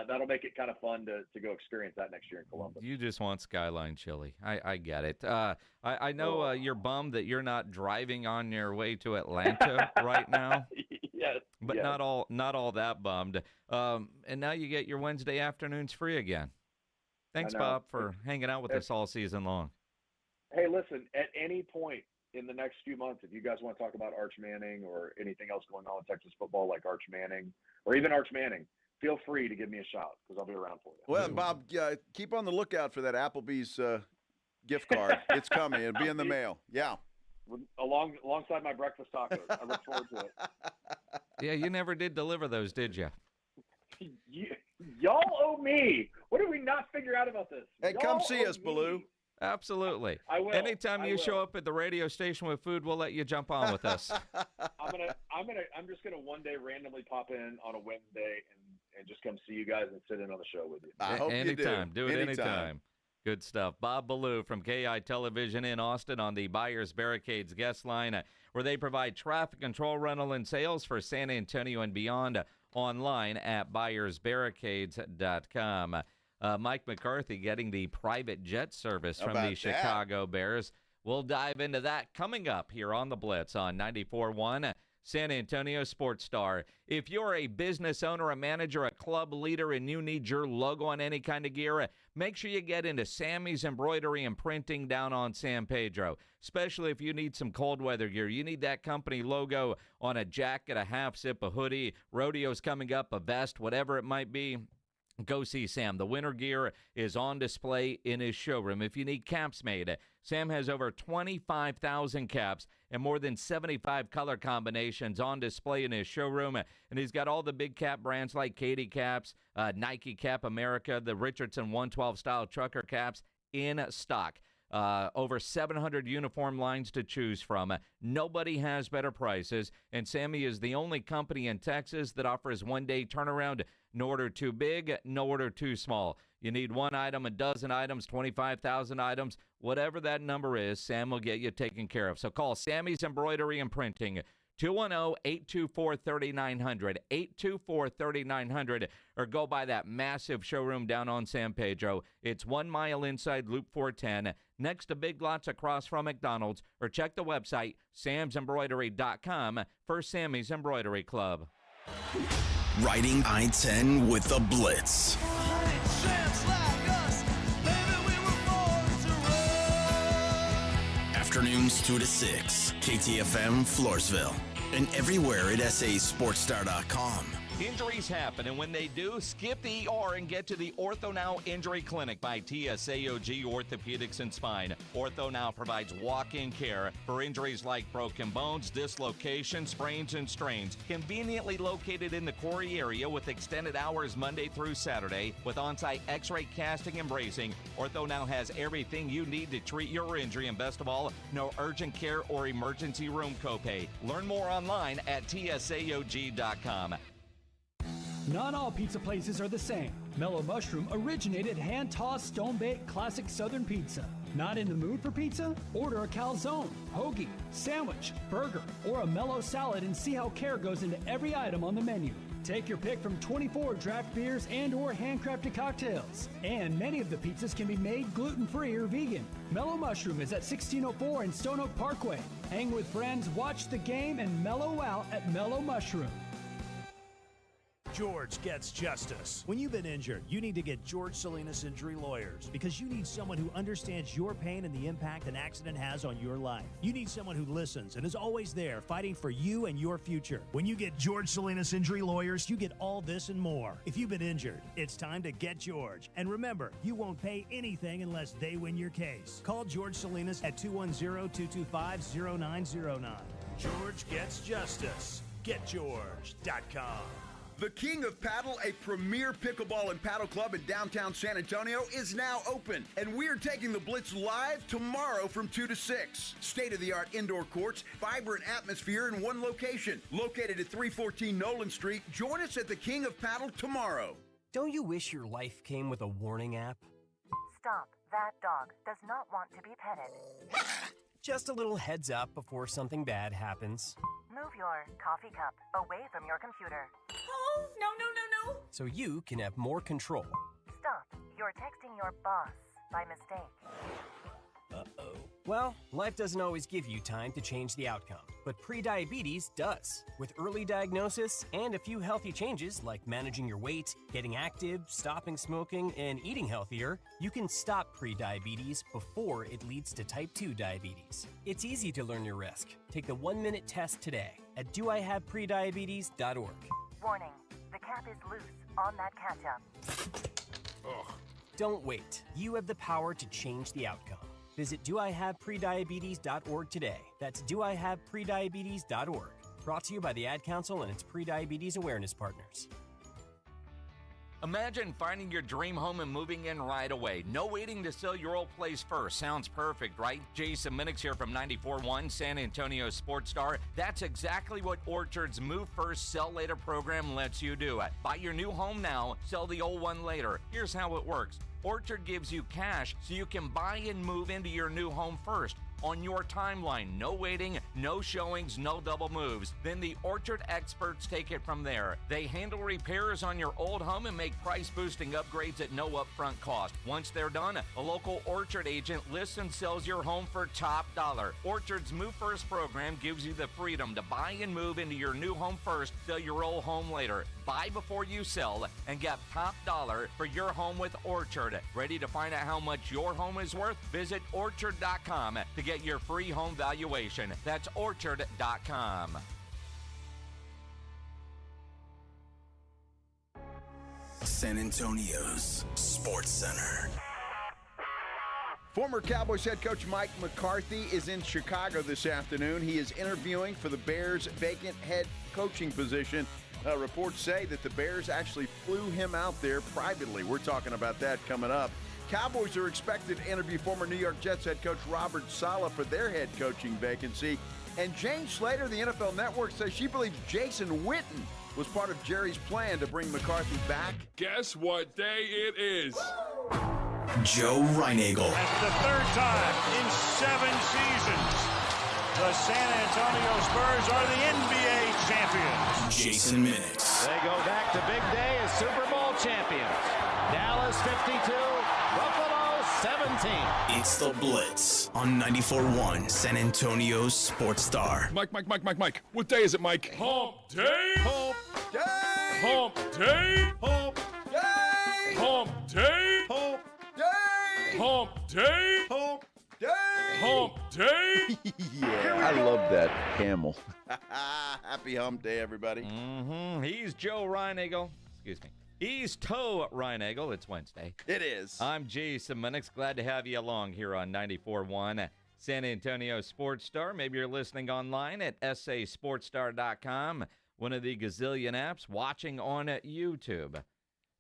that'll make it kind of fun to go experience that next year in Columbus. You just want Skyline Chili. I get it. I know you're bummed that you're not driving on your way to Atlanta right now. Yes. But yes. not all that bummed. And now you get your Wednesday afternoons free again. Thanks, Bob, for hanging out with us all season long. Hey, listen, at any point in the next few months, if you guys want to talk about Arch Manning or anything else going on in Texas football like Arch Manning or even Arch Manning, feel free to give me a shout because I'll be around for you. Well, Bob, keep on the lookout for that Applebee's gift card. It's coming. It'll be in the mail. Yeah. Alongside my breakfast tacos. I look forward to it. Yeah, you never did deliver those, did you? Y'all owe me. What did we not figure out about this? Hey, come see us, Baloo. Absolutely. I will. Anytime you show up at the radio station with food, we'll let you jump on with us. I'm just gonna one day randomly pop in on a Wednesday and just come see you guys and sit in on the show with you. I hope you do. Do it anytime. Good stuff. Bob Ballou from KI Television in Austin on the Buyers Barricades guest line, where they provide traffic control, rental, and sales for San Antonio and beyond online at buyersbarricades.com. Mike McCarthy getting the private jet service from the Chicago Bears. We'll dive into that coming up here on the Blitz on 94.1 San Antonio Sports Star. If you're a business owner, a manager, a club leader, and you need your logo on any kind of gear, make sure you get into Sammy's Embroidery and Printing down on San Pedro, especially if you need some cold weather gear. You need that company logo on a jacket, a half zip, a hoodie, rodeo's coming up, a vest, whatever it might be. Go see Sam. The winter gear is on display in his showroom. If you need caps made, Sam has over 25,000 caps and more than 75 color combinations on display in his showroom. And he's got all the big cap brands like Katie Caps, Nike Cap America, the Richardson 112 style trucker caps in stock. Over 700 uniform lines to choose from. Nobody has better prices, and Sammy is the only company in Texas that offers one-day turnaround. No order too big, no order too small. You need one item, a dozen items, 25,000 items, whatever that number is, Sam will get you taken care of. So call Sammy's Embroidery and Printing, 210-824-3900, 824-3900, or go by that massive showroom down on San Pedro. It's 1 mile inside Loop 410, next to Big Lots across from McDonald's, or check the website, samsembroidery.com, for Sammy's Embroidery Club. Riding I-10 with the Blitz. Afternoons 2 to 6, KTFM Floresville, and everywhere at sasportstar.com. Injuries happen, and when they do, skip the ER and get to the Ortho Now Injury Clinic by TSAOG Orthopedics and Spine. Ortho Now provides walk-in care for injuries like broken bones, dislocations, sprains, and strains. Conveniently located in the Quarry area with extended hours Monday through Saturday with on-site x-ray casting and bracing, Ortho Now has everything you need to treat your injury, and best of all, no urgent care or emergency room copay. Learn more online at tsaog.com. Not all pizza places are the same. Mellow Mushroom originated hand-tossed, stone-baked classic Southern pizza. Not in the mood for pizza? Order a calzone, hoagie, sandwich, burger, or a mellow salad and see how care goes into every item on the menu. Take your pick from 24 draft beers and or handcrafted cocktails. And many of the pizzas can be made gluten-free or vegan. Mellow Mushroom is at 1604 in Stone Oak Parkway. Hang with friends, watch the game, and mellow out at Mellow Mushroom. George Gets Justice. When you've been injured, you need to get George Salinas Injury Lawyers, because you need someone who understands your pain and the impact an accident has on your life. You need someone who listens and is always there fighting for you and your future. When you get George Salinas Injury Lawyers, you get all this and more. If you've been injured, it's time to get George. And remember, you won't pay anything unless they win your case. Call George Salinas at 210-225-0909. George Gets Justice. GetGeorge.com. The King of Paddle, a premier pickleball and paddle club in downtown San Antonio, is now open, and we're taking the Blitz live tomorrow from 2 to 6. State-of-the-art indoor courts, vibrant atmosphere in one location. Located at 314 Nolan Street, join us at the King of Paddle tomorrow. Don't you wish your life came with a warning app? Stop. That dog does not want to be petted. Just a little heads up before something bad happens. Move your coffee cup away from your computer. Oh, no. So you can have more control. Stop. You're texting your boss by mistake. Uh-oh. Well, life doesn't always give you time to change the outcome, but prediabetes does. With early diagnosis and a few healthy changes like managing your weight, getting active, stopping smoking, and eating healthier, you can stop prediabetes before it leads to type 2 diabetes. It's easy to learn your risk. Take the 1-minute test today at doihaveprediabetes.org. Warning, the cap is loose on that ketchup. Ugh. Don't wait. You have the power to change the outcome. Visit doihaveprediabetes.org today. That's doihaveprediabetes.org. Brought to you by the Ad Council and its Prediabetes Awareness Partners. Imagine finding your dream home and moving in right away. No waiting to sell your old place first. Sounds perfect, right? Jason Minix here from 94.1 San Antonio Sports Star. That's exactly what Orchard's Move First, Sell Later program lets you do. Buy your new home now, sell the old one later. Here's how it works. Orchard gives you cash so you can buy and move into your new home first. On your timeline, no waiting, no showings, no double moves. Then the Orchard experts take it from there. They handle repairs on your old home and make price-boosting upgrades at no upfront cost. Once they're done, a local Orchard agent lists and sells your home for top dollar. Orchard's Move First program gives you the freedom to buy and move into your new home first, sell your old home later. Buy before you sell and get top dollar for your home with Orchard. Ready to find out how much your home is worth? Visit Orchard.com to get your free home valuation. That's Orchard.com. San Antonio's Sports Center. Former Cowboys head coach Mike McCarthy is in Chicago this afternoon. He is interviewing for the Bears' vacant head coaching position. Reports say that the Bears actually flew him out there privately. We're talking about that coming up. Cowboys are expected to interview former New York Jets head coach Robert Saleh for their head coaching vacancy. And Jane Slater, the NFL Network, says she believes Jason Witten was part of Jerry's plan to bring McCarthy back. Guess what day it is? Joe Reinagel. That's the third time in 7 seasons the San Antonio Spurs are the NBA champions. Jason Minix. They go back to big day as Super Bowl champions. Dallas 52, Buffalo 17. It's the Blitz on 94.1 San Antonio's Sports Star. Mike. What day is it, Mike? Hump day. Hump day. Hump day. Hump day. Hump day. Hump day. Hump day. Hump day. Hump day. Yeah, I love that camel. Happy hump day, everybody. Mm-hmm. He's Joe Reinagel. Excuse me. He's Toe Reinagel. It's Wednesday. It is. I'm Jason Minix. Glad to have you along here on 94.1 San Antonio Sports Star. Maybe you're listening online at sasportsstar.com, one of the gazillion apps, watching on YouTube.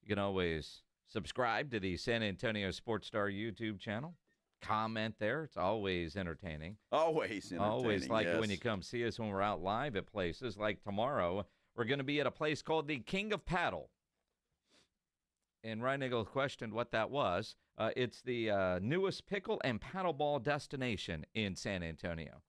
You can always subscribe to the San Antonio Sports Star YouTube channel. Comment there. It's always entertaining. Always entertaining. Always like yes. it when you come see us when we're out live at places. Like tomorrow, we're going to be at a place called the King of Paddle. And Reinagel questioned what that was. It's the newest pickle and paddleball destination in San Antonio.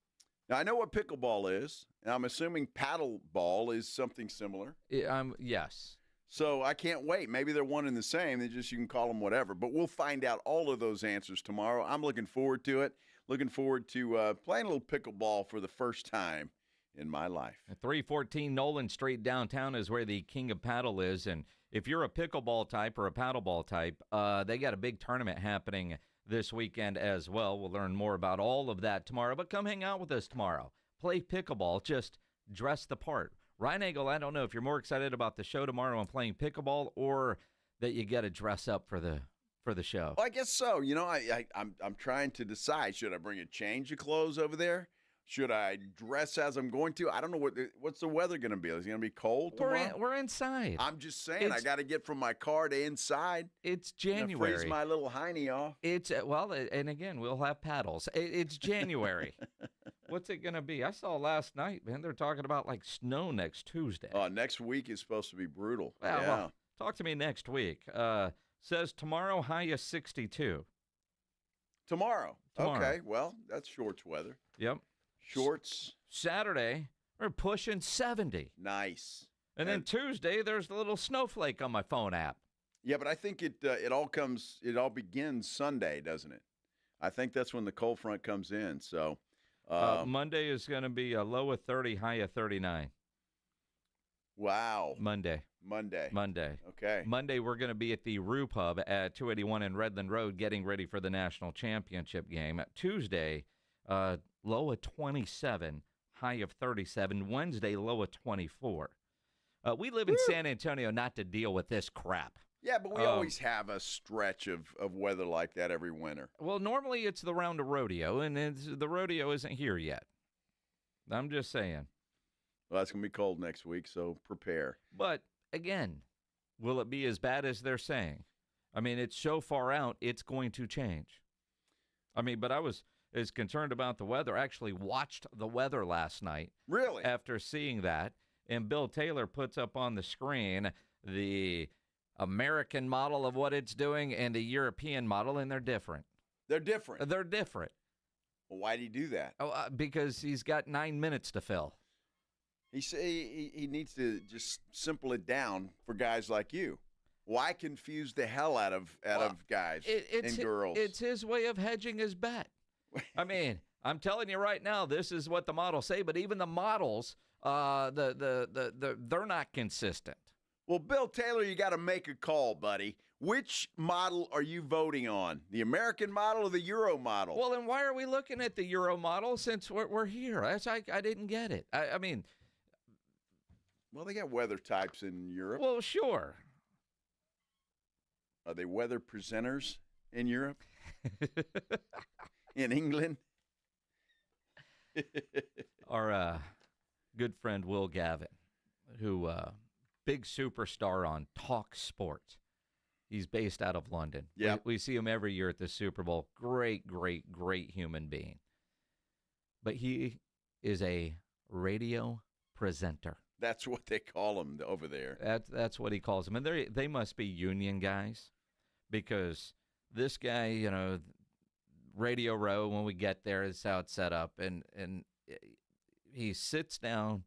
Now, I know what pickleball is, and I'm assuming paddleball is something similar. Yes. So I can't wait. Maybe they're one and the same. They just, you can call them whatever. But we'll find out all of those answers tomorrow. I'm looking forward to it. Looking forward to playing a little pickleball for the first time in my life. 314 Nolan Street downtown is where the King of Paddle is. And if you're a pickleball type or a paddleball type, they got a big tournament happening this weekend as well. We'll learn more about all of that tomorrow. But come hang out with us tomorrow. Play pickleball. Just dress the part. Reinagel, I don't know if you're more excited about the show tomorrow and playing pickleball or that you got to dress up for the show. Well, I guess so. You know, I'm trying to decide. Should I bring a change of clothes over there? Should I dress as I'm going to? I don't know what's the weather going to be. Is it going to be cold tomorrow? We're inside. I'm just saying, I got to get from my car to inside. It's January. Freeze my little hiney off. It's and again, we'll have paddles. It's January. What's it going to be? I saw last night, man, they're talking about like snow next Tuesday. Oh, next week is supposed to be brutal. Yeah. Well, talk to me next week. Says tomorrow high is 62. Tomorrow. Okay, well, that's shorts weather. Yep. Shorts. Saturday, we're pushing 70. Nice. And then Tuesday, there's the little snowflake on my phone app. Yeah, but I think it all begins Sunday, doesn't it? I think that's when the cold front comes in. So Monday is going to be a low of 30, high of 39. Wow. Monday. Okay. Monday, we're going to be at the Rue Pub at 281 in Redland Road getting ready for the national championship game. Tuesday, low of 27, high of 37. Wednesday, low of 24. We live in San Antonio not to deal with this crap. Yeah, but we always have a stretch of weather like that every winter. Well, normally it's the round of rodeo, and the rodeo isn't here yet. I'm just saying. Well, it's going to be cold next week, so prepare. But, again, will it be as bad as they're saying? I mean, it's so far out, it's going to change. I mean, but I was as concerned about the weather. I actually watched the weather last night. Really? After seeing that. And Bill Taylor puts up on the screen the American model of what it's doing and the European model, and they're different. They're different? They're different. Well, why do you do that? Because he's got 9 minutes to fill. He needs to just simple it down for guys like you. Why confuse the hell out of guys and girls? It's his way of hedging his bet. I mean, I'm telling you right now, this is what the models say, but even the models, they're not consistent. Well, Bill Taylor, you got to make a call, buddy. Which model are you voting on? The American model or the Euro model? Well, then why are we looking at the Euro model since we're here? I didn't get it. I mean, well, they got weather types in Europe. Well, sure. Are they weather presenters in Europe? In England? Our good friend Will Gavin, who big superstar on Talk Sports, He's based out of London. Yeah. We see him every year at the Super Bowl. Great, great, great human being. But he is a radio presenter. That's what they call him over there. That's what he calls them. And they must be union guys, because this guy, you know, Radio Row, when we get there, is how it's set up. And he sits down,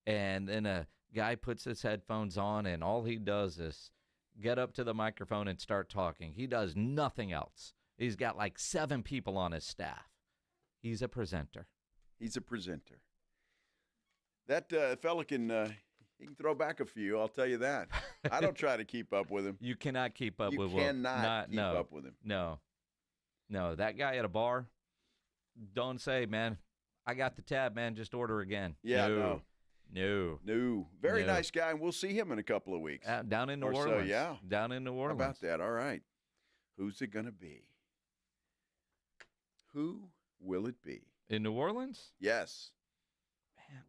and then a guy puts his headphones on, and all he does is get up to the microphone and start talking. He does nothing else. He's got like 7 people on his staff. He's a presenter. He's a presenter. That fella can he can throw back a few, I'll tell you that. I don't try to keep up with him. You cannot keep up with him. You cannot keep up with him. No. No, that guy at a bar, don't say, man, I got the tab, man, just order again. Yeah, No. Very nice guy, and we'll see him in a couple of weeks. Down in New Orleans. So, yeah. Down in New Orleans. How about that? All right. Who's it going to be? Who will it be? In New Orleans? Yes. Man.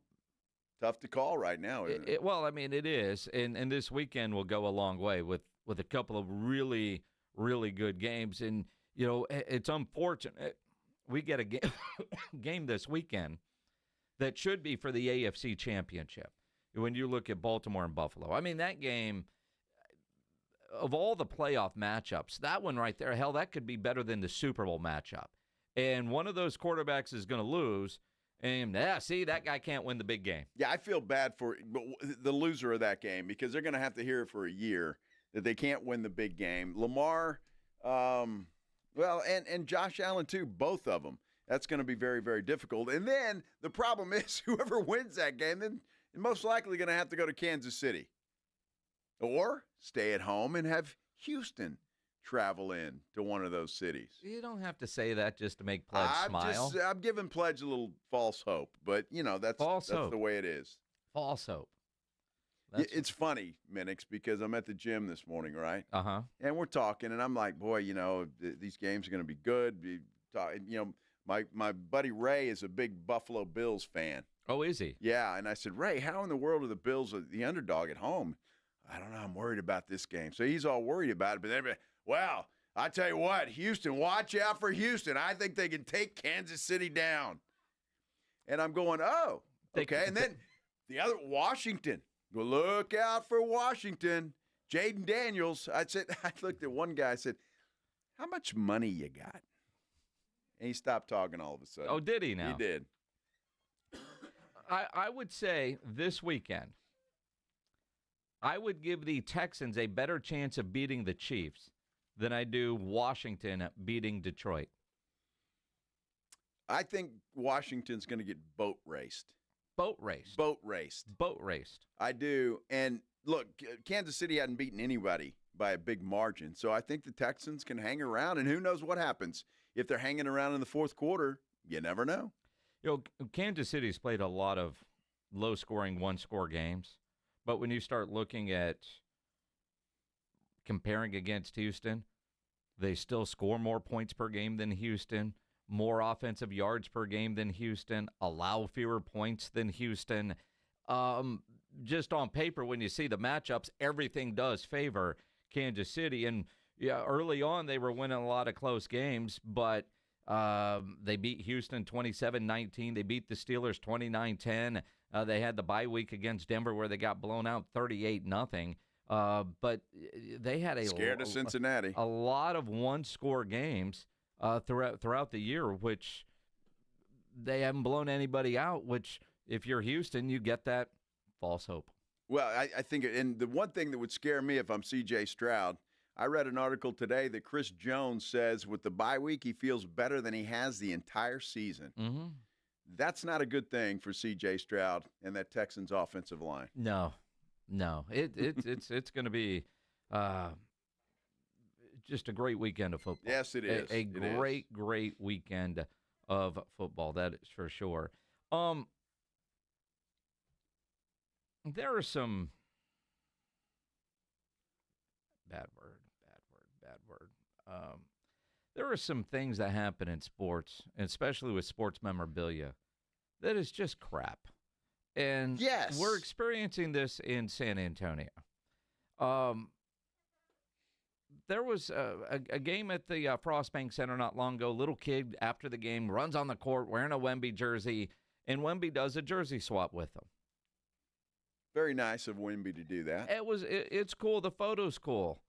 Tough to call right now, isn't it? Well, I mean, it is. And this weekend will go a long way with a couple of really, really good games. And, you know, it's unfortunate. We get a game this weekend that should be for the AFC Championship. When you look at Baltimore and Buffalo, I mean, that game, of all the playoff matchups, that one right there, hell, that could be better than the Super Bowl matchup. And one of those quarterbacks is going to lose. And, see, that guy can't win the big game. Yeah, I feel bad for the loser of that game, because they're going to have to hear it for a year that they can't win the big game. Lamar, and Josh Allen, too, both of them. That's going to be very, very difficult. And then the problem is whoever wins that game, then most likely going to have to go to Kansas City. Or stay at home and have Houston travel in to one of those cities. You don't have to say that just to make Pledge smile. I'm giving Pledge a little false hope, but, you know, that's the way it is. False hope. It's funny, Minix, because I'm at the gym this morning, right? Uh-huh. And we're talking, and I'm like, boy, you know, these games are going to be good. You know, my buddy Ray is a big Buffalo Bills fan. Oh, is he? Yeah, and I said, Ray, how in the world are the Bills the underdog at home? I don't know. I'm worried about this game. So he's all worried about it. But then, well, I tell you what, Houston, watch out for Houston. I think they can take Kansas City down. And I'm going, oh, okay. And then the other, Washington. Well, look out for Washington. Jaden Daniels. I looked at one guy, I said, how much money you got? And he stopped talking all of a sudden. Oh, did he now? He did. I would say this weekend, I would give the Texans a better chance of beating the Chiefs than I do Washington beating Detroit. I think Washington's going to get boat raced. Boat raced. Boat raced. Boat raced. I do. And look, Kansas City hadn't beaten anybody by a big margin. So I think the Texans can hang around, and who knows what happens. If they're hanging around in the fourth quarter, you never know. You know, Kansas City's played a lot of low-scoring, one-score games. But when you start looking at comparing against Houston, they still score more points per game than Houston, more offensive yards per game than Houston, allow fewer points than Houston. Just on paper, when you see the matchups, everything does favor Kansas City. And yeah, early on they were winning a lot of close games, but they beat Houston 27-19. They beat the Steelers 29-10. They had the bye week against Denver where they got blown out 38-0. But they had scared of Cincinnati. A lot of one-score games throughout the year, which they haven't blown anybody out, which if you're Houston, you get that false hope. Well, I think, and the one thing that would scare me if I'm C.J. Stroud, I read an article today that Chris Jones says with the bye week, he feels better than he has the entire season. Mm-hmm. That's not a good thing for C.J. Stroud and that Texans offensive line. No. It's going to be just a great weekend of football. Yes, it is. A great weekend of football, that is for sure. There are some bad word. There are some things that happen in sports, and especially with sports memorabilia, that is just crap. And yes, we're experiencing this in San Antonio. there was a game at the Frost Bank Center not long ago. Little kid after the game runs on the court wearing a Wemby jersey, and Wemby does a jersey swap with him. Very nice of Wemby to do that. It's cool. The photo's cool.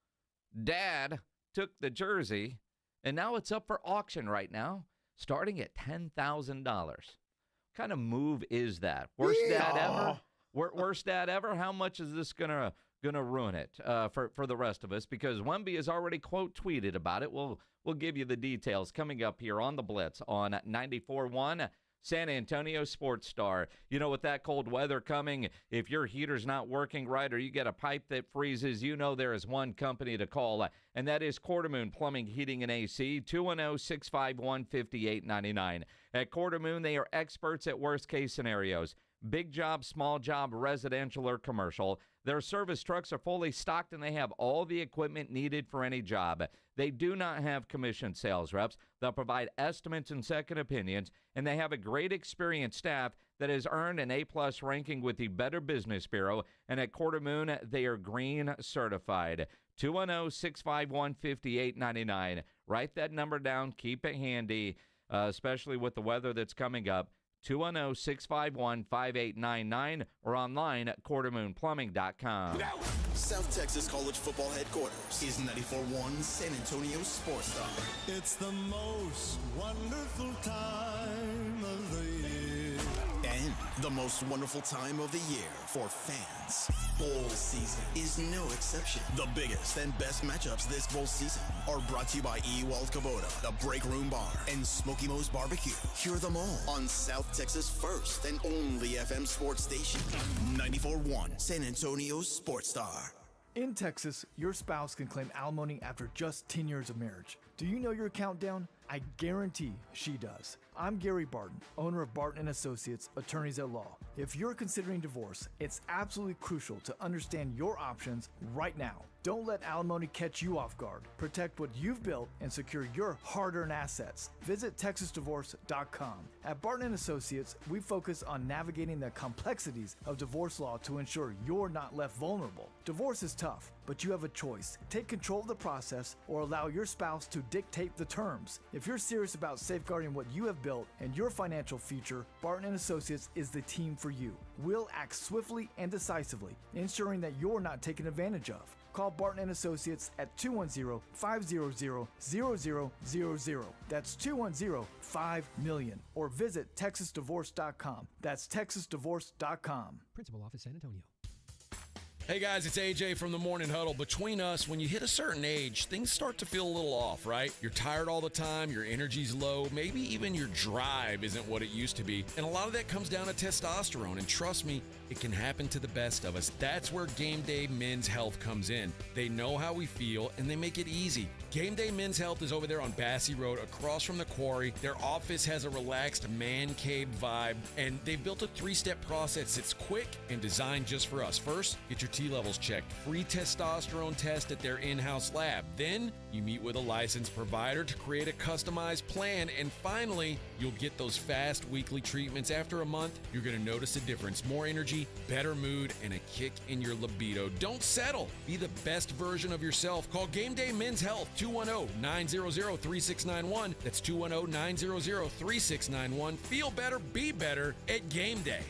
Dad took the jersey, and now it's up for auction right now, starting at $10,000. What kind of move is that? Worst dad ever? Worst dad ever? How much is this gonna ruin it for the rest of us? Because Wemby has already quote tweeted about it. We'll give you the details coming up here on the Blitz on 94.1 San Antonio Sports Star. You know, with that cold weather coming, if your heater's not working right or you get a pipe that freezes, you know there is one company to call, and that is Quartermoon Plumbing, Heating, and AC, 210-651-5899. At Quartermoon, they are experts at worst-case scenarios. Big job, small job, residential or commercial. Their service trucks are fully stocked and they have all the equipment needed for any job. They do not have commissioned sales reps. They'll provide estimates and second opinions, and they have a great experienced staff that has earned an A-plus ranking with the Better Business Bureau. And at Quartermoon, they are green certified. 210-651-5899. Write that number down. Keep it handy, especially with the weather that's coming up. 210-651-5899 or online at quartermoonplumbing.com. South Texas College Football Headquarters is 94.1 San Antonio Sports Star. It's the most wonderful time of the year. And the most wonderful time of the year for fans. Bowl season is no exception. The biggest and best matchups this bowl season are brought to you by Ewald Kubota, the Break Room Bar, and Smoky Mo's Barbecue. Hear them all on South Texas' first and only FM sports station, 94.1 San Antonio Sports Star. In Texas, your spouse can claim alimony after just 10 years of marriage. Do you know your countdown? I guarantee she does. I'm Gary Barton, owner of Barton & Associates, attorneys at law. If you're considering divorce, it's absolutely crucial to understand your options right now. Don't let alimony catch you off guard. Protect what you've built and secure your hard-earned assets. Visit TexasDivorce.com. At Barton & Associates, we focus on navigating the complexities of divorce law to ensure you're not left vulnerable. Divorce is tough, but you have a choice. Take control of the process or allow your spouse to dictate the terms. If you're serious about safeguarding what you have built and your financial future, Barton & Associates is the team for you. We'll act swiftly and decisively, ensuring that you're not taken advantage of. Call Barton & Associates at 210-500-0000. That's 210-5-MILLION. Or visit TexasDivorce.com. That's TexasDivorce.com. Principal Office, San Antonio. Hey guys, it's AJ from the Morning Huddle. Between us, when you hit a certain age, things start to feel a little off, right? You're tired all the time, your energy's low, maybe even your drive isn't what it used to be. And a lot of that comes down to testosterone, and trust me, it can happen to the best of us. That's where Game Day Men's Health comes in. They know how we feel, and they make it easy. Game Day Men's Health is over there on Bassey Road, across from the quarry. Their office has a relaxed man cave vibe, and they've built a 3-step process that's quick and designed just for us. First, get your T levels checked. Free testosterone test at their in-house lab. Then, you meet with a licensed provider to create a customized plan, and finally, you'll get those fast weekly treatments. After a month, you're going to notice a difference. More energy, better mood, and a kick in your libido. Don't settle. Be the best version of yourself. Call Game Day Men's Health, 210-900-3691. That's 210-900-3691. Feel better, be better at Game Day.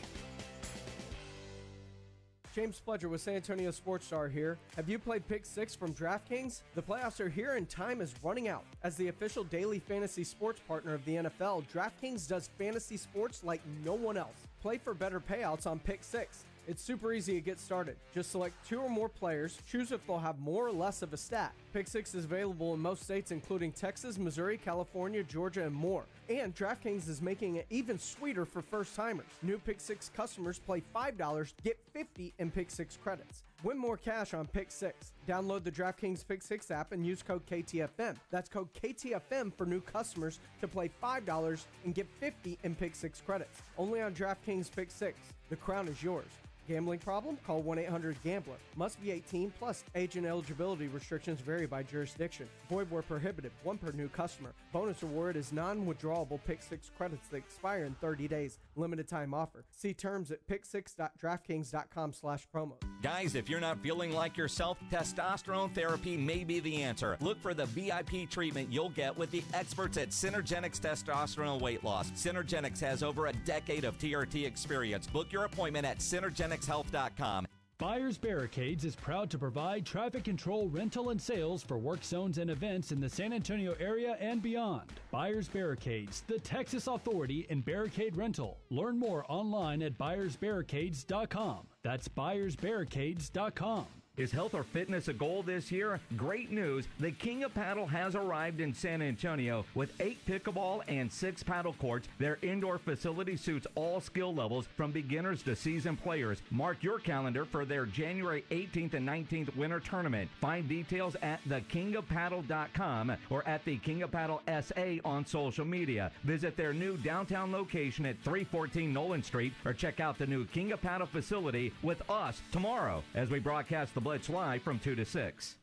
James Fletcher with San Antonio Sports Star here. Have you played Pick 6 from DraftKings? The playoffs are here and time is running out. As the official daily fantasy sports partner of the NFL, DraftKings does fantasy sports like no one else. Play for better payouts on Pick 6. It's super easy to get started. Just select 2 or more players, choose if they'll have more or less of a stat. Pick 6 is available in most states including Texas, Missouri, California, Georgia, and more. And DraftKings is making it even sweeter for first-timers. New Pick 6 customers play $5, get $50 in Pick 6 credits. Win more cash on Pick 6. Download the DraftKings Pick 6 app and use code KTFM. That's code KTFM for new customers to play $5 and get $50 in Pick 6 credits. Only on DraftKings Pick 6. The crown is yours. Gambling problem? Call 1-800-GAMBLER. Must be 18 plus. Age and eligibility restrictions vary by jurisdiction. Void where prohibited. One per new customer. Bonus reward is non-withdrawable Pick 6 credits that expire in 30 days. Limited time offer. See terms at pick6.draftkings.com/promo. Guys, if you're not feeling like yourself, testosterone therapy may be the answer. Look for the VIP treatment you'll get with the experts at Synergenics Testosterone Weight Loss. Synergenics has over a decade of TRT experience. Book your appointment at synergenicshealth.com. Buyers Barricades is proud to provide traffic control, rental, and sales for work zones and events in the San Antonio area and beyond. Buyers Barricades, the Texas authority in barricade rental. Learn more online at buyersbarricades.com. That's buyersbarricades.com. Is health or fitness a goal this year? Great news. The King of Paddle has arrived in San Antonio with 8 pickleball and 6 paddle courts. Their indoor facility suits all skill levels from beginners to seasoned players. Mark your calendar for their January 18th and 19th winter tournament. Find details at thekingofpaddle.com or at the King of Paddle SA on social media. Visit their new downtown location at 314 Nolan Street or check out the new King of Paddle facility with us tomorrow as we broadcast the Blitz live from 2 to 6.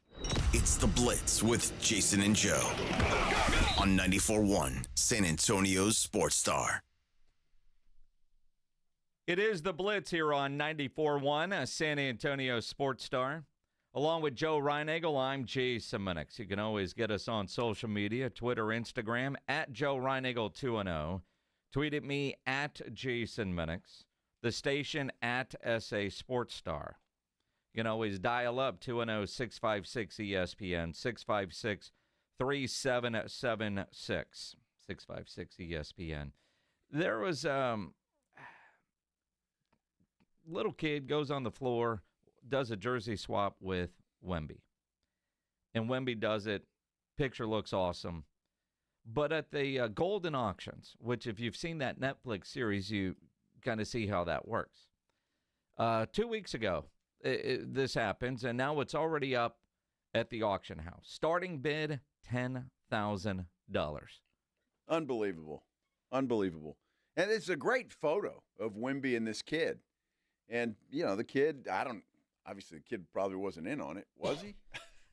It's the Blitz with Jason and Joe on 94.1 San Antonio's Sports Star. It is the Blitz here on 94.1 San Antonio Sports Star. Along with Joe Reinagel, I'm Jason Minix. You can always get us on social media, Twitter, Instagram, at Joe Reinagel 210. Tweet at me at Jason Minix. The station at SA Sports Star. You can always dial up 210-656-ESPN, 656-3776, 656-ESPN. There was little kid goes on the floor, does a jersey swap with Wemby. And Wemby does it. Picture looks awesome. But at the Golden Auctions, which if you've seen that Netflix series, you kind of see how that works. 2 weeks ago, this happens, and now it's already up at the auction house. Starting bid, $10,000. Unbelievable. Unbelievable. And it's a great photo of Wemby and this kid. And, you know, the kid, obviously the kid probably wasn't in on it, was he?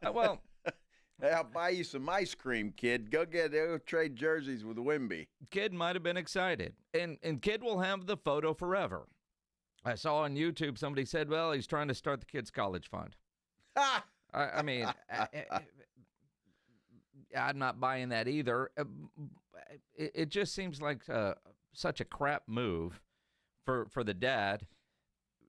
Well, I'll buy you some ice cream, kid. Go trade jerseys with Wemby. Kid might have been excited. And kid will have the photo forever. I saw on YouTube somebody said, well, he's trying to start the kid's college fund. I mean, I'm not buying that either. It just seems like such a crap move for the dad.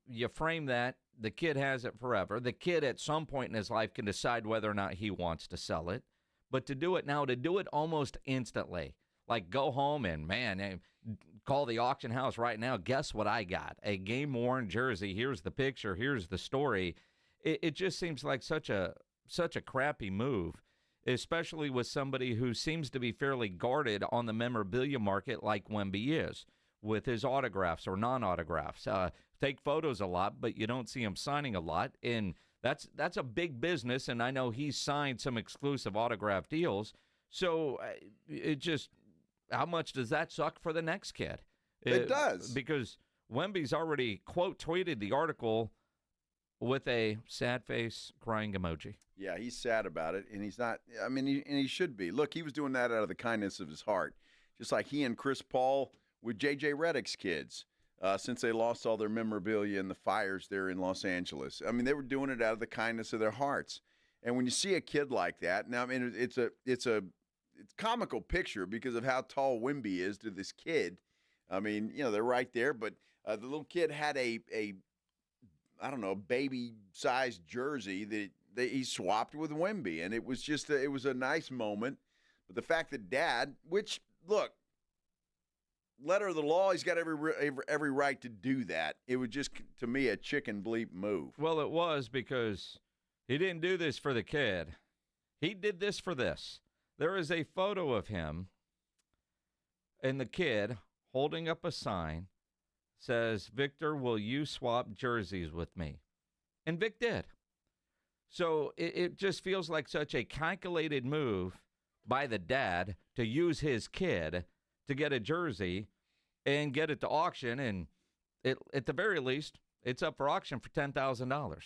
You frame that, the kid has it forever. The kid at some point in his life can decide whether or not he wants to sell it. But to do it now, to do it almost instantly, like go home and, man, call the auction house right now. Guess what I got? A game-worn jersey. Here's the picture. Here's the story. It just seems like such a crappy move, especially with somebody who seems to be fairly guarded on the memorabilia market like Wemby is with his autographs or non-autographs. Take photos a lot, but you don't see him signing a lot, and that's a big business, and I know he's signed some exclusive autograph deals. So it just, how much does that suck for the next kid? It does. Because Wemby's already, quote, tweeted the article with a sad face crying emoji. Yeah, he's sad about it, and he's not, and he should be. Look, he was doing that out of the kindness of his heart, just like he and Chris Paul with J.J. Redick's kids. Since they lost all their memorabilia in the fires there in Los Angeles. I mean, they were doing it out of the kindness of their hearts. And when you see a kid like that, now, I mean, it's a comical picture because of how tall Wemby is to this kid. I mean, you know, they're right there, but the little kid had a baby-sized jersey that he swapped with Wemby, and it was just it was a nice moment. But the fact that Dad, which, look, letter of the law, he's got every right to do that. It was just, to me, a chicken bleep move. Well, it was, because he didn't do this for the kid. He did this for this. There is a photo of him and the kid holding up a sign, says, "Victor, will you swap jerseys with me?" And Vic did. So it just feels like such a calculated move by the dad to use his kid to get a jersey and get it to auction, and at the very least, It's up for auction for $10,000.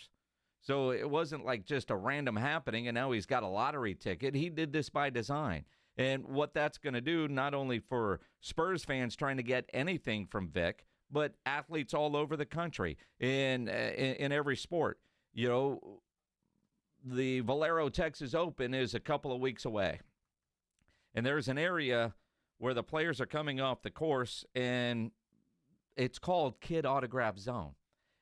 So it wasn't like just a random happening, and now he's got a lottery ticket. He did this by design. And what that's going to do, not only for Spurs fans trying to get anything from Vic, but athletes all over the country in every sport. You know, the Valero Texas Open is a couple of weeks away. And there's an area where the players are coming off the course, and it's called Kid Autograph Zone.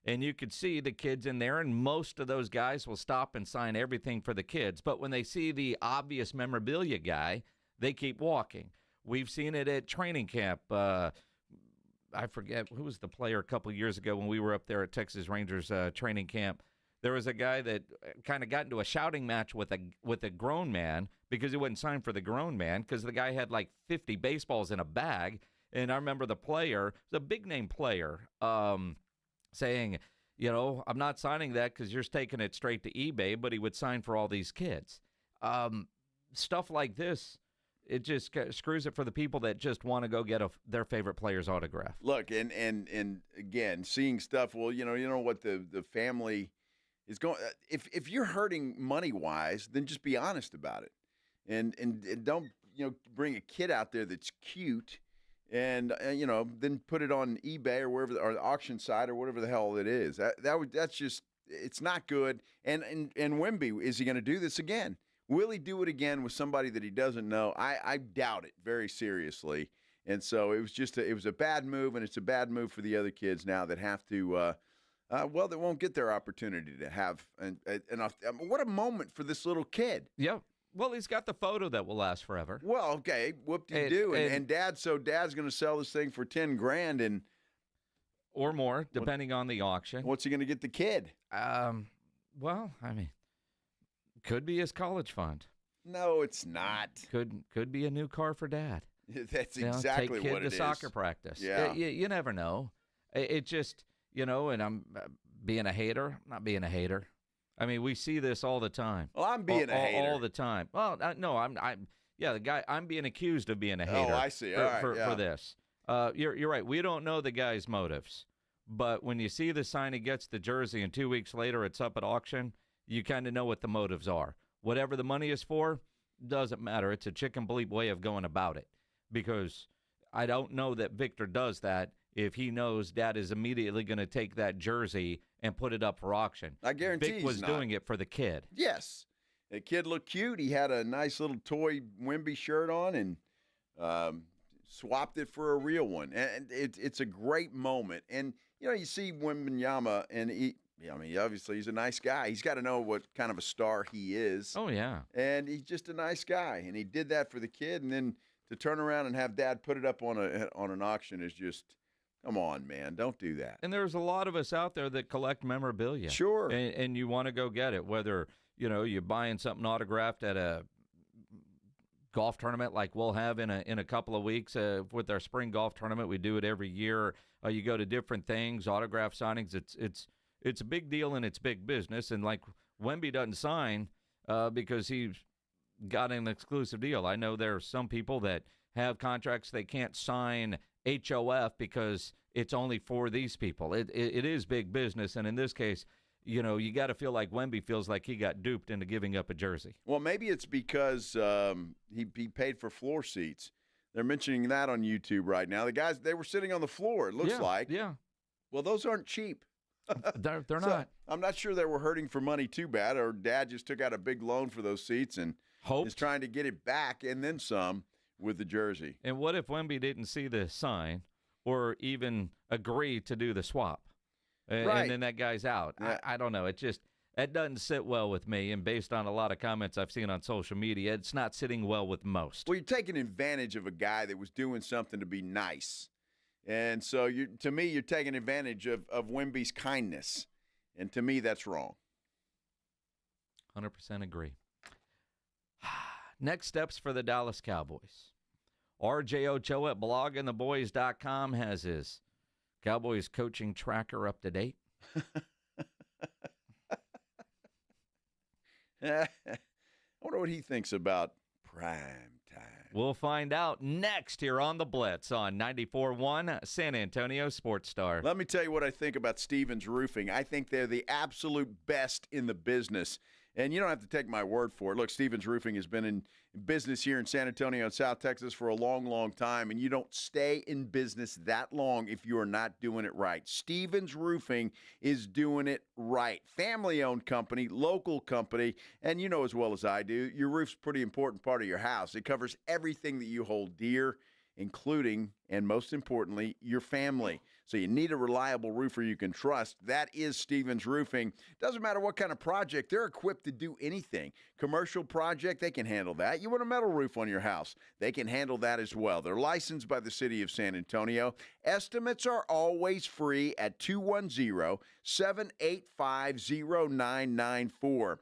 And you could see the kids in there, and most of those guys will stop and sign everything for the kids. But when they see the obvious memorabilia guy, they keep walking. We've seen it at training camp. I forget who was the player a couple of years ago when we were up there at Texas Rangers training camp. There was a guy that kind of got into a shouting match with a grown man because he wouldn't sign for the grown man because the guy had like 50 baseballs in a bag. And I remember the player, the big-name player, saying, you know, I'm not signing that because you're taking it straight to eBay, but he would sign for all these kids. Stuff like this, it just screws it for the people that just want to go get their favorite player's autograph. Look, and again, seeing stuff, well, you know what the family is going, if you're hurting money-wise, then just be honest about it. And don't, bring a kid out there that's cute and, then put it on eBay or wherever, or the auction site or whatever the hell it is. That's just, it's not good. And Wemby, is he going to do this again? Will he do it again with somebody that he doesn't know? I doubt it very seriously. And so it was a bad move, and it's a bad move for the other kids now that have to, they won't get their opportunity to have. And what a moment for this little kid. Yeah. Well, he's got the photo that will last forever. Well, okay, whoop-de-doo. And Dad's going to sell this thing for $10,000 and or more, depending on the auction. What's he going to get the kid? Well, I mean, could be his college fund. No, it's not. Could be a new car for Dad. That's exactly take what it is. Take kid to soccer practice. Yeah. You never know. It just, and I'm being a hater. I'm not being a hater. I mean, we see this all the time. Well, I'm being a hater. All the time. Well, no, I'm being accused of being a hater. Oh, I see. For this. You're right. We don't know the guy's motives. But when you see the sign, he gets the jersey, and 2 weeks later it's up at auction, you kind of know what the motives are. Whatever the money is for, doesn't matter. It's a chicken bleep way of going about it. Because I don't know that Victor does that if he knows Dad is immediately going to take that jersey and put it up for auction. I guarantee Vic was doing it for the kid. Yes. The kid looked cute. He had a nice little toy Wemby shirt on and swapped it for a real one. And it's a great moment. And, you see Wembanyama, and obviously he's a nice guy. He's got to know what kind of a star he is. Oh, yeah. And he's just a nice guy. And he did that for the kid. And then to turn around and have Dad put it up on an auction is just, come on, man. Don't do that. And there's a lot of us out there that collect memorabilia. Sure. And you want to go get it, whether, you're buying something autographed at a golf tournament like we'll have in a couple of weeks with our spring golf tournament. We do it every year. You go to different things, autograph signings. It's a big deal and it's big business. And like Wemby doesn't sign because he's got an exclusive deal. I know there are some people that have contracts they can't sign HOF because it's only for these people. It is big business, and in this case, you got to feel like Wemby feels like he got duped into giving up a jersey. Well, maybe it's because he paid for floor seats. They're mentioning that on YouTube right now. The guys, they were sitting on the floor, it looks like. Yeah. Well, those aren't cheap. They're So, not. I'm not sure they were hurting for money too bad, or Dad just took out a big loan for those seats and is trying to get it back and then some with the jersey. And what if Wemby didn't see the sign or even agree to do the swap? Right. And then that guy's out. Yeah. I don't know. That doesn't sit well with me. And based on a lot of comments I've seen on social media, it's not sitting well with most. Well, you're taking advantage of a guy that was doing something to be nice. And so, to me, you're taking advantage of Wemby's kindness. And to me, that's wrong. 100% agree. Next steps for the Dallas Cowboys. RJ Ochoa at bloggingtheboys.com has his Cowboys coaching tracker up to date. I wonder what he thinks about prime time. We'll find out next here on The Blitz on 94.1 San Antonio Sports Star. Let me tell you what I think about Stevens Roofing. I think they're the absolute best in the business. And you don't have to take my word for it. Look, Stevens Roofing has been in business here in San Antonio and South Texas for a long, long time, and you don't stay in business that long if you are not doing it right. Stevens Roofing is doing it right. Family-owned company, local company, and you know as well as I do, your roof's a pretty important part of your house. It covers everything that you hold dear, including, and most importantly, your family. So you need a reliable roofer you can trust. That is Stevens Roofing. Doesn't matter what kind of project, they're equipped to do anything. Commercial project, they can handle that. You want a metal roof on your house, they can handle that as well. They're licensed by the city of San Antonio. Estimates are always free at 210-785-0994.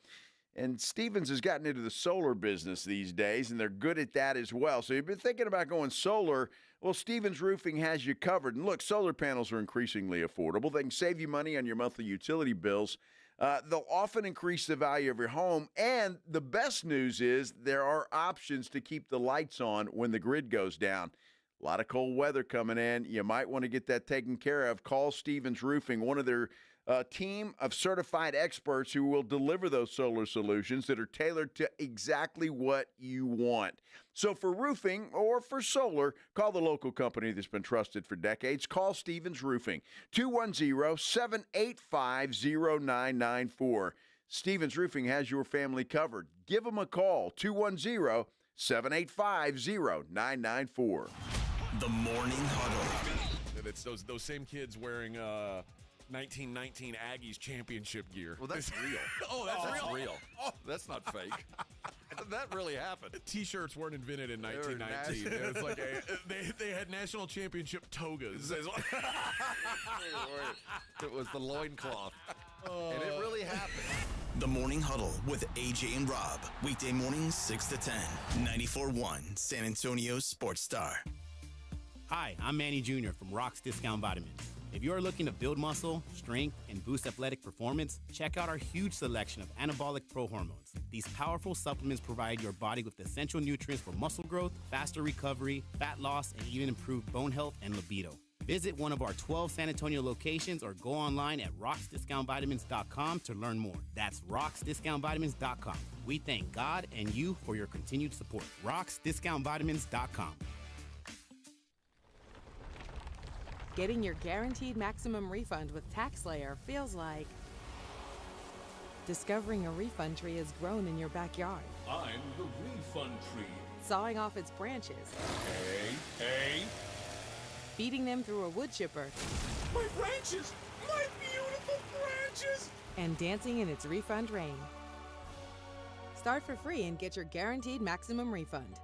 And Stevens has gotten into the solar business these days, and they're good at that as well. So you've been thinking about going solar. Well, Stevens Roofing has you covered. And look, solar panels are increasingly affordable. They can save you money on your monthly utility bills. They'll often increase the value of your home. And the best news is there are options to keep the lights on when the grid goes down. A lot of cold weather coming in. You might want to get that taken care of. Call Stevens Roofing, one of their team of certified experts who will deliver those solar solutions that are tailored to exactly what you want. So for roofing or for solar, call the local company that's been trusted for decades. Call Stevens Roofing, 210-785-0994. Stevens Roofing has your family covered. Give them a call, 210-785-0994. The Morning Huddle. It's those same kids wearing 1919 Aggies championship gear. Well, that's real. That's real. Oh, that's not fake. That really happened. T-shirts weren't invented in 1919. It was like they had national championship togas. It was the loincloth. And it really happened. The Morning Huddle with AJ and Rob. Weekday mornings 6 to 10. 94.1 San Antonio Sports Star. Hi, I'm Manny Jr. from Rock's Discount Vitamins. If you're looking to build muscle, strength, and boost athletic performance, check out our huge selection of anabolic pro hormones. These powerful supplements provide your body with essential nutrients for muscle growth, faster recovery, fat loss, and even improved bone health and libido. Visit one of our 12 San Antonio locations or go online at rocksdiscountvitamins.com to learn more. That's rocksdiscountvitamins.com. We thank God and you for your continued support. rocksdiscountvitamins.com. Getting your guaranteed maximum refund with TaxSlayer feels like discovering a refund tree has grown in your backyard. I'm the refund tree. Sawing off its branches. Hey. Feeding them through a wood chipper. My branches! My beautiful branches! And dancing in its refund rain. Start for free and get your guaranteed maximum refund.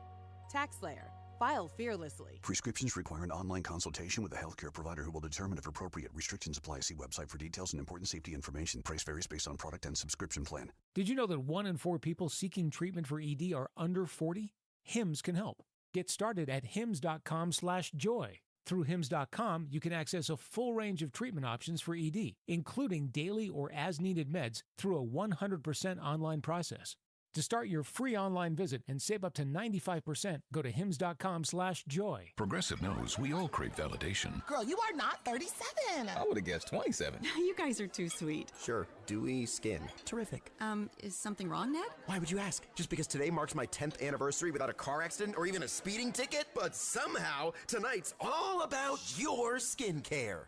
TaxSlayer. File fearlessly. Prescriptions require an online consultation with a healthcare provider who will determine if appropriate. Restrictions apply. See website for details and important safety information. Price varies based on product and subscription plan. Did you know that 1 in 4 people seeking treatment for ED are under 40? HIMS can help. Get started at hims.com/joy. Through hims.com, you can access a full range of treatment options for ED, including daily or as-needed meds through a 100% online process. To start your free online visit and save up to 95%, go to hims.com/joy. Progressive knows we all crave validation. Girl, you are not 37. I would have guessed 27. You guys are too sweet. Sure, dewy skin. Terrific. Is something wrong, Ned? Why would you ask? Just because today marks my 10th anniversary without a car accident or even a speeding ticket? But somehow, tonight's all about your skincare.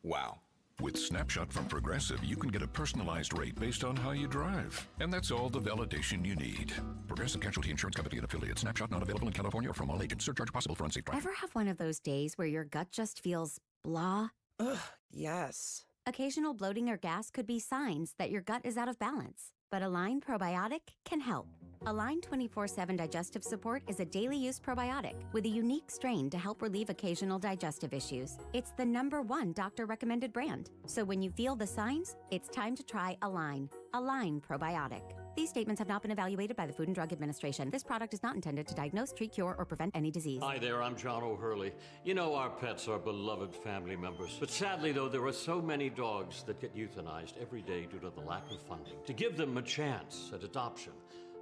Wow. With Snapshot from Progressive, you can get a personalized rate based on how you drive. And that's all the validation you need. Progressive Casualty Insurance Company and affiliates. Snapshot not available in California or from all agents. Surcharge possible for unsafe driving. Ever have one of those days where your gut just feels blah? Ugh, yes. Occasional bloating or gas could be signs that your gut is out of balance. But Align Probiotic can help. Align 24/7 Digestive Support is a daily use probiotic with a unique strain to help relieve occasional digestive issues. It's the #1 doctor-recommended brand. So when you feel the signs, it's time to try Align. Align Probiotic. These statements have not been evaluated by the Food and Drug Administration. This product is not intended to diagnose, treat, cure, or prevent any disease. Hi there, I'm John O'Hurley. You know, our pets are beloved family members. But sadly, though, there are so many dogs that get euthanized every day due to the lack of funding. To give them a chance at adoption,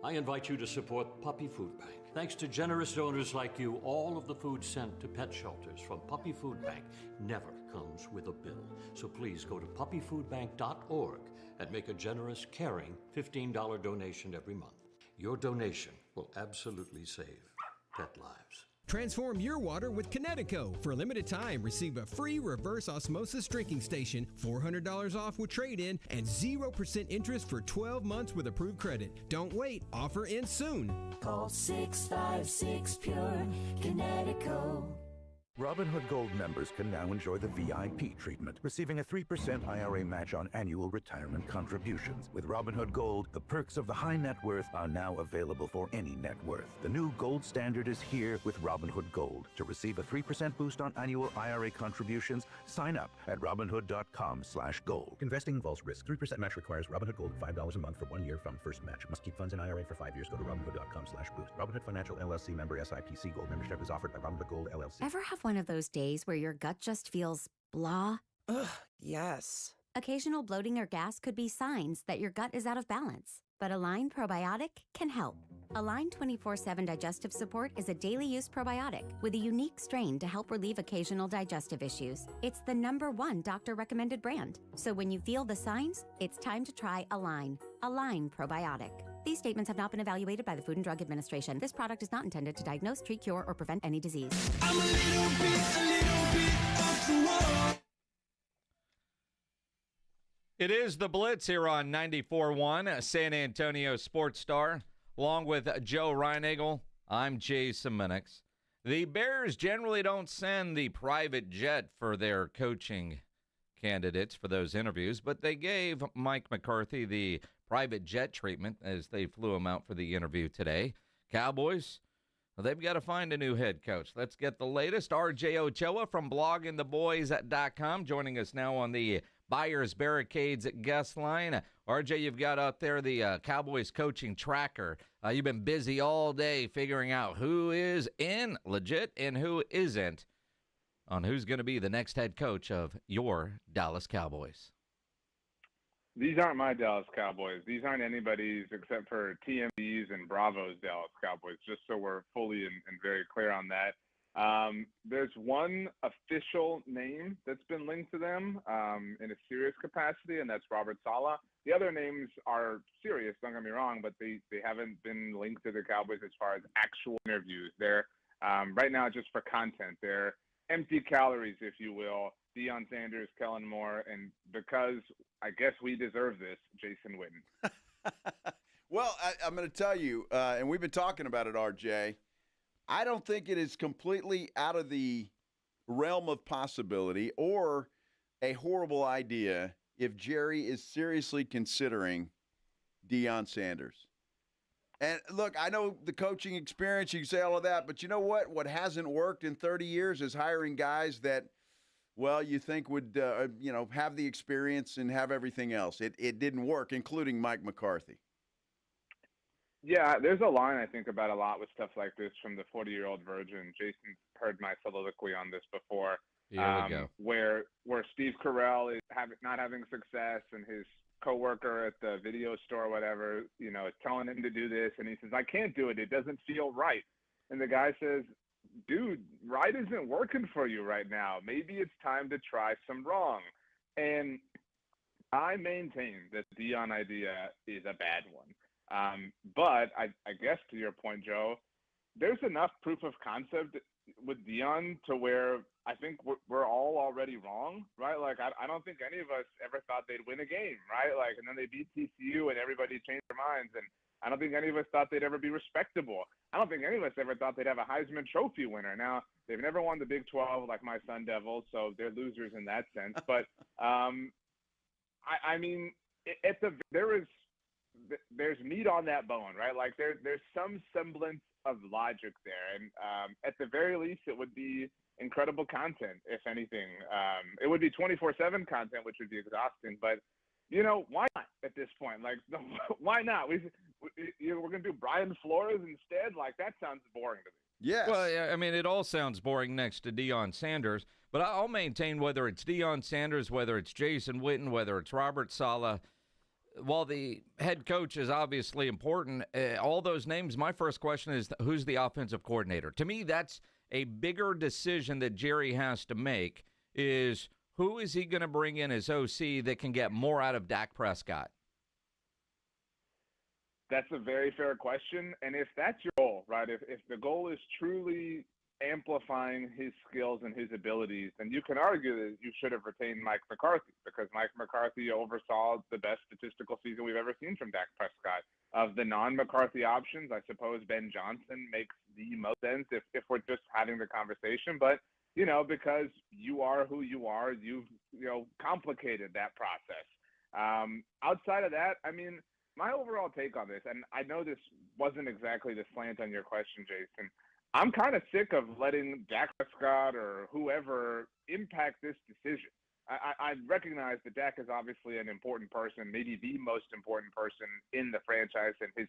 I invite you to support Puppy Food Bank. Thanks to generous donors like you, all of the food sent to pet shelters from Puppy Food Bank never comes with a bill. So please go to puppyfoodbank.org and make a generous, caring $15 donation every month. Your donation will absolutely save pet lives. Transform your water with Kinetico. For a limited time, receive a free reverse osmosis drinking station, $400 off with trade-in, and 0% interest for 12 months with approved credit. Don't wait. Offer ends soon. Call 656-PURE, Kinetico. Robinhood Gold members can now enjoy the VIP treatment, receiving a 3% IRA match on annual retirement contributions. With Robinhood Gold, the perks of the high net worth are now available for any net worth. The new gold standard is here with Robinhood Gold. To receive a 3% boost on annual IRA contributions, sign up at Robinhood.com/gold. Investing involves risk. 3% match requires Robinhood Gold $5 a month for 1 year from first match. Must keep funds in IRA for 5 years. Go to Robinhood.com/boost. Robinhood Financial LLC member SIPC. Gold membership is offered by Robinhood Gold LLC. Ever have one of those days where your gut just feels blah? Ugh, yes. Occasional bloating or gas could be signs that your gut is out of balance, but Align Probiotic can help. Align 24/7 Digestive Support is a daily use probiotic with a unique strain to help relieve occasional digestive issues. It's the #1 doctor-recommended brand. So when you feel the signs, it's time to try Align. Align Probiotic. These statements have not been evaluated by the Food and Drug Administration. This product is not intended to diagnose, treat, cure, or prevent any disease. I'm a little bit off the wall. It is the Blitz here on 94.1, San Antonio Sports Star. Along with Joe Reinagel, I'm Jason Minix. The Bears generally don't send the private jet for their coaching candidates for those interviews, but they gave Mike McCarthy the private jet treatment as they flew him out for the interview today. Cowboys, well, they've got to find a new head coach. Let's get the latest. RJ Ochoa from bloggingtheboys.com joining us now on the Buyers Barricades guest line. RJ, you've got out there the Cowboys coaching tracker. You've been busy all day figuring out who is in legit and who isn't on who's going to be the next head coach of your Dallas Cowboys. These aren't my Dallas Cowboys. These aren't anybody's except for TMZ's and Bravo's Dallas Cowboys, just so we're fully and very clear on that. There's one official name that's been linked to them in a serious capacity, and that's Robert Saleh. The other names are serious, don't get me wrong, but they haven't been linked to the Cowboys as far as actual interviews. They're right now just for content. They're empty calories, if you will. Deion Sanders, Kellen Moore, and because I guess we deserve this, Jason Witten. Well, I'm going to tell you, and we've been talking about it, RJ, I don't think it is completely out of the realm of possibility or a horrible idea if Jerry is seriously considering Deion Sanders. And look, I know the coaching experience, you can say all of that, but you know what? What hasn't worked in 30 years is hiring guys that, well, you think would, have the experience and have everything else. It didn't work, including Mike McCarthy. Yeah, there's a line I think about a lot with stuff like this from the 40-year-old virgin. Jason's heard my soliloquy on this before. Here we go. Where Steve Carell is not having success, and his coworker at the video store or whatever, is telling him to do this, and he says, "I can't do it. It doesn't feel right." And the guy says, "Dude, right isn't working for you right now. Maybe it's time to try some wrong." And I maintain that the Deion idea is a bad one. But I guess to your point, Joe, there's enough proof of concept with Deion to where I think we're all already wrong, right? Like, I don't think any of us ever thought they'd win a game, right? Like, and then they beat TCU and everybody changed their minds. And I don't think any of us thought they'd ever be respectable. I don't think any of us ever thought they'd have a Heisman Trophy winner. Now, they've never won the Big 12 like my Sun Devils, so they're losers in that sense. But, I mean, there's meat on that bone, right? Like there's some semblance of logic there. And at the very least, it would be incredible content, if anything. It would be 24/7 content, which would be exhausting. But, why not at this point? Like, why not? We're going to do Brian Flores instead? Like, that sounds boring to me. Yes. Well, yeah, I mean, it all sounds boring next to Deion Sanders, but I'll maintain whether it's Deion Sanders, whether it's Jason Witten, whether it's Robert Saleh, while the head coach is obviously important, all those names, my first question is who's the offensive coordinator? To me, that's a bigger decision that Jerry has to make is who is he going to bring in as OC that can get more out of Dak Prescott? That's a very fair question. And if that's your goal, right, if the goal is truly amplifying his skills and his abilities, then you can argue that you should have retained Mike McCarthy because Mike McCarthy oversaw the best statistical season we've ever seen from Dak Prescott. Of the non-McCarthy options, I suppose Ben Johnson makes the most sense if we're just having the conversation. But, because you are who you are, you've, complicated that process. Outside of that, my overall take on this, and I know this wasn't exactly the slant on your question, Jason, I'm kind of sick of letting Dak Prescott or whoever impact this decision. I recognize that Dak is obviously an important person, maybe the most important person in the franchise, and his,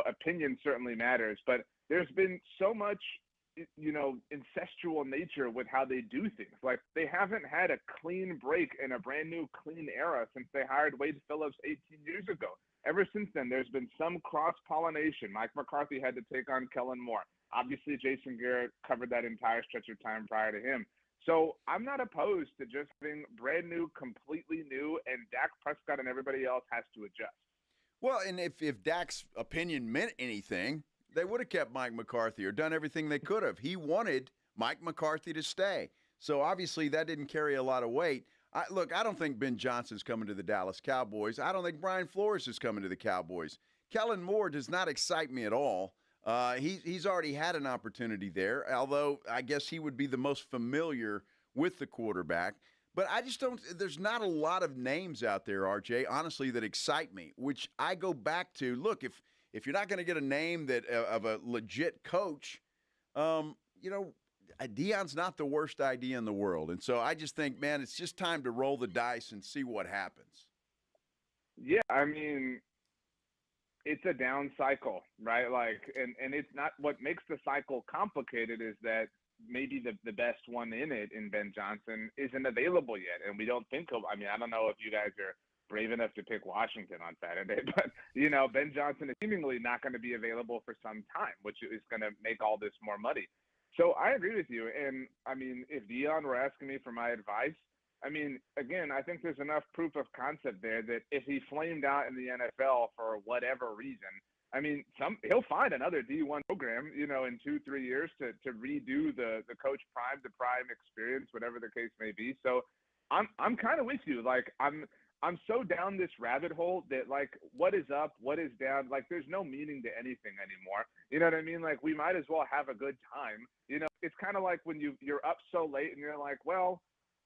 opinion certainly matters. But there's been so much, incestual nature with how they do things. Like they haven't had a clean break in a brand new clean era since they hired Wade Phillips 18 years ago. Ever since then, there's been some cross-pollination. Mike McCarthy had to take on Kellen Moore. Obviously, Jason Garrett covered that entire stretch of time prior to him. So I'm not opposed to just having brand new, completely new, and Dak Prescott and everybody else has to adjust. Well, and if Dak's opinion meant anything, they would have kept Mike McCarthy or done everything they could have. He wanted Mike McCarthy to stay. So obviously that didn't carry a lot of weight. I don't think Ben Johnson's coming to the Dallas Cowboys. I don't think Brian Flores is coming to the Cowboys. Kellen Moore does not excite me at all. He's already had an opportunity there, although I guess he would be the most familiar with the quarterback. But I just don't – there's not a lot of names out there, RJ, honestly, that excite me, which I go back to, look, if you're not going to get a name that of a legit coach, Deion's not the worst idea in the world. And so I just think, man, it's just time to roll the dice and see what happens. Yeah, it's a down cycle, right? And it's not what makes the cycle complicated is that maybe the best one in it in Ben Johnson isn't available yet. And we don't think of, I don't know if you guys are brave enough to pick Washington on Saturday, but, Ben Johnson is seemingly not going to be available for some time, which is going to make all this more muddy. So I agree with you. And if Deion were asking me for my advice, again, I think there's enough proof of concept there that if he flamed out in the NFL for whatever reason, he'll find another D1 program, in 2-3 years to redo the Coach Prime, the Prime experience, whatever the case may be. So I'm kind of with you. I'm so down this rabbit hole that what is up, what is down, there's no meaning to anything anymore. You know what I mean? We might as well have a good time. It's kind of like when you're up so late and you're like, well,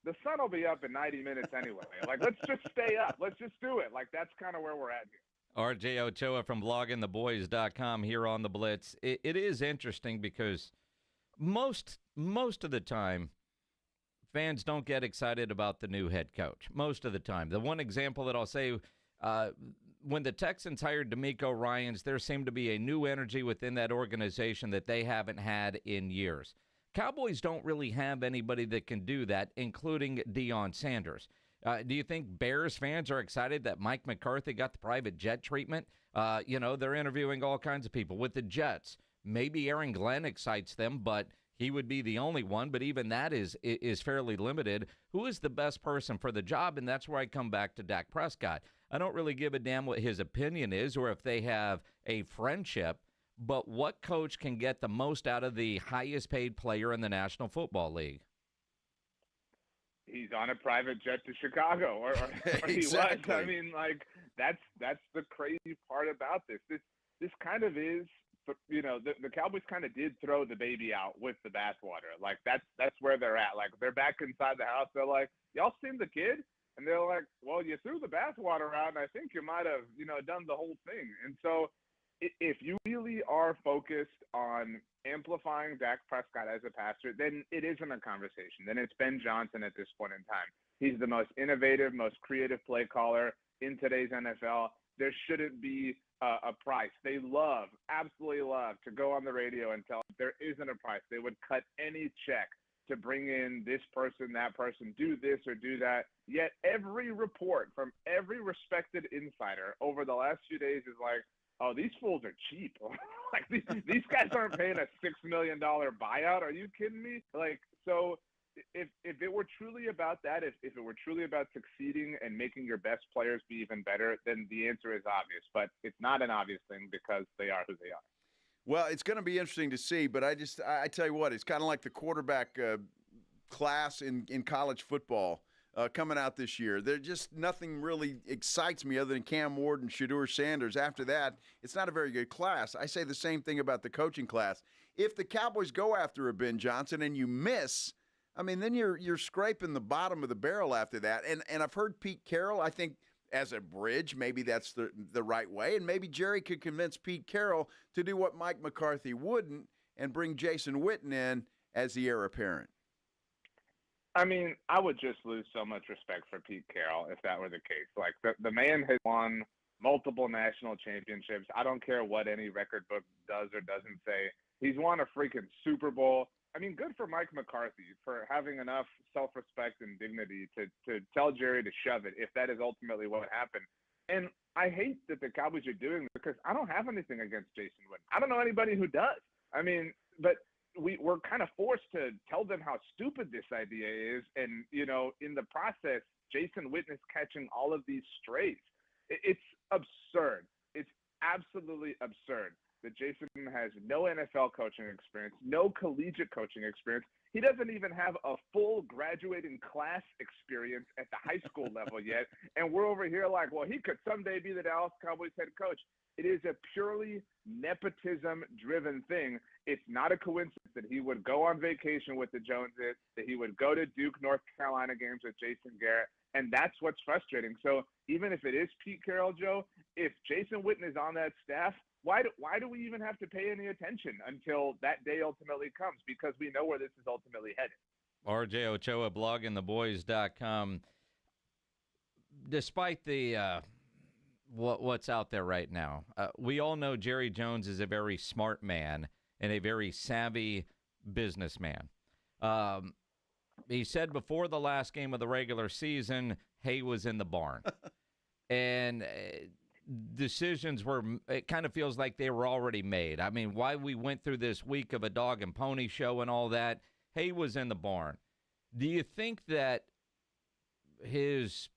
the sun will be up in 90 minutes anyway. Let's just stay up. Let's just do it. That's kind of where we're at here. RJ Ochoa from bloggingtheboys.com here on the Blitz. It is interesting because most of the time, fans don't get excited about the new head coach. Most of the time. The one example that I'll say, when the Texans hired DeMeco Ryans, there seemed to be a new energy within that organization that they haven't had in years. Cowboys don't really have anybody that can do that, including Deion Sanders. Do you think Bears fans are excited that Mike McCarthy got the private jet treatment? They're interviewing all kinds of people with the Jets. Maybe Aaron Glenn excites them, but he would be the only one. But even that is fairly limited. Who is the best person for the job? And that's where I come back to Dak Prescott. I don't really give a damn what his opinion is or if they have a friendship. But what coach can get the most out of the highest paid player in the National Football League? He's on a private jet to Chicago, or Exactly. he was. That's the crazy part about this. This kind of is, the Cowboys kind of did throw the baby out with the bathwater. That's where they're at. They're back inside the house. They're like, y'all seen the kid? And they're like, well, you threw the bathwater out, and I think you might have, done the whole thing. And so, if you really are focused on amplifying Dak Prescott as a passer, then it isn't a conversation. Then it's Ben Johnson at this point in time. He's the most innovative, most creative play caller in today's NFL. There shouldn't be a price. They absolutely love to go on the radio and tell there isn't a price. They would cut any check to bring in this person, that person, do this or do that. Yet every report from every respected insider over the last few days is like, oh, these fools are cheap. Like these guys aren't paying a $6 million buyout. Are you kidding me? Like, so if it were truly about that, if it were truly about succeeding and making your best players be even better, then the answer is obvious. But it's not an obvious thing because they are who they are. Well, it's going to be interesting to see, but I tell you what, it's kind of like the quarterback class in college football coming out this year. There's just nothing really excites me other than Cam Ward and Shedeur Sanders. After that, it's not a very good class. I say the same thing about the coaching class. If the Cowboys go after a Ben Johnson and you miss, I mean, then you're scraping the bottom of the barrel after that. And I've heard Pete Carroll, I think, as a bridge, maybe that's the right way. And maybe Jerry could convince Pete Carroll to do what Mike McCarthy wouldn't and bring Jason Witten in as the heir apparent. I mean, I would just lose so much respect for Pete Carroll if that were the case. Like, the man has won multiple national championships. I don't care what any record book does or doesn't say. He's won a freaking Super Bowl. I mean, good for Mike McCarthy for having enough self-respect and dignity to tell Jerry to shove it if that is ultimately what happened. And I hate that the Cowboys are doing this because I don't have anything against Jason Witten. I don't know anybody who does. I mean, but we're kind of forced to tell them how stupid this idea is. And, you know, in the process, Jason Witten is catching all of these strays. It's absurd. It's absolutely absurd that Jason has no NFL coaching experience, no collegiate coaching experience. He doesn't even have a full graduating class experience at the high school level yet. And we're over here like, well, he could someday be the Dallas Cowboys head coach. It is a purely nepotism-driven thing. It's not a coincidence that he would go on vacation with the Joneses, that he would go to Duke, North Carolina games with Jason Garrett, and that's what's frustrating. So even if it is Pete Carroll, Joe, if Jason Witten is on that staff, why do we even have to pay any attention until that day ultimately comes? Because we know where this is ultimately headed. RJ Ochoa, bloggingtheboys.com. Despite the what's out there right now, we all know Jerry Jones is a very smart man and a very savvy businessman. He said before the last game of the regular season, hay was in the barn. And decisions it kind of feels like they were already made. I mean, why we went through this week of a dog and pony show and all that, hay was in the barn. Do you think that his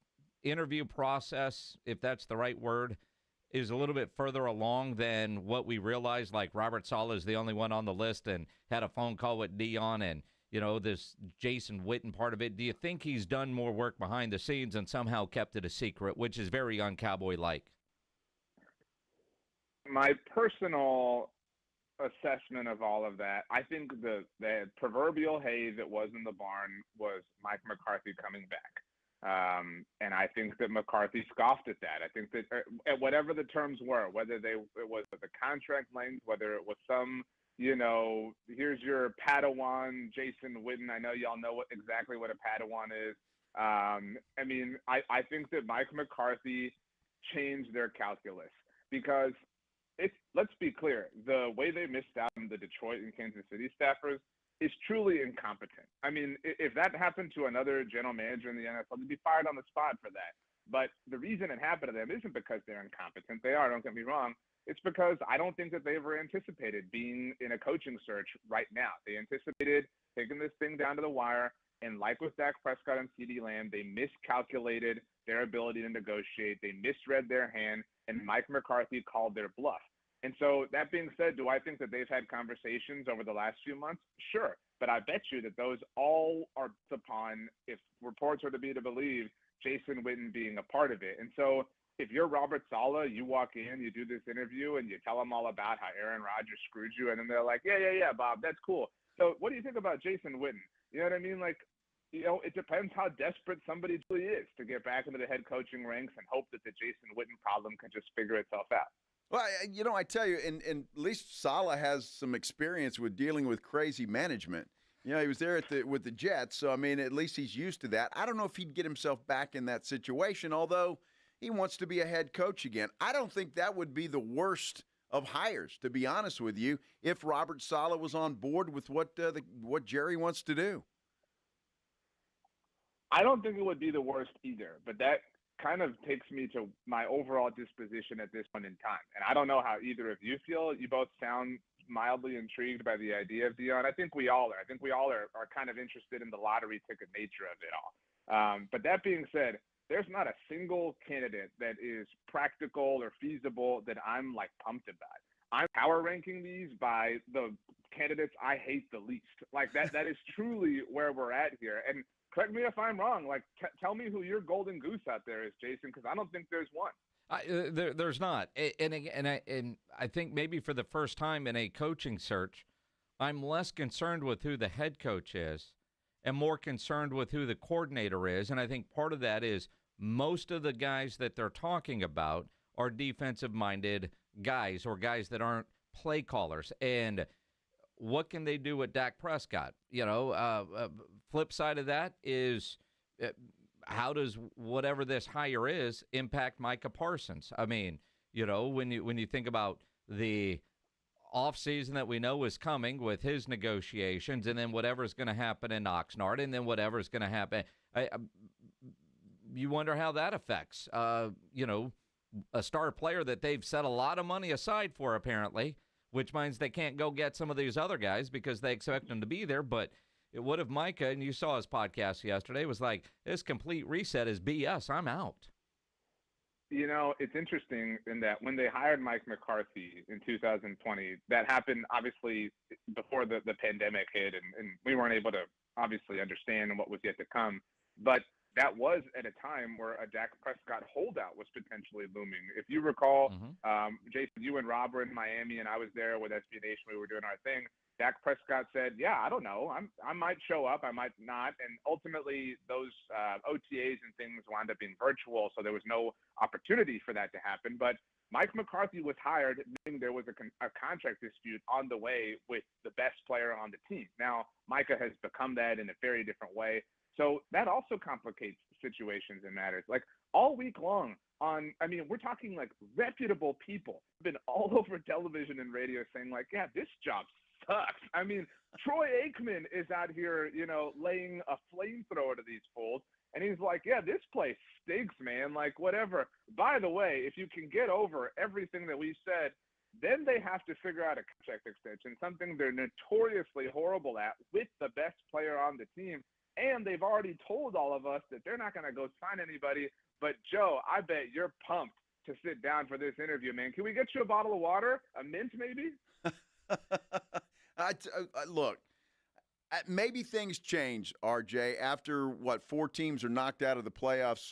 interview process, if that's the right word, is a little bit further along than what we realized? Like Robert Saleh is the only one on the list and had a phone call with Deion and, you know, this Jason Witten part of it. Do you think he's done more work behind the scenes and somehow kept it a secret, which is very un-Cowboy-like? My personal assessment of all of that, I think the proverbial hay that was in the barn was Mike McCarthy coming back. And I think that McCarthy scoffed at that. I think that at whatever the terms were, whether it was the contract length, whether it was some, you know, here's your Padawan, Jason Witten. I know y'all know exactly what a Padawan is. I mean, I think that Mike McCarthy changed their calculus because let's be clear, the way they missed out on the Detroit and Kansas City staffers is truly incompetent. I mean, if that happened to another general manager in the NFL, they'd be fired on the spot for that. But the reason it happened to them isn't because they're incompetent. They are, don't get me wrong. It's because I don't think that they ever anticipated being in a coaching search right now. They anticipated taking this thing down to the wire. And like with Dak Prescott and CeeDee Lamb, they miscalculated their ability to negotiate. They misread their hand, and Mike McCarthy called their bluff. And so that being said, do I think that they've had conversations over the last few months? Sure. But I bet you that those all are based upon, if reports are to be to believe, Jason Witten being a part of it. And so if you're Robert Saleh, you walk in, you do this interview, and you tell them all about how Aaron Rodgers screwed you, and then they're like, yeah, Bob, that's cool. So what do you think about Jason Witten? You know what I mean? Like, you know, it depends how desperate somebody really is to get back into the head coaching ranks and hope that the Jason Witten problem can just figure itself out. Well, you know, I tell you, and at least Saleh has some experience with dealing with crazy management. You know, he was there with the Jets, so, I mean, at least he's used to that. I don't know if he'd get himself back in that situation, although he wants to be a head coach again. I don't think that would be the worst of hires, to be honest with you, if Robert Saleh was on board with what Jerry wants to do. I don't think it would be the worst either, but that kind of takes me to my overall disposition at this point in time. And I don't know how either of you feel. You both sound mildly intrigued by the idea of Deion. I think we all are. I think we all are kind of interested in the lottery ticket nature of it all. But that being said, there's not a single candidate that is practical or feasible that I'm like pumped about. I'm power ranking these by the candidates I hate the least. Like that is truly where we're at here. And correct me if I'm wrong. Like, tell me who your golden goose out there is, Jason, because I don't think there's one. There's not. And I think maybe for the first time in a coaching search, I'm less concerned with who the head coach is and more concerned with who the coordinator is. And I think part of that is most of the guys that they're talking about are defensive-minded guys or guys that aren't play callers. And what can they do with Dak Prescott? Flip side of that is how does whatever this hire is impact Micah Parsons? I mean, when you think about the offseason that we know is coming with his negotiations and then whatever's going to happen in Oxnard and then whatever's going to happen, you wonder how that affects, a star player that they've set a lot of money aside for apparently, which means they can't go get some of these other guys because they expect them to be there. But what if Micah, and you saw his podcast yesterday, was like, this complete reset is BS, I'm out. It's interesting in that when they hired Mike McCarthy in 2020, that happened obviously before the pandemic hit, and we weren't able to obviously understand what was yet to come. But that was at a time where a Dak Prescott holdout was potentially looming. If you recall, Jason, you and Rob were in Miami, and I was there with SB Nation. We were doing our thing. Dak Prescott said, yeah, I don't know. I might show up. I might not. And ultimately, those OTAs and things wound up being virtual, so there was no opportunity for that to happen. But Mike McCarthy was hired knowing there was a contract dispute on the way with the best player on the team. Now, Micah has become that in a very different way. So that also complicates situations and matters. Like all week long we're talking like reputable people have been all over television and radio saying like, yeah, this job sucks. I mean, Troy Aikman is out here, laying a flamethrower to these fools. And he's like, yeah, this place stinks, man. Like, whatever. By the way, if you can get over everything that we said, then they have to figure out a contract extension, something they're notoriously horrible at with the best player on the team. And they've already told all of us that they're not going to go sign anybody. But, Joe, I bet you're pumped to sit down for this interview, man. Can we get you a bottle of water? A mint, maybe? Look, maybe things change, RJ, after, 4 teams are knocked out of the playoffs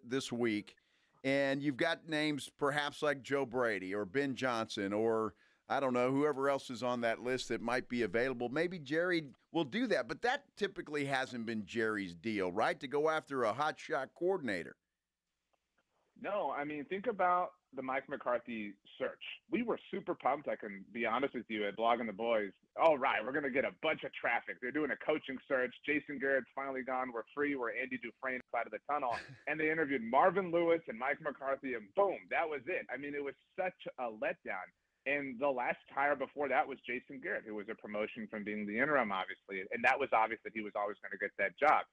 this week. And you've got names perhaps like Joe Brady or Ben Johnson or – I don't know, whoever else is on that list that might be available. Maybe Jerry will do that, but that typically hasn't been Jerry's deal, right, to go after a hotshot coordinator. No, I mean, think about the Mike McCarthy search. We were super pumped, I can be honest with you, at Blogging the Boys. All right, we're going to get a bunch of traffic. They're doing a coaching search. Jason Garrett's finally gone. We're free. We're Andy Dufresne side of the tunnel. And they interviewed Marvin Lewis and Mike McCarthy, and boom, that was it. I mean, it was such a letdown. And the last hire before that was Jason Garrett, who was a promotion from being the interim, obviously. And that was obvious that he was always going to get that job.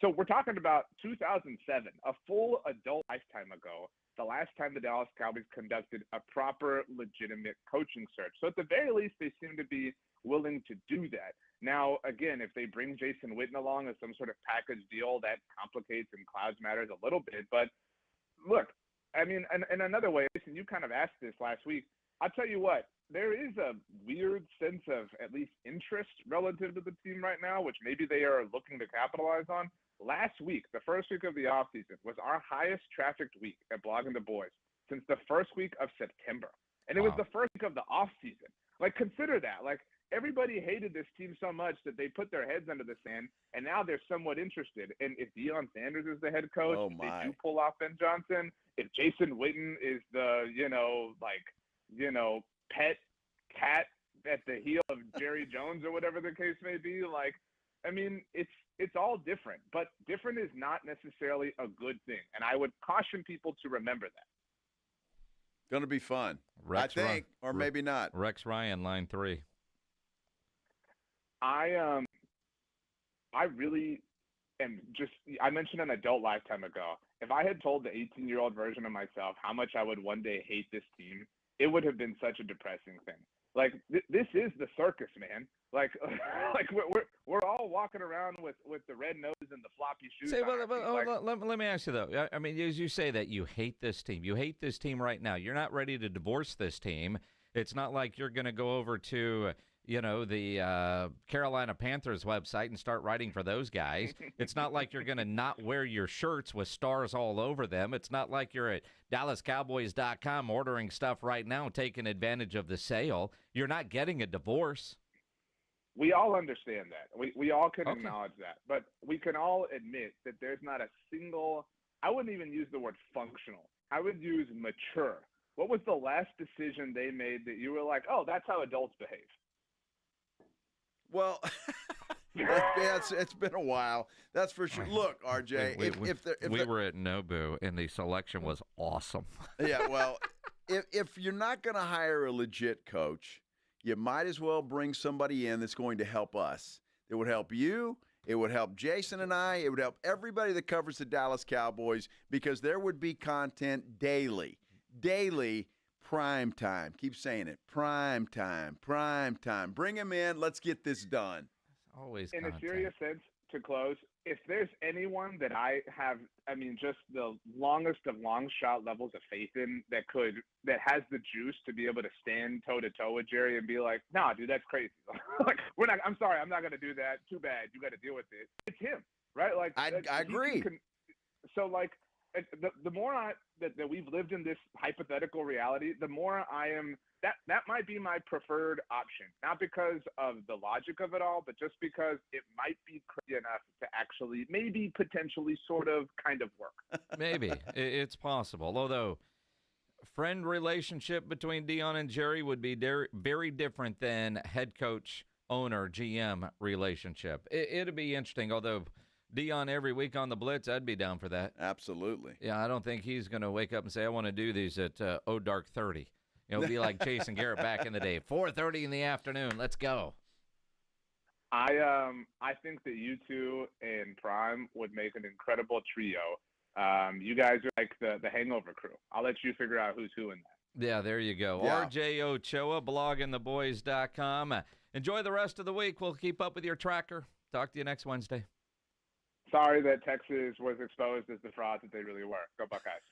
So we're talking about 2007, a full adult lifetime ago, the last time the Dallas Cowboys conducted a proper, legitimate coaching search. So at the very least, they seem to be willing to do that. Now, again, if they bring Jason Witten along as some sort of package deal, that complicates and clouds matters a little bit. But look, I mean, in another way, Jason, you kind of asked this last week. I'll tell you what, there is a weird sense of at least interest relative to the team right now, which maybe they are looking to capitalize on. Last week, the first week of the offseason, was our highest trafficked week at Blogging the Boys since the first week of September. And it was the first week of the offseason. Like, consider that. Like, everybody hated this team so much that they put their heads under the sand, and now they're somewhat interested. And if Deion Sanders is the head coach, if they do pull off Ben Johnson, if Jason Witten is the, pet cat at the heel of Jerry Jones or whatever the case may be. Like, I mean, it's all different, but different is not necessarily a good thing. And I would caution people to remember that. Going to be fun, I think, or maybe not. Rex Ryan, line 3. I really and just I mentioned an adult lifetime ago. If I had told the 18-year-old version of myself how much I would one day hate this team, it would have been such a depressing thing. Like this is the circus, man. Like we're all walking around with the red nose and the floppy shoes. Let me ask you though. I mean, as you say that you hate this team, you hate this team right now. You're not ready to divorce this team. It's not like you're going to go over to the Carolina Panthers website and start writing for those guys. It's not like you're going to not wear your shirts with stars all over them. It's not like you're at DallasCowboys.com ordering stuff right now, taking advantage of the sale. You're not getting a divorce. We all understand that. We all can acknowledge that. But we can all admit that there's not a single – I wouldn't even use the word functional. I would use mature. What was the last decision they made that you were like, oh, that's how adults behave? Well, it's been a while. That's for sure. Look, RJ, we were at Nobu, and the selection was awesome. Yeah, well, if you're not going to hire a legit coach, you might as well bring somebody in that's going to help us. It would help you. It would help Jason and I. It would help everybody that covers the Dallas Cowboys because there would be content daily, prime time. Keep saying it. Prime time. Bring him in. Let's get this done. Always in content. A serious sense, to close, if there's anyone that I have, just the longest of long shot levels of faith in that has the juice to be able to stand toe to toe with Jerry and be like, nah, dude, that's crazy. Like, I'm sorry, I'm not going to do that. Too bad. You got to deal with it. It's him, right? Like, I agree. So, like, the more that we've lived in this hypothetical reality, the more I am that might be my preferred option, not because of the logic of it all, but just because it might be crazy enough to actually maybe potentially sort of kind of work. Maybe it's possible, although friend relationship between Deion and Jerry would be very different than head coach owner GM relationship. It'd be interesting, although Deion every week on the Blitz, I'd be down for that. Absolutely. Yeah, I don't think he's going to wake up and say, I want to do these at dark 30. It'll be like Jason Garrett back in the day, 4:30 in the afternoon. Let's go. I think that you two and Prime would make an incredible trio. You guys are like the Hangover crew. I'll let you figure out who's who in that. Yeah, there you go. Yeah. RJ Ochoa, bloggingtheboys.com. Enjoy the rest of the week. We'll keep up with your tracker. Talk to you next Wednesday. Sorry that Texas was exposed as the frauds that they really were. Go Buckeyes.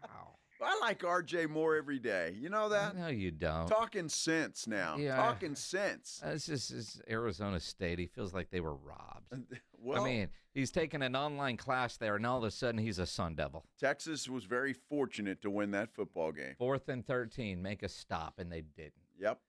Wow. I like RJ more every day. You know that? No, you don't. Talking sense now. Yeah. Talking sense. This is Arizona State. He feels like they were robbed. Well, I mean, he's taking an online class there, and all of a sudden he's a Sun Devil. Texas was very fortunate to win that football game. 4th and 13, make a stop, and they didn't. Yep.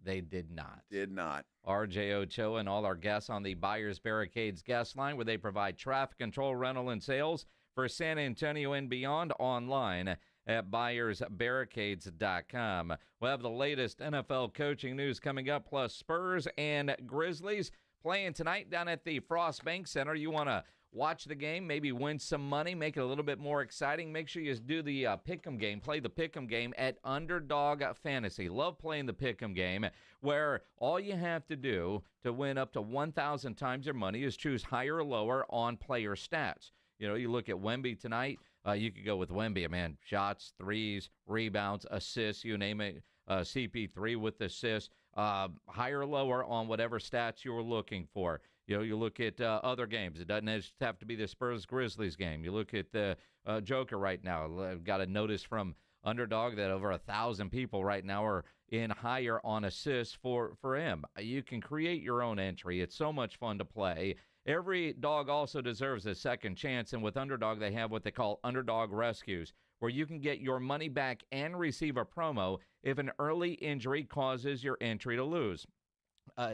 They did not. Did not. RJ Ochoa and all our guests on the Buyers Barricades guest line, where they provide traffic control, rental, and sales for San Antonio and beyond, online at buyersbarricades.com. We'll have the latest NFL coaching news coming up, plus Spurs and Grizzlies playing tonight down at the Frost Bank Center. You want to watch the game, maybe win some money, make it a little bit more exciting. Make sure you do the Pick'em game. Play the Pick'em game at Underdog Fantasy. Love playing the Pick'em game, where all you have to do to win up to 1,000 times your money is choose higher or lower on player stats. You know, you look at Wemby tonight. You could go with Wemby, man. Shots, threes, rebounds, assists, you name it. CP3 with assists. Higher or lower on whatever stats you're looking for. You know, you look at other games. It doesn't just have to be the Spurs-Grizzlies game. You look at the Joker right now. I've got a notice from Underdog that over 1,000 people right now are in higher on assists for him. You can create your own entry. It's so much fun to play. Every dog also deserves a second chance, and with Underdog, they have what they call Underdog Rescues, where you can get your money back and receive a promo if an early injury causes your entry to lose.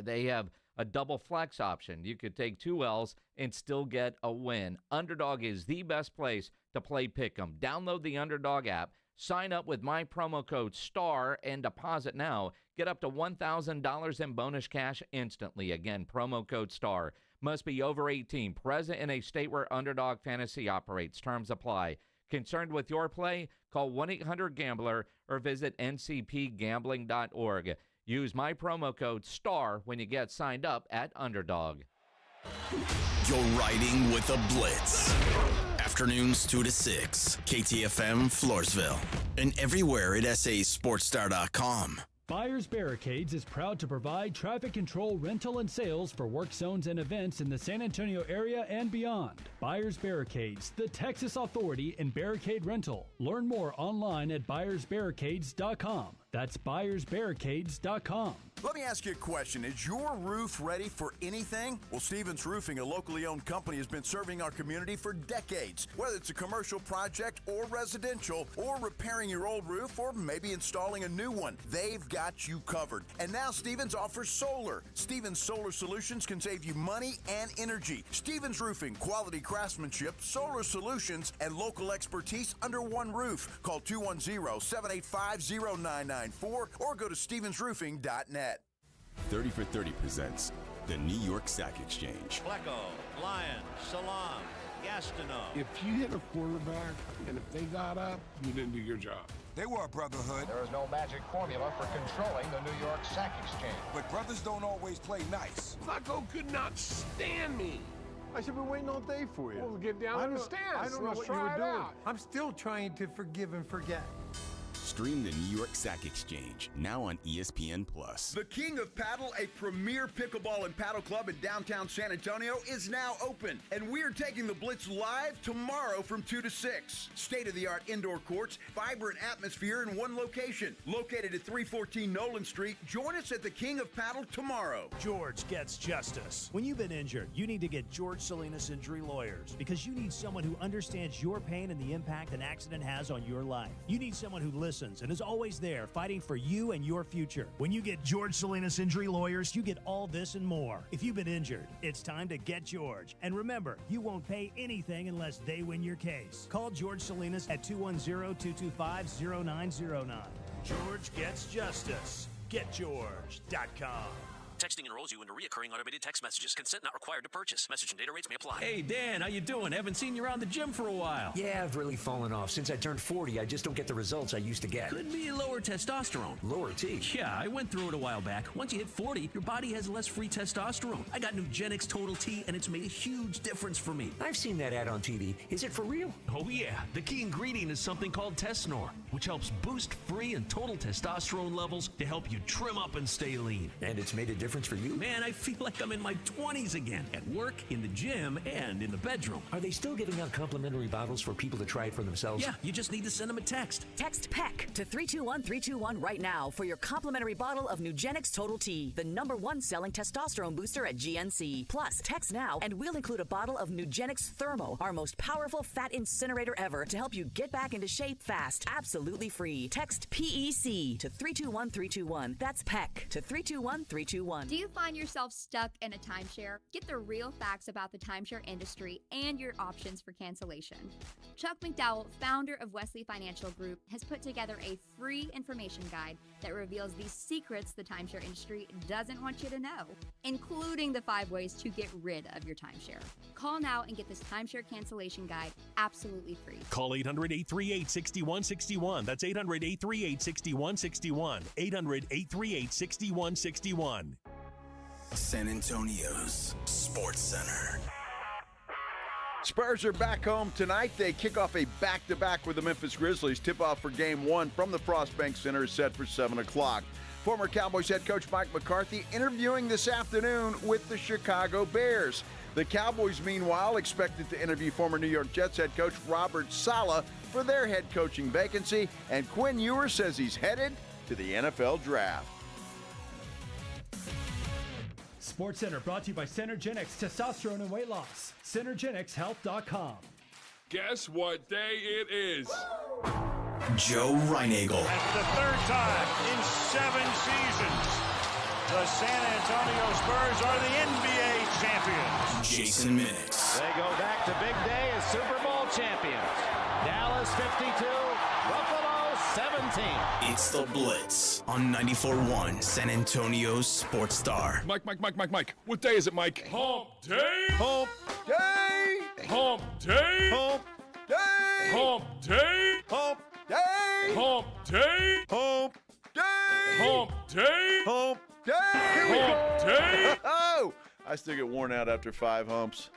They have a double flex option. You could take 2 L's and still get a win. Underdog is the best place to play Pick'em. Download the Underdog app, sign up with my promo code STAR, and deposit now. Get up to $1,000 in bonus cash instantly. Again, promo code STAR. Must be over 18, present in a state where Underdog Fantasy operates. Terms apply. Concerned with your play? Call 1-800-GAMBLER or visit ncpgambling.org. Use my promo code STAR when you get signed up at Underdog. You're riding with the Blitz. Afternoons 2 to 6. KTFM Floresville. And everywhere at sasportstar.com. Buyers Barricades is proud to provide traffic control, rental, and sales for work zones and events in the San Antonio area and beyond. Buyers Barricades, the Texas authority in barricade rental. Learn more online at buyersbarricades.com. That's buyersbarricades.com. Let me ask you a question. Is your roof ready for anything? Well, Stevens Roofing, a locally owned company, has been serving our community for decades. Whether it's a commercial project or residential, or repairing your old roof, or maybe installing a new one, they've got you covered. And now Stevens offers solar. Stevens Solar Solutions can save you money and energy. Stevens Roofing, quality craftsmanship, solar solutions, and local expertise under one roof. Call 210-785-0994 or go to stevensroofing.net. 30 for 30 presents the New York Sack Exchange. Flecko, Lyon, Salam, Gastineau. If you hit a quarterback and if they got up, you didn't do your job. They were a brotherhood. There is no magic formula for controlling the New York Sack Exchange. But brothers don't always play nice. Flacco could not stand me. I should have been waiting all day for you. Well, get down in the stands. I don't know what you were doing. I'm still trying to forgive and forget. Stream the New York Sack Exchange, now on ESPN+. The King of Paddle, a premier pickleball and paddle club in downtown San Antonio, is now open. And we're taking the Blitz live tomorrow from 2 to 6. State-of-the-art indoor courts, vibrant atmosphere in one location. Located at 314 Nolan Street, join us at the King of Paddle tomorrow. George gets justice. When you've been injured, you need to get George Salinas Injury Lawyers because you need someone who understands your pain and the impact an accident has on your life. You need someone who listens and is always there fighting for you and your future. When you get George Salinas Injury Lawyers, you get all this and more. If you've been injured, it's time to get George. And remember, you won't pay anything unless they win your case. Call George Salinas at 210-225-0909. George gets justice. GetGeorge.com. Texting enrolls you into reoccurring automated text messages. Consent not required to purchase. Message and data rates may apply. Hey, Dan, how you doing? Haven't seen you around the gym for a while. Yeah, I've really fallen off. Since I turned 40, I just don't get the results I used to get. Could be lower testosterone. Lower T? Yeah, I went through it a while back. Once you hit 40, your body has less free testosterone. I got Nugenix Total T, and it's made a huge difference for me. I've seen that ad on TV. Is it for real? Oh, yeah. The key ingredient is something called Tesnor, which helps boost free and total testosterone levels to help you trim up and stay lean. And it's made a difference for you? Man, I feel like I'm in my 20s again, at work, in the gym, and in the bedroom. Are they still giving out complimentary bottles for people to try it for themselves? Yeah, you just need to send them a text. Text PEC to 321-321 right now for your complimentary bottle of Nugenix Total T, the #1 selling testosterone booster at GNC. Plus, text now and we'll include a bottle of Nugenix Thermo, our most powerful fat incinerator ever, to help you get back into shape fast, absolutely free. Text PEC to 321-321. That's PEC to 321-321. Do you find yourself stuck in a timeshare? Get the real facts about the timeshare industry and your options for cancellation. Chuck McDowell, founder of Wesley Financial Group, has put together a free information guide that reveals the secrets the timeshare industry doesn't want you to know, including the 5 ways to get rid of your timeshare. Call now and get this timeshare cancellation guide absolutely free. Call 800-838-6161. That's 800-838-6161. 800-838-6161. San Antonio's Sports Center. Spurs are back home tonight. They kick off a back-to-back with the Memphis Grizzlies. Tip-off for Game 1 from the Frost Bank Center is set for 7 o'clock. Former Cowboys head coach Mike McCarthy interviewing this afternoon with the Chicago Bears. The Cowboys, meanwhile, expected to interview former New York Jets head coach Robert Saleh for their head coaching vacancy. And Quinn Ewers says he's headed to the NFL Draft. SportsCenter brought to you by Synergenics Testosterone and Weight Loss. Synergenicshealth.com. Guess what day it is? Joe Reinagel. That's the 3rd time in 7 seasons. The San Antonio Spurs are the NBA champions. Jason Minix. They go back to big day as Super Bowl champions. Dallas 52, Buffalo 17. It's the Blitz on 94.1 San Antonio's Sports Star. Mike. What day is it, Mike? Hump day. Hump day. Hump day. Hump day. Hump day. Hump day. Hump day. Hump day. Hump day. Hump day. Hump day. Oh, I still get worn out after 5 humps.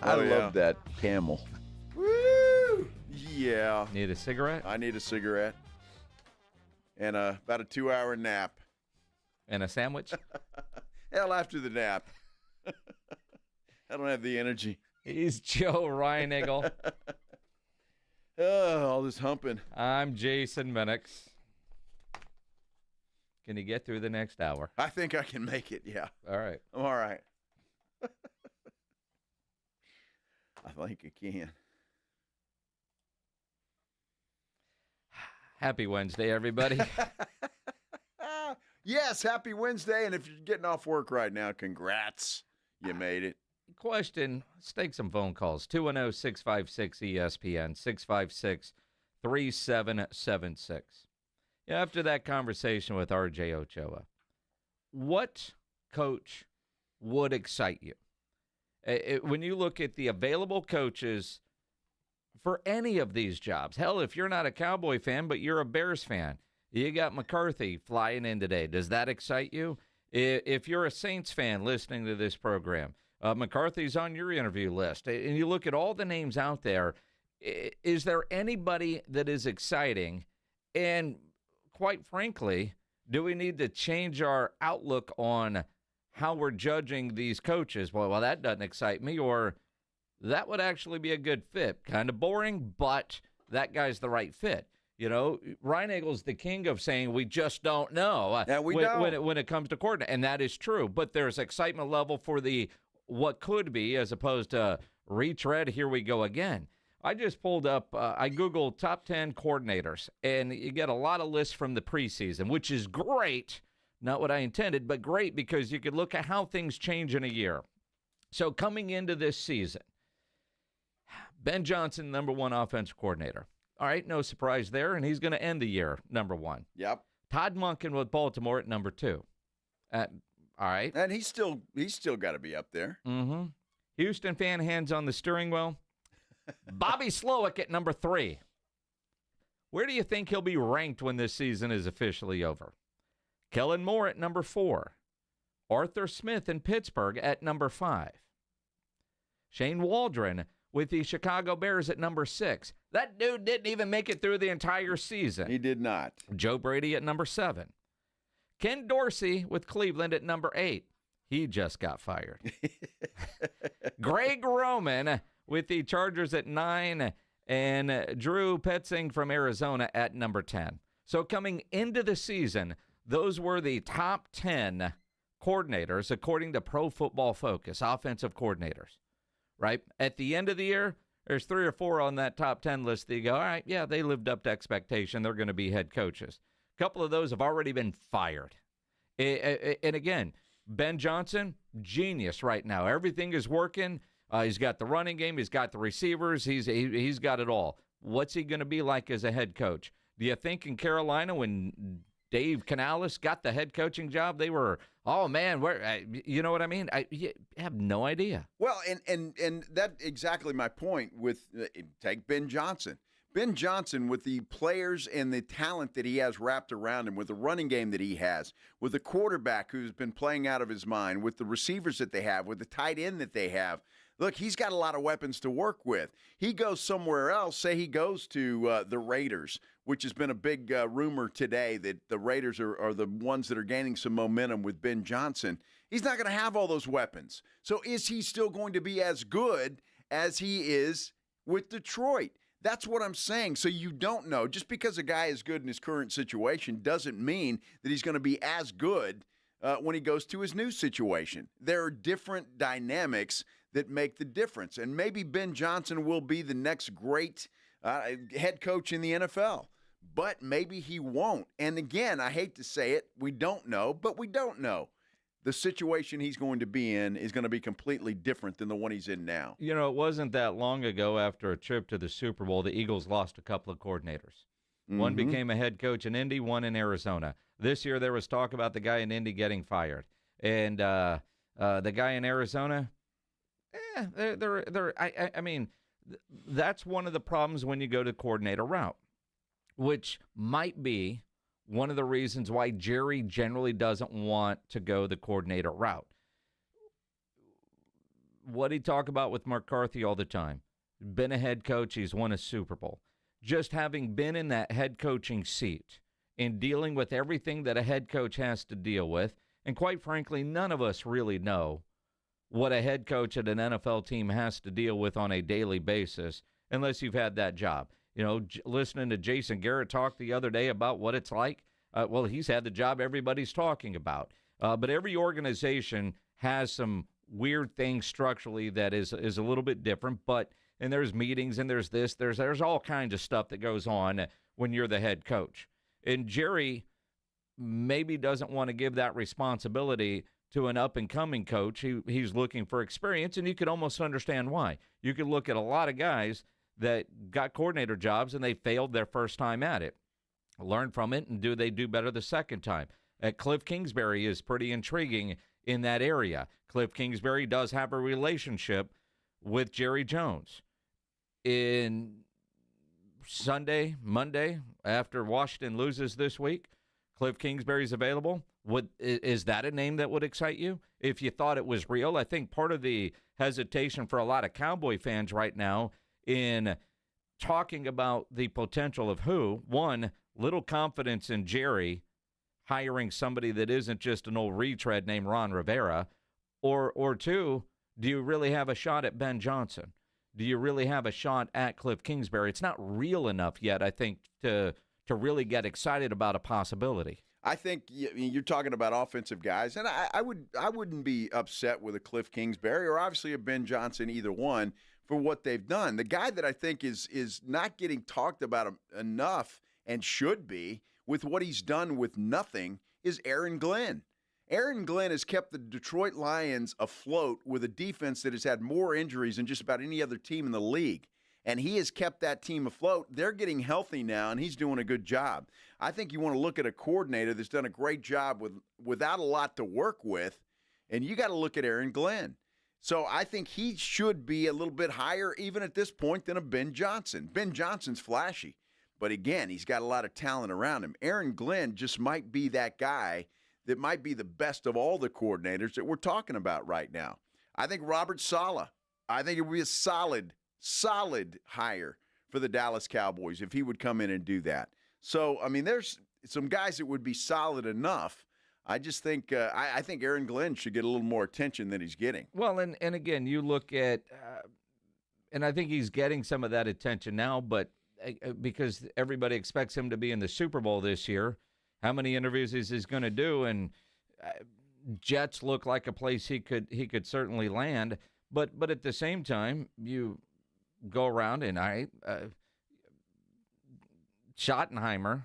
I love that camel. Woo! Yeah. Need a cigarette? I need a cigarette. And about a 2-hour nap. And a sandwich? Hell, after the nap. I don't have the energy. He's Joe Reinagle. All this humping. I'm Jason Minix. Can you get through the next hour? I think I can make it, yeah. All right. I'm all right. I think I can. Happy Wednesday, everybody. Yes, happy Wednesday. And if you're getting off work right now, congrats. You made it. Question. Let's take some phone calls. 210-656-ESPN, 656-3776. After that conversation with R.J. Ochoa, what coach would excite you? When you look at the available coaches for any of these jobs, hell, if you're not a Cowboy fan, but you're a Bears fan, you got McCarthy flying in today. Does that excite you? If you're a Saints fan listening to this program, McCarthy's on your interview list, and you look at all the names out there, is there anybody that is exciting? And quite frankly, do we need to change our outlook on how we're judging these coaches? Well, that doesn't excite me, or that would actually be a good fit. Kind of boring, but that guy's the right fit. You know, Reinagle's the king of saying we just don't know. Yeah, we don't. When it comes to coordinating, and that is true. But there's excitement level for the what could be as opposed to retread, here we go again. I just pulled up, I Googled top 10 coordinators, and you get a lot of lists from the preseason, which is great. Not what I intended, but great because you could look at how things change in a year. So coming into this season, Ben Johnson, number 1 offensive coordinator. All right, no surprise there, and he's going to end the year number 1. Yep. Todd Monken with Baltimore at number 2. All right. And he's still got to be up there. Mm-hmm. Houston fan hands on the steering wheel. Bobby Slowick at number 3. Where do you think he'll be ranked when this season is officially over? Kellen Moore at number 4. Arthur Smith in Pittsburgh at number 5. Shane Waldron with the Chicago Bears at number 6. That dude didn't even make it through the entire season. He did not. Joe Brady at number 7. Ken Dorsey with Cleveland at number 8. He just got fired. Greg Roman with the Chargers at 9, and Drew Petzing from Arizona at number 10. So coming into the season, those were the top 10 coordinators, according to Pro Football Focus, offensive coordinators, right? At the end of the year, there's 3 or 4 on that top 10 list that you go, all right, yeah, they lived up to expectation. They're going to be head coaches. A couple of those have already been fired. And again, Ben Johnson, genius right now. Everything is working. He's got the running game. He's got the receivers. He's got it all. What's he going to be like as a head coach? Do you think in Carolina when Dave Canales got the head coaching job, they were, oh, man, where? You know what I mean? I have no idea. Well, and that's exactly my point with take Ben Johnson. Ben Johnson, with the players and the talent that he has wrapped around him, with the running game that he has, with the quarterback who's been playing out of his mind, with the receivers that they have, with the tight end that they have, look, he's got a lot of weapons to work with. He goes somewhere else, say he goes to the Raiders, which has been a big rumor today that the Raiders are the ones that are gaining some momentum with Ben Johnson. He's not going to have all those weapons. So is he still going to be as good as he is with Detroit? That's what I'm saying. So you don't know. Just because a guy is good in his current situation doesn't mean that he's going to be as good when he goes to his new situation. There are different dynamics that make the difference. And maybe Ben Johnson will be the next great head coach in the NFL. But maybe he won't. And again, I hate to say it, we don't know, but we don't know. The situation he's going to be in is going to be completely different than the one he's in now. You know, it wasn't that long ago after a trip to the Super Bowl, the Eagles lost a couple of coordinators. Mm-hmm. One became a head coach in Indy, one in Arizona. This year there was talk about the guy in Indy getting fired. And the guy in Arizona, I mean, that's one of the problems when you go to coordinator route, which might be one of the reasons why Jerry generally doesn't want to go the coordinator route. what he talk about with McCarthy all the time. Been a head coach. He's won a Super Bowl. Just having been in that head coaching seat and dealing with everything that a head coach has to deal with, and quite frankly, none of us really know what a head coach at an NFL team has to deal with on a daily basis unless you've had that job. You know, listening to Jason Garrett talk the other day about what it's like, well, he's had the job everybody's talking about. But every organization has some weird things structurally that is a little bit different. And there's meetings and there's this, there's all kinds of stuff that goes on when you're the head coach. And Jerry maybe doesn't want to give that responsibility to an up-and-coming coach. He's looking for experience, and you could almost understand why. You could look at a lot of guys that got coordinator jobs, and they failed their first time at it. Learn from it, and do they do better the second time? Cliff Kingsbury is pretty intriguing in that area. Cliff Kingsbury does have a relationship with Jerry Jones. In Monday, after Washington loses this week, Cliff Kingsbury's available. Is that a name that would excite you? If you thought it was real, I think part of the hesitation for a lot of Cowboy fans right now in talking about the potential of one, little confidence in Jerry hiring somebody that isn't just an old retread named Ron Rivera, or two, do you really have a shot at Ben Johnson? Do you really have a shot at Cliff Kingsbury? It's not real enough yet, I think, to really get excited about a possibility. I think you're talking about offensive guys, and I wouldn't be upset with a Cliff Kingsbury or obviously a Ben Johnson, either one, for what they've done. The guy that I think is not getting talked about enough and should be with what he's done with nothing is Aaron Glenn. Aaron Glenn has kept the Detroit Lions afloat with a defense that has had more injuries than just about any other team in the league. And he has kept that team afloat. They're getting healthy now, and he's doing a good job. I think you want to look at a coordinator that's done a great job without a lot to work with, and you got to look at Aaron Glenn. So I think he should be a little bit higher, even at this point, than a Ben Johnson. Ben Johnson's flashy, but again, he's got a lot of talent around him. Aaron Glenn just might be that guy that might be the best of all the coordinators that we're talking about right now. I think Robert Saleh, I think it would be a solid hire for the Dallas Cowboys if he would come in and do that. So, I mean, there's some guys that would be solid enough. I just think I think Aaron Glenn should get a little more attention than he's getting. Well, and again, you look at and I think he's getting some of that attention now, but because everybody expects him to be in the Super Bowl this year, how many interviews is he going to do? And Jets look like a place he could certainly land. But at the same time, you go around and Schottenheimer.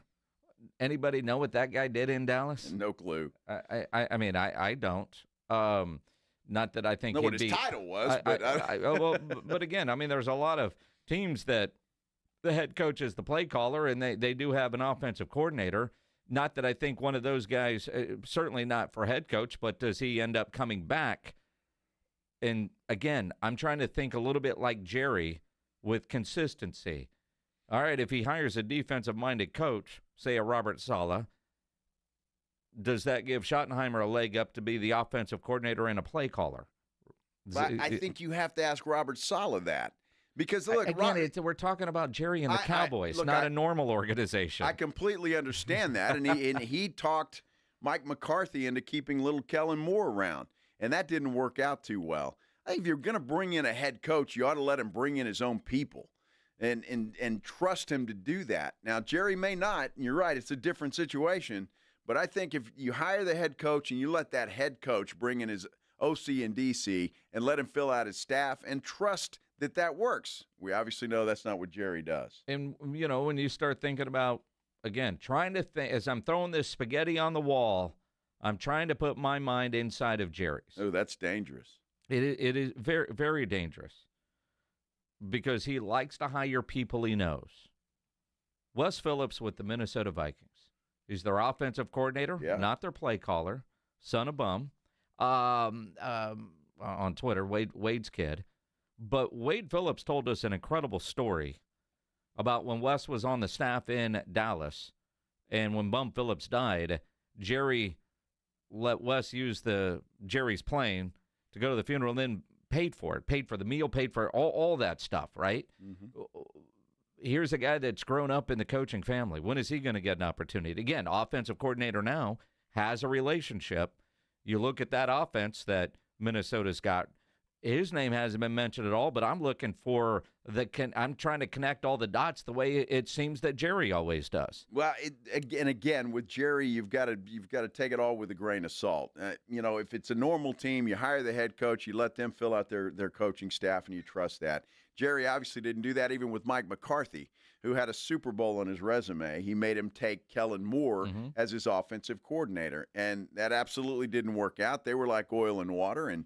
Anybody know what that guy did in Dallas? No clue. I mean, I don't. Not that I think know he'd what his title was, but but again, I mean, there's a lot of teams that the head coach is the play caller, and they do have an offensive coordinator. Not that I think one of those guys, certainly not for head coach, but does he end up coming back? And again, I'm trying to think a little bit like Jerry with consistency. All right, if he hires a defensive-minded coach, say a Robert Saleh, does that give Schottenheimer a leg up to be the offensive coordinator and a play caller? But I think you have to ask Robert Saleh that. Because, look, again, we're talking about Jerry and the Cowboys, not a normal organization. I completely understand that. And he talked Mike McCarthy into keeping little Kellen Moore around, and that didn't work out too well. I think if you're going to bring in a head coach, you ought to let him bring in his own people and trust him to do that. Now, Jerry may not, and you're right, it's a different situation. But I think if you hire the head coach and you let that head coach bring in his OC and DC and let him fill out his staff and trust that works. We obviously know that's not what Jerry does. And, you know, when you start thinking about, again, trying to think, as I'm throwing this spaghetti on the wall, I'm trying to put my mind inside of Jerry's. Oh, that's dangerous. It is very, very dangerous because he likes to hire people he knows. Wes Phillips with the Minnesota Vikings. He's their offensive coordinator, not their play caller, son of bum. On Twitter, Wade's kid. But Wade Phillips told us an incredible story about when Wes was on the staff in Dallas, and when Bum Phillips died, Jerry let Wes use Jerry's plane to go to the funeral, and then paid for it, paid for the meal, paid for all that stuff, right? Mm-hmm. Here's a guy that's grown up in the coaching family. When is he going to get an opportunity? Again, offensive coordinator now has a relationship. You look at that offense that Minnesota's got. His name hasn't been mentioned at all, but I'm looking for I'm trying to connect all the dots the way it seems that Jerry always does. Well, again, with Jerry, you've got to take it all with a grain of salt. If it's a normal team, you hire the head coach, you let them fill out their coaching staff, and you trust that. Jerry obviously didn't do that even with Mike McCarthy, who had a Super Bowl on his resume. He made him take Kellen Moore as his offensive coordinator, and that absolutely didn't work out. They were like oil and water, and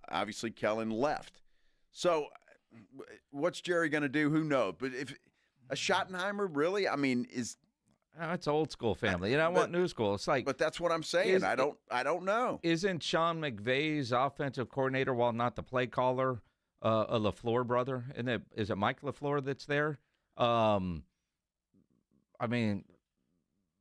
obviously Kellen left. So what's Jerry going to do? Who knows? But if a Schottenheimer, really? I mean, it's old school family. You know, I want new school. It's like, but that's what I'm saying. I don't know. Isn't Sean McVay's offensive coordinator, while not the play caller, a LaFleur brother? Is it Mike LaFleur that's there? I mean,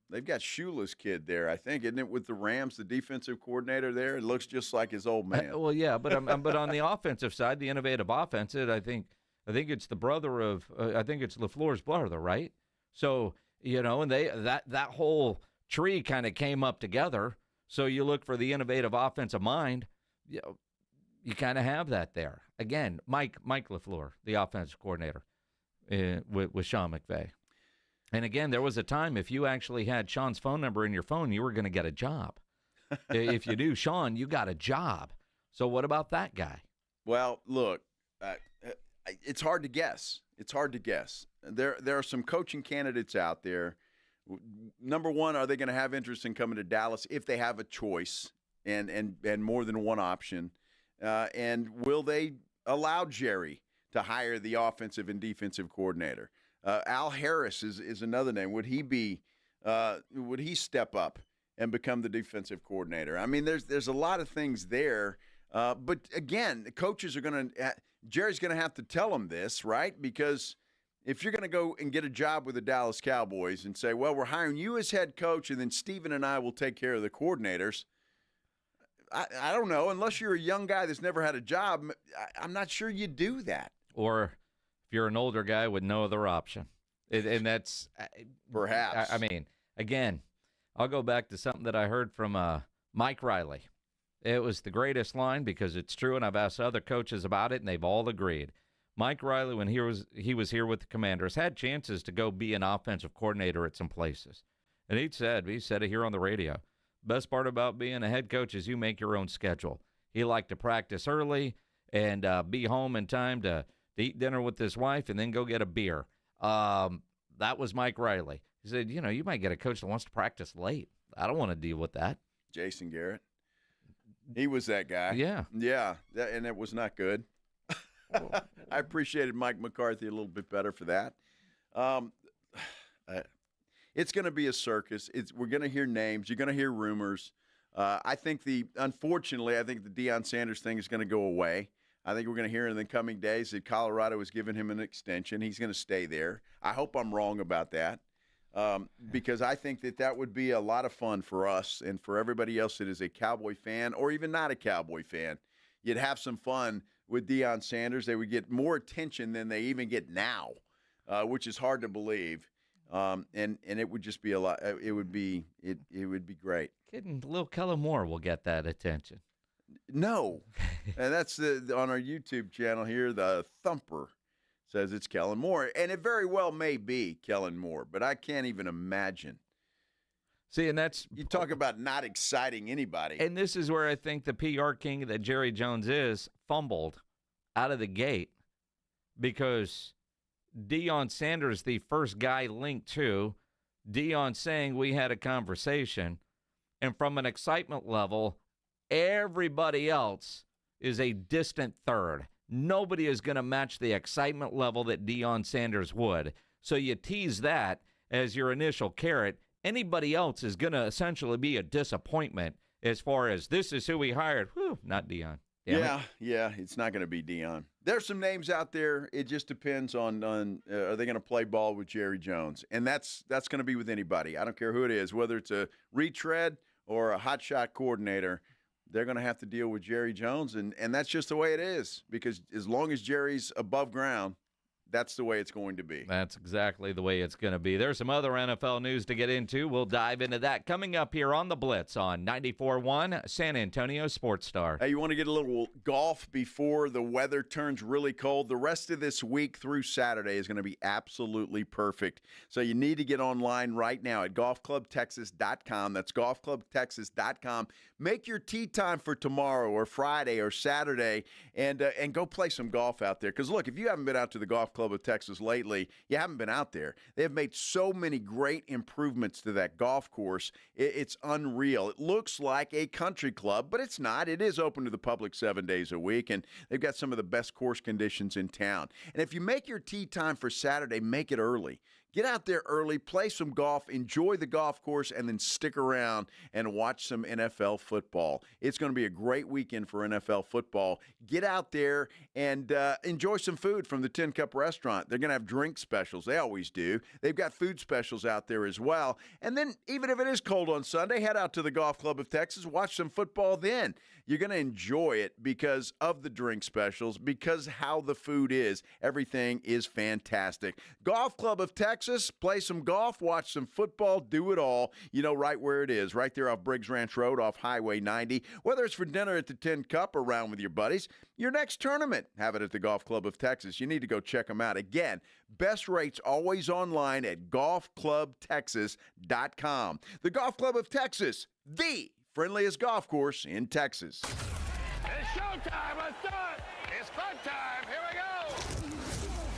they've got Shula's kid there, I think, isn't it? With the Rams, the defensive coordinator there, it looks just like his old man. Well, yeah, but but on the offensive side, the innovative offense, I think it's the brother of I think it's LaFleur's brother, right? So and that whole tree kind of came up together. So you look for the innovative offensive mind. You kind of have that there. Again, Mike LaFleur, the offensive coordinator, with Sean McVay. And again, there was a time if you actually had Sean's phone number in your phone, you were going to get a job. If you knew Sean, you got a job. So what about that guy? Well, look, it's hard to guess. It's hard to guess. There are some coaching candidates out there. Number one, are they going to have interest in coming to Dallas if they have a choice and more than one option? And will they allow Jerry to hire the offensive and defensive coordinator? Al Harris is another name. Would he step up and become the defensive coordinator? I mean, there's a lot of things there. But again, the coaches are Jerry's going to have to tell them this, right? Because if you're going to go and get a job with the Dallas Cowboys and say, well, we're hiring you as head coach, and then Steven and I will take care of the coordinators. I don't know. Unless you're a young guy that's never had a job, I'm not sure you do that. Or if you're an older guy with no other option. And that's perhaps. I mean, again, I'll go back to something that I heard from Mike Riley. It was the greatest line because it's true, and I've asked other coaches about it, and they've all agreed. Mike Riley, when he was here with the Commanders, had chances to go be an offensive coordinator at some places. And he said it here on the radio, best part about being a head coach is you make your own schedule. He liked to practice early and be home in time to eat dinner with his wife and then go get a beer. That was Mike Riley. He said, you might get a coach that wants to practice late. I don't want to deal with that. Jason Garrett. He was that guy. Yeah. Yeah, and it was not good. I appreciated Mike McCarthy a little bit better for that. It's going to be a circus. We're going to hear names. You're going to hear rumors. Unfortunately, I think the Deion Sanders thing is going to go away. I think we're going to hear in the coming days that Colorado has given him an extension. He's going to stay there. I hope I'm wrong about that because I think that would be a lot of fun for us and for everybody else that is a Cowboy fan or even not a Cowboy fan. You'd have some fun with Deion Sanders. They would get more attention than they even get now, which is hard to believe. And it would just be a lot. It would be great. Kidding, little Kellen Moore will get that attention. No, and that's on our YouTube channel here. The Thumper says it's Kellen Moore, and it very well may be Kellen Moore, but I can't even imagine. See, and that's you talk about not exciting anybody. And this is where I think the PR king that Jerry Jones is fumbled out of the gate because Deion Sanders, the first guy linked to Deion saying we had a conversation, and from an excitement level, everybody else is a distant third. Nobody is going to match the excitement level that Deion Sanders would. So you tease that as your initial carrot. Anybody else is going to essentially be a disappointment as far as this is who we hired. Whew, not Deion. Yeah, it's not going to be Deion. There's some names out there. It just depends on are they going to play ball with Jerry Jones? And that's going to be with anybody. I don't care who it is, whether it's a retread or a hotshot coordinator. they're going to have to deal with Jerry Jones, and that's just the way it is, because as long as Jerry's above ground, that's the way it's going to be. That's exactly the way it's going to be. There's some other NFL news to get into. We'll dive into that coming up here on The Blitz on 94.1 San Antonio Sports Star. Hey, you want to get a little golf before the weather turns really cold? The rest of this week through Saturday is going to be absolutely perfect. So you need to get online right now at golfclubtexas.com. That's golfclubtexas.com. Make your tee time for tomorrow or Friday or Saturday and go play some golf out there. Because, look, if you haven't been out to the Golf Club of Texas lately, you haven't been out there. They have made so many great improvements to that golf course. It's unreal. It looks like a country club, but it's not. It is open to the public 7 days a week, and they've got some of the best course conditions in town. And if you make your tee time for Saturday, make it early. Get out there early, play some golf, enjoy the golf course, and then stick around and watch some NFL football. It's going to be a great weekend for NFL football. Get out there and enjoy some food from the Tin Cup Restaurant. They're going to have drink specials. They always do. They've got food specials out there as well. And then even if it is cold on Sunday, head out to the Golf Club of Texas, watch some football then. You're going to enjoy it because of the drink specials, because how the food is. Everything is fantastic. Golf Club of Texas, play some golf, watch some football, do it all. You know right where it is, right there off Briggs Ranch Road off Highway 90. Whether it's for dinner at the Tin Cup or around with your buddies, your next tournament, have it at the Golf Club of Texas. You need to go check them out. Again, best rates always online at golfclubtexas.com. The Golf Club of Texas, the friendliest golf course in Texas. It's showtime. Let's do it. It's fun time. Here we go.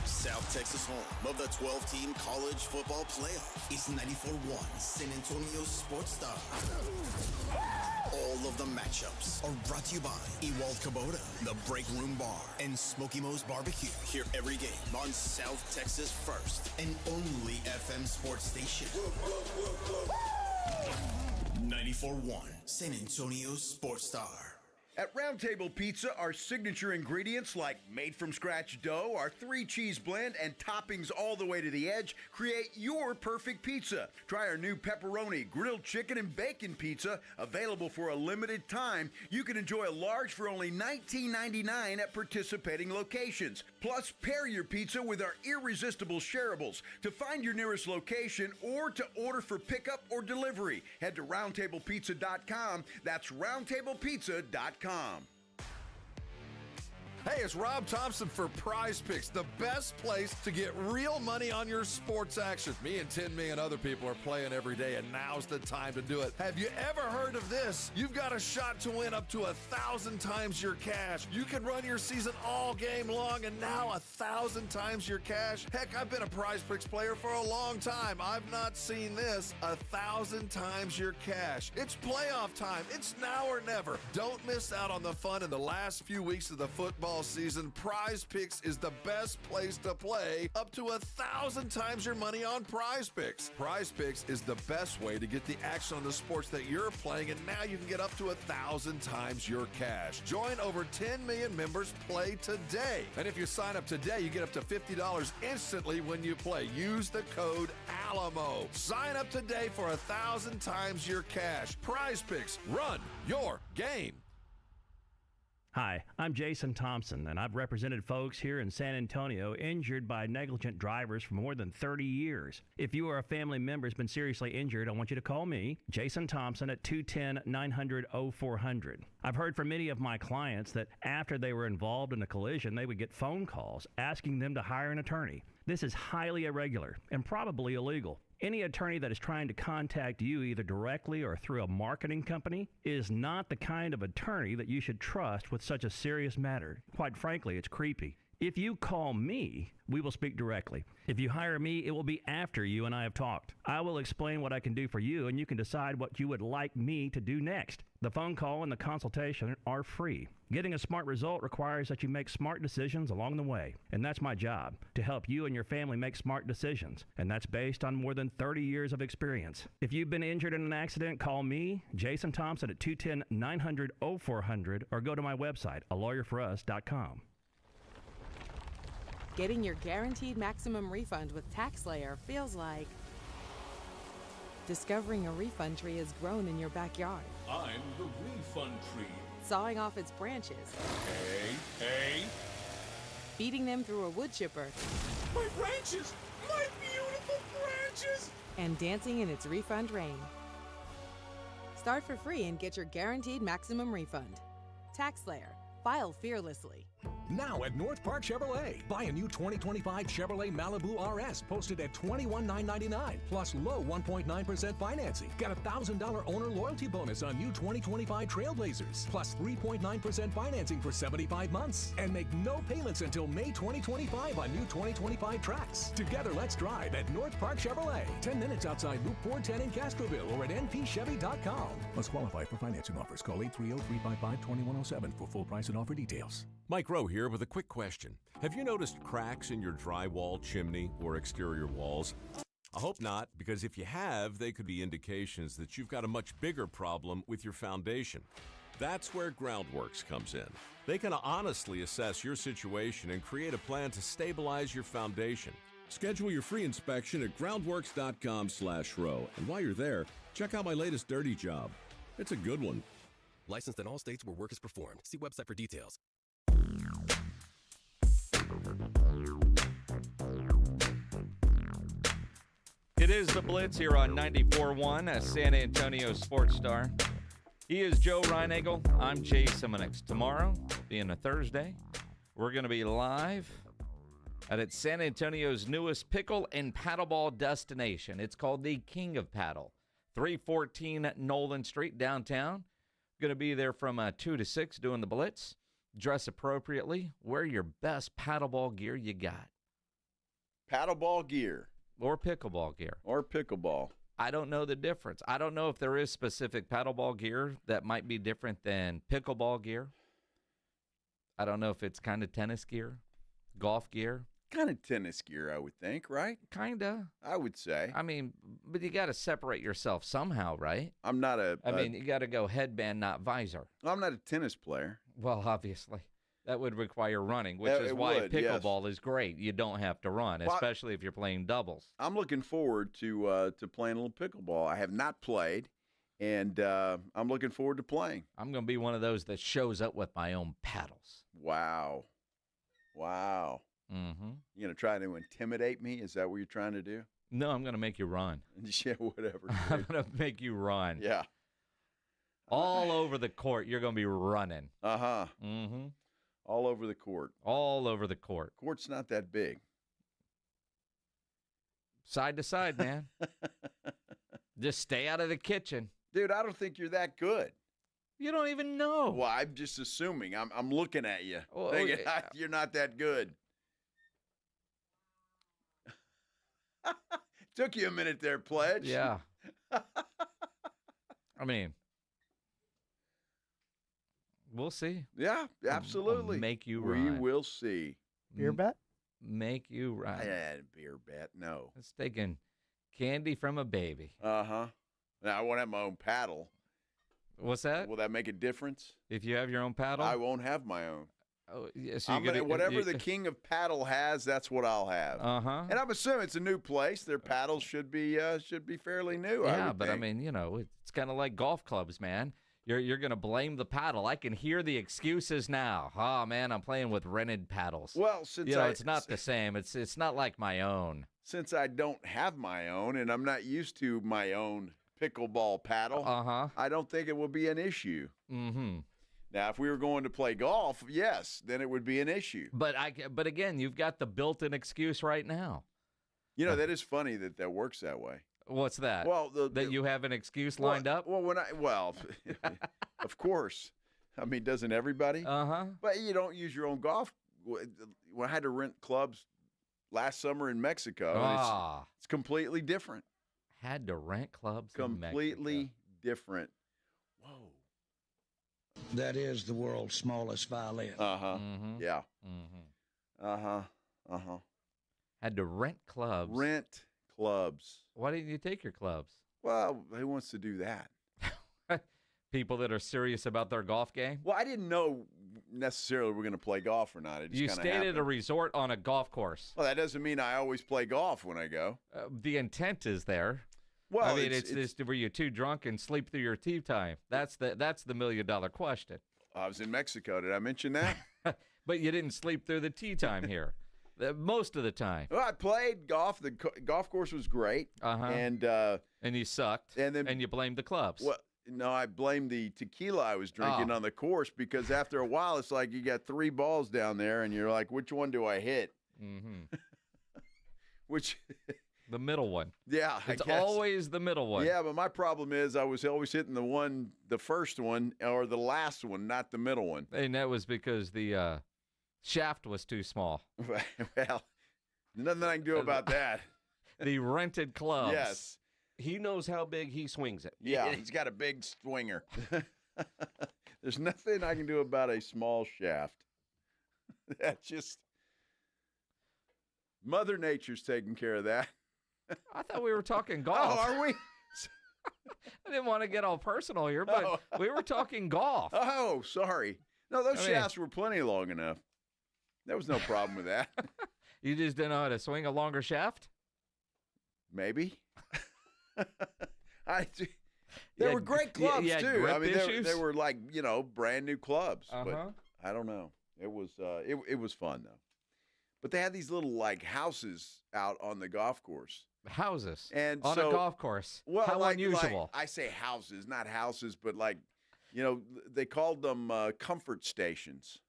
South Texas home of the 12-team college football playoff is 94.1 San Antonio Sports Star. All of the matchups are brought to you by Ewald Kubota, the Break Room Bar, and Smoky Mo's Barbecue. Hear every game on South Texas' first and only FM sports station. 94.1 San Antonio Sports Star. At Round Table Pizza, our signature ingredients like made-from-scratch dough, our 3-cheese blend, and toppings all the way to the edge create your perfect pizza. Try our new pepperoni, grilled chicken, and bacon pizza, available for a limited time. You can enjoy a large for only $19.99 at participating locations. Plus, pair your pizza with our irresistible shareables. To find your nearest location or to order for pickup or delivery, head to roundtablepizza.com. That's roundtablepizza.com. Hey, it's Rob Thompson for Prize Picks, the best place to get real money on your sports action. Me and 10 million other people are playing every day, and now's the time to do it. Have you ever heard of this? You've got a shot to win up to 1,000 times your cash. You can run your season all game long, and now 1,000 times your cash. Heck, I've been a Prize Picks player for a long time. I've not seen this. 1,000 times your cash. It's playoff time. It's now or never. Don't miss out on the fun in the last few weeks of the football season. Prize Picks is the best place to play. Up to 1,000 times your money on Prize Picks. Prize Picks is the best way to get the action on the sports that you're playing, and now you can get up to 1,000 times your cash. Join over 10 million members. Play today. And if you sign up today, you get up to $50 instantly when you play. Use the code ALAMO. Sign up today for 1,000 times your cash. Prize Picks. Run your game. Hi, I'm Jason Thompson, and I've represented folks here in San Antonio injured by negligent drivers for more than 30 years. If you or a family member has been seriously injured, I want you to call me, Jason Thompson, at 210-900-0400. I've heard from many of my clients that after they were involved in a collision, they would get phone calls asking them to hire an attorney. This is highly irregular and probably illegal. Any attorney that is trying to contact you either directly or through a marketing company is not the kind of attorney that you should trust with such a serious matter. Quite frankly, it's creepy. If you call me, we will speak directly. If you hire me, it will be after you and I have talked. I will explain what I can do for you, and you can decide what you would like me to do next. The phone call and the consultation are free. Getting a smart result requires that you make smart decisions along the way, and that's my job, to help you and your family make smart decisions, and that's based on more than 30 years of experience. If you've been injured in an accident, call me, Jason Thompson, at 210-900-0400, or go to my website, alawyerforus.com. Getting your guaranteed maximum refund with TaxSlayer feels like Discovering a refund tree has grown in your backyard. I'm the refund tree. Sawing off its branches. Hey. Feeding them through a wood chipper. My branches! My beautiful branches! And dancing in its refund rain. Start for free and get your guaranteed maximum refund. TaxSlayer. File fearlessly. Now at North Park Chevrolet. Buy a new 2025 Chevrolet Malibu RS posted at $21,999 plus low 1.9% financing. Got a $1,000 owner loyalty bonus on new 2025 Trailblazers plus 3.9% financing for 75 months. And make no payments until May 2025 on new 2025 Trax. Together, let's drive at North Park Chevrolet. 10 minutes outside Loop 410 in Castroville or at npchevy.com. Must qualify for financing offers. Call 830-355-2107 for full price and offer details. Mike Rowe here with a quick question. Have you noticed cracks in your drywall, chimney, or exterior walls? I hope not, because if you have, they could be indications that you've got a much bigger problem with your foundation. That's where Groundworks comes in. They can honestly assess your situation and create a plan to stabilize your foundation. Schedule your free inspection at groundworks.com/row. And while you're there, check out my latest dirty job. It's a good one. Licensed in all states where work is performed. See website for details. It is the Blitz here on 94.1, a San Antonio Sports Star. He is Joe Reinagel. I'm Jason Witten. Tomorrow, being a Thursday, we're going to be live at San Antonio's newest pickle and paddleball destination. It's called the King of Paddle, 314 Nolan Street, downtown. Going to be there from 2 to 6 doing the Blitz. Dress appropriately. Wear your best paddleball gear you got. Paddleball gear. Or pickleball gear. Or pickleball. I don't know the difference. I don't know if there is specific paddleball gear that might be different than pickleball gear. I don't know if it's kind of tennis gear, golf gear. Kind of tennis gear, I would think, right? Kind of. I would say. I mean, but you got to separate yourself somehow, right? I'm not a... I mean, you got to go headband, not visor. I'm not a tennis player. Well, obviously. That would require running, which is why pickleball is great. You don't have to run, especially if you're playing doubles. I'm looking forward to playing a little pickleball. I have not played, and I'm looking forward to playing. I'm going to be one of those that shows up with my own paddles. Wow. Mm-hmm. You going to try to intimidate me? Is that what you're trying to do? No, I'm going to make you run. Yeah, whatever. I'm going to make you run. Yeah. All over the court, you're going to be running. Uh-huh. Mm-hmm. All over the court. All over the court. Court's not that big. Side to side, man. Just stay out of the kitchen. Dude, I don't think you're that good. You don't even know. Well, I'm just assuming. I'm looking at you, well, thinking you're not that good. Took you a minute there, Pledge. Yeah. I mean, we'll see. Yeah, absolutely. I'll make you run. We will see. Beer bet? Make you run. I had a beer bet. No. It's taking candy from a baby. Uh-huh. Now, I won't have my own paddle. What's that? Will that make a difference? If you have your own paddle? I won't have my own. Oh, yeah, so whatever the King of Paddle has, that's what I'll have. Uh-huh. And I'm assuming it's a new place. Their paddles should be fairly new. Yeah, but I mean, you know, it's kind of like golf clubs, man. You're going to blame the paddle. I can hear the excuses now. Oh, man, I'm playing with rented paddles. Well, since it's not the same. It's not like my own. Since I don't have my own and I'm not used to my own pickleball paddle, I don't think it will be an issue. Mm-hmm. Now, if we were going to play golf, yes, then it would be an issue. But again, you've got the built-in excuse right now. You know, that is funny that works that way. What's that? Well, that you have an excuse lined up? Well, of course. I mean, doesn't everybody? Uh-huh. But you don't use your own golf. When I had to rent clubs last summer in Mexico, it's completely different. Had to rent clubs completely different. Whoa. That is the world's smallest violin. Uh-huh. Mm-hmm. Yeah. Mm-hmm. Uh-huh. Uh-huh. Had to rent clubs. Rent clubs. Why didn't you take your clubs? Well, who wants to do that? People that are serious about their golf game? Well, I didn't know necessarily we're going to play golf or not. It just you stayed at a resort on a golf course. Well, that doesn't mean I always play golf when I go. The intent is there. Well, I mean, it's this were you too drunk and sleep through your tea time? That's the $1 million question. I was in Mexico. Did I mention that? But you didn't sleep through the tea time here. Most of the time. Well, I played golf. The golf course was great. And you sucked. And you blamed the clubs. Well, no, I blamed the tequila I was drinking on the course because after a while, it's like you got 3 balls down there, and you're like, which one do I hit? Mm-hmm. Which the middle one. Yeah, it's always the middle one. Yeah, but my problem is I was always hitting the first one or the last one, not the middle one. And that was because the shaft was too small. Well, nothing I can do about that. The rented clubs. Yes. He knows how big he swings it. Yeah, he's got a big swinger. There's nothing I can do about a small shaft. That's just Mother Nature's taking care of that. I thought we were talking golf. Oh, are we? I didn't want to get all personal here, but we were talking golf. Oh, sorry. No, those shafts were plenty long enough. There was no problem with that. You just didn't know how to swing a longer shaft? Maybe. They were great clubs too. I mean, they were like brand new clubs. But I don't know. It was fun though. But they had these little like houses out on the golf course. Houses and on a golf course. Well, how unusual. I say houses, not houses, but like they called them comfort stations.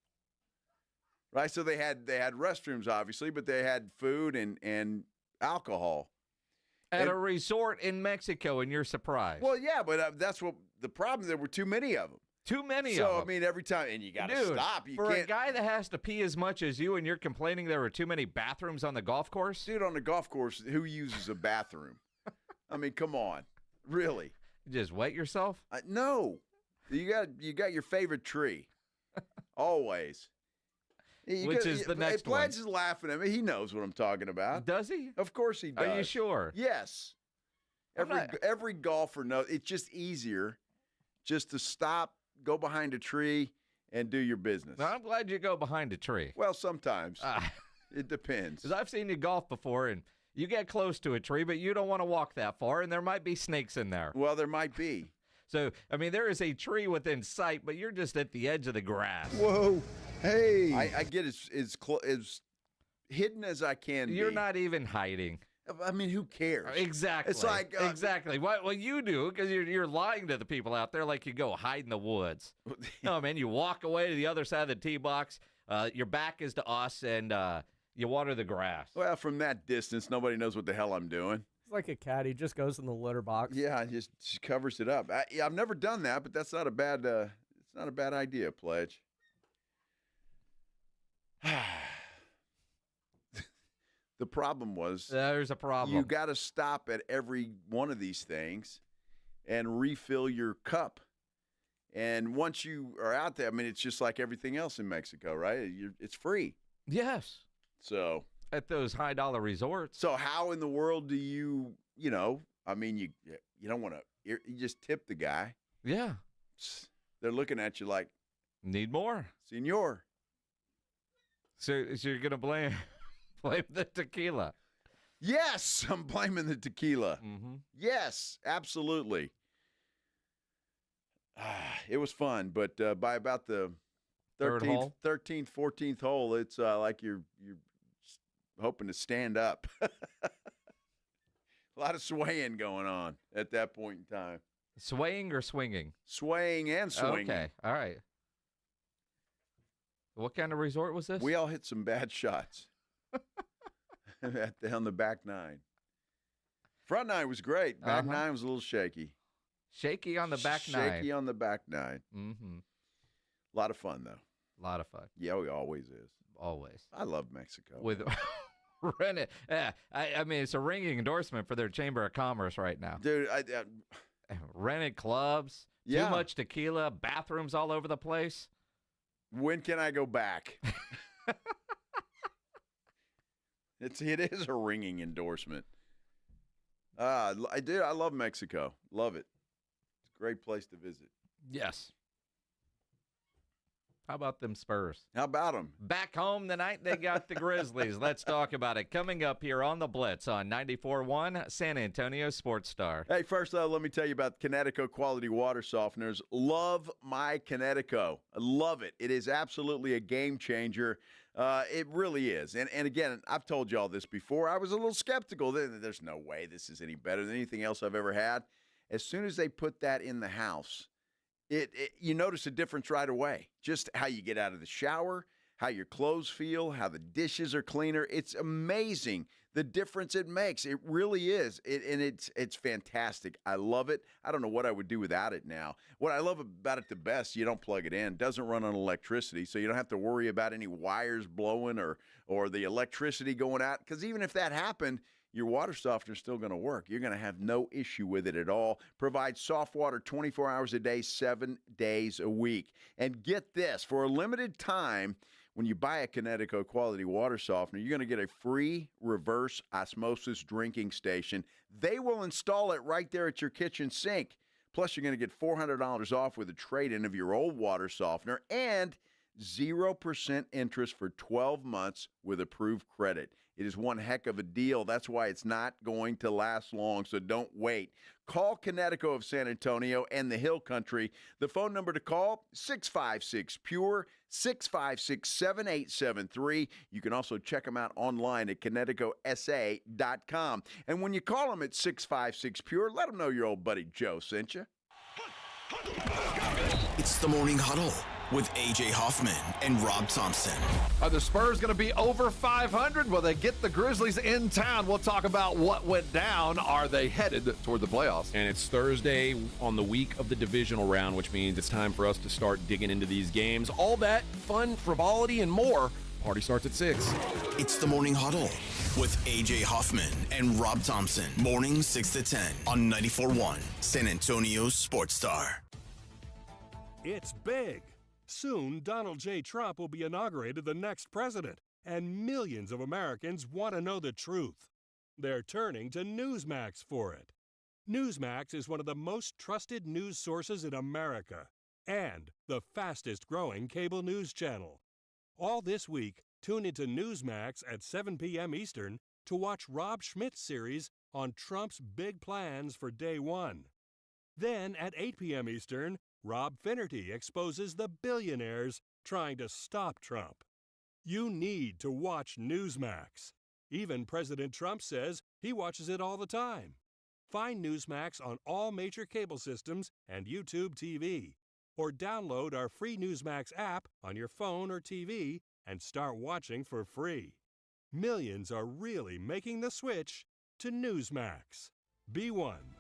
Right, so they had restrooms obviously, but they had food and alcohol. At a resort in Mexico, and you're surprised. Well, yeah, but that's what the problem. There were too many of them. Too many of them. So I mean, every time, and you got to stop. For a guy that has to pee as much as you, and you're complaining there were too many bathrooms on the golf course. Dude, on the golf course, who uses a bathroom? I mean, come on, really? You just wet yourself? No, you got your favorite tree, always. Which is the next one. Pledge is laughing at me. He knows what I'm talking about. Does he? Of course he does. Are you sure? Yes. Every golfer knows. It's just easier just to stop, go behind a tree, and do your business. Now, I'm glad you go behind a tree. Well, sometimes. It depends. Because I've seen you golf before, and you get close to a tree, but you don't want to walk that far, and there might be snakes in there. Well, there might be. So, I mean, there is a tree within sight, but you're just at the edge of the grass. Whoa. Hey. I get as hidden as I can be. You're not even hiding. I mean, who cares? Exactly. It's like exactly. Well, you do because you're lying to the people out there like you go hide in the woods. No, man, you walk away to the other side of the tee box. Your back is to us, and you water the grass. Well, from that distance, nobody knows what the hell I'm doing. It's like a caddy, just goes in the litter box. Yeah, just covers it up. I've never done that, but that's not a bad. It's not a bad idea, Pledge. The problem was there's a problem. You got to stop at every one of these things and refill your cup. And once you are out there, I mean, it's just like everything else in Mexico, right? It's free. Yes. So at those high-dollar resorts. So how in the world do you I mean, you don't want to. You just tip the guy. Yeah. They're looking at you like, need more, senor. So you're gonna blame the tequila? Yes, I'm blaming the tequila. Mm-hmm. Yes, absolutely. It was fun, but by about the 13th, 14th hole, it's like you're hoping to stand up. A lot of swaying going on at that point in time. Swaying or swinging? Swaying and swinging. Okay, all right. What kind of resort was this? We all hit some bad shots on the back nine. Front nine was great. Back nine was a little shaky. Shaky on the back nine. Shaky on the back nine. Mm-hmm. A lot of fun, though. A lot of fun. Yeah, it always is. Always. I love Mexico. With rented. Yeah, I mean, it's a ringing endorsement for their Chamber of Commerce right now. Dude, rented clubs, too much tequila, bathrooms all over the place. When can I go back? It is a ringing endorsement. I love Mexico. Love it. It's a great place to visit. Yes. How about them Spurs? How about them? Back home tonight, they got the Grizzlies. Let's talk about it. Coming up here on the Blitz on 94.1 San Antonio Sports Star. Hey, first, let me tell you about Kinetico Quality Water Softeners. Love my Kinetico. I love it. It is absolutely a game changer. It really is. And again, I've told you all this before. I was a little skeptical. There's no way this is any better than anything else I've ever had. As soon as they put that in the house, you notice a difference right away. Just how you get out of the shower, how your clothes feel, how the dishes are cleaner. It's amazing the difference it makes. It really is. It's fantastic. I love it. I don't know what I would do without it now. What I love about it the best, you don't plug it in. It doesn't run on electricity, so you don't have to worry about any wires blowing or the electricity going out. Because even if that happened, your water softener is still going to work. You're going to have no issue with it at all. Provides soft water 24 hours a day, 7 days a week. And get this, for a limited time, when you buy a Kinetico quality water softener, you're going to get a free reverse osmosis drinking station. They will install it right there at your kitchen sink. Plus, you're going to get $400 off with a trade-in of your old water softener and 0% interest for 12 months with approved credit. It is one heck of a deal. That's why it's not going to last long, so don't wait. Call Kinetico of San Antonio and the Hill Country. The phone number to call, 656-PURE, 656-7873. You can also check them out online at KineticoSA.com. And when you call them at 656-PURE, let them know your old buddy Joe sent you. It's the Morning Huddle with A.J. Hoffman and Rob Thompson. Are the Spurs going to be over 500? Will they get the Grizzlies in town? We'll talk about what went down. Are they headed toward the playoffs? And it's Thursday on the week of the divisional round, which means it's time for us to start digging into these games. All that fun, frivolity, and more. Party starts at 6. It's the Morning Huddle with A.J. Hoffman and Rob Thompson. Mornings 6 to 10 on 94.1 San Antonio Sports Star. It's big. Soon, Donald J. Trump will be inaugurated the next president, and millions of Americans want to know the truth. They're turning to Newsmax for it. Newsmax is one of the most trusted news sources in America and the fastest-growing cable news channel. All this week, tune into Newsmax at 7 p.m. Eastern to watch Rob Schmidt's series on Trump's big plans for day one. Then, at 8 p.m. Eastern, Rob Finnerty exposes the billionaires trying to stop Trump. You need to watch Newsmax. Even President Trump says he watches it all the time. Find Newsmax on all major cable systems and YouTube TV. Or download our free Newsmax app on your phone or TV and start watching for free. Millions are really making the switch to Newsmax. Be one.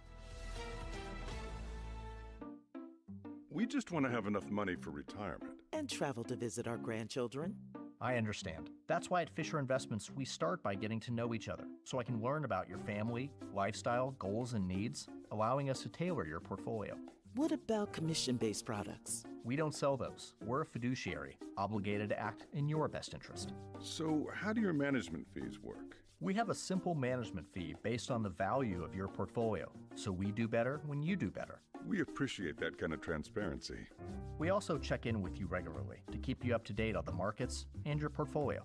We just want to have enough money for retirement. And travel to visit our grandchildren. I understand. That's why at Fisher Investments, we start by getting to know each other, so I can learn about your family, lifestyle, goals, and needs, allowing us to tailor your portfolio. What about commission-based products? We don't sell those. We're a fiduciary, obligated to act in your best interest. So how do your management fees work? We have a simple management fee based on the value of your portfolio, so we do better when you do better. We appreciate that kind of transparency. We also check in with you regularly to keep you up to date on the markets and your portfolio.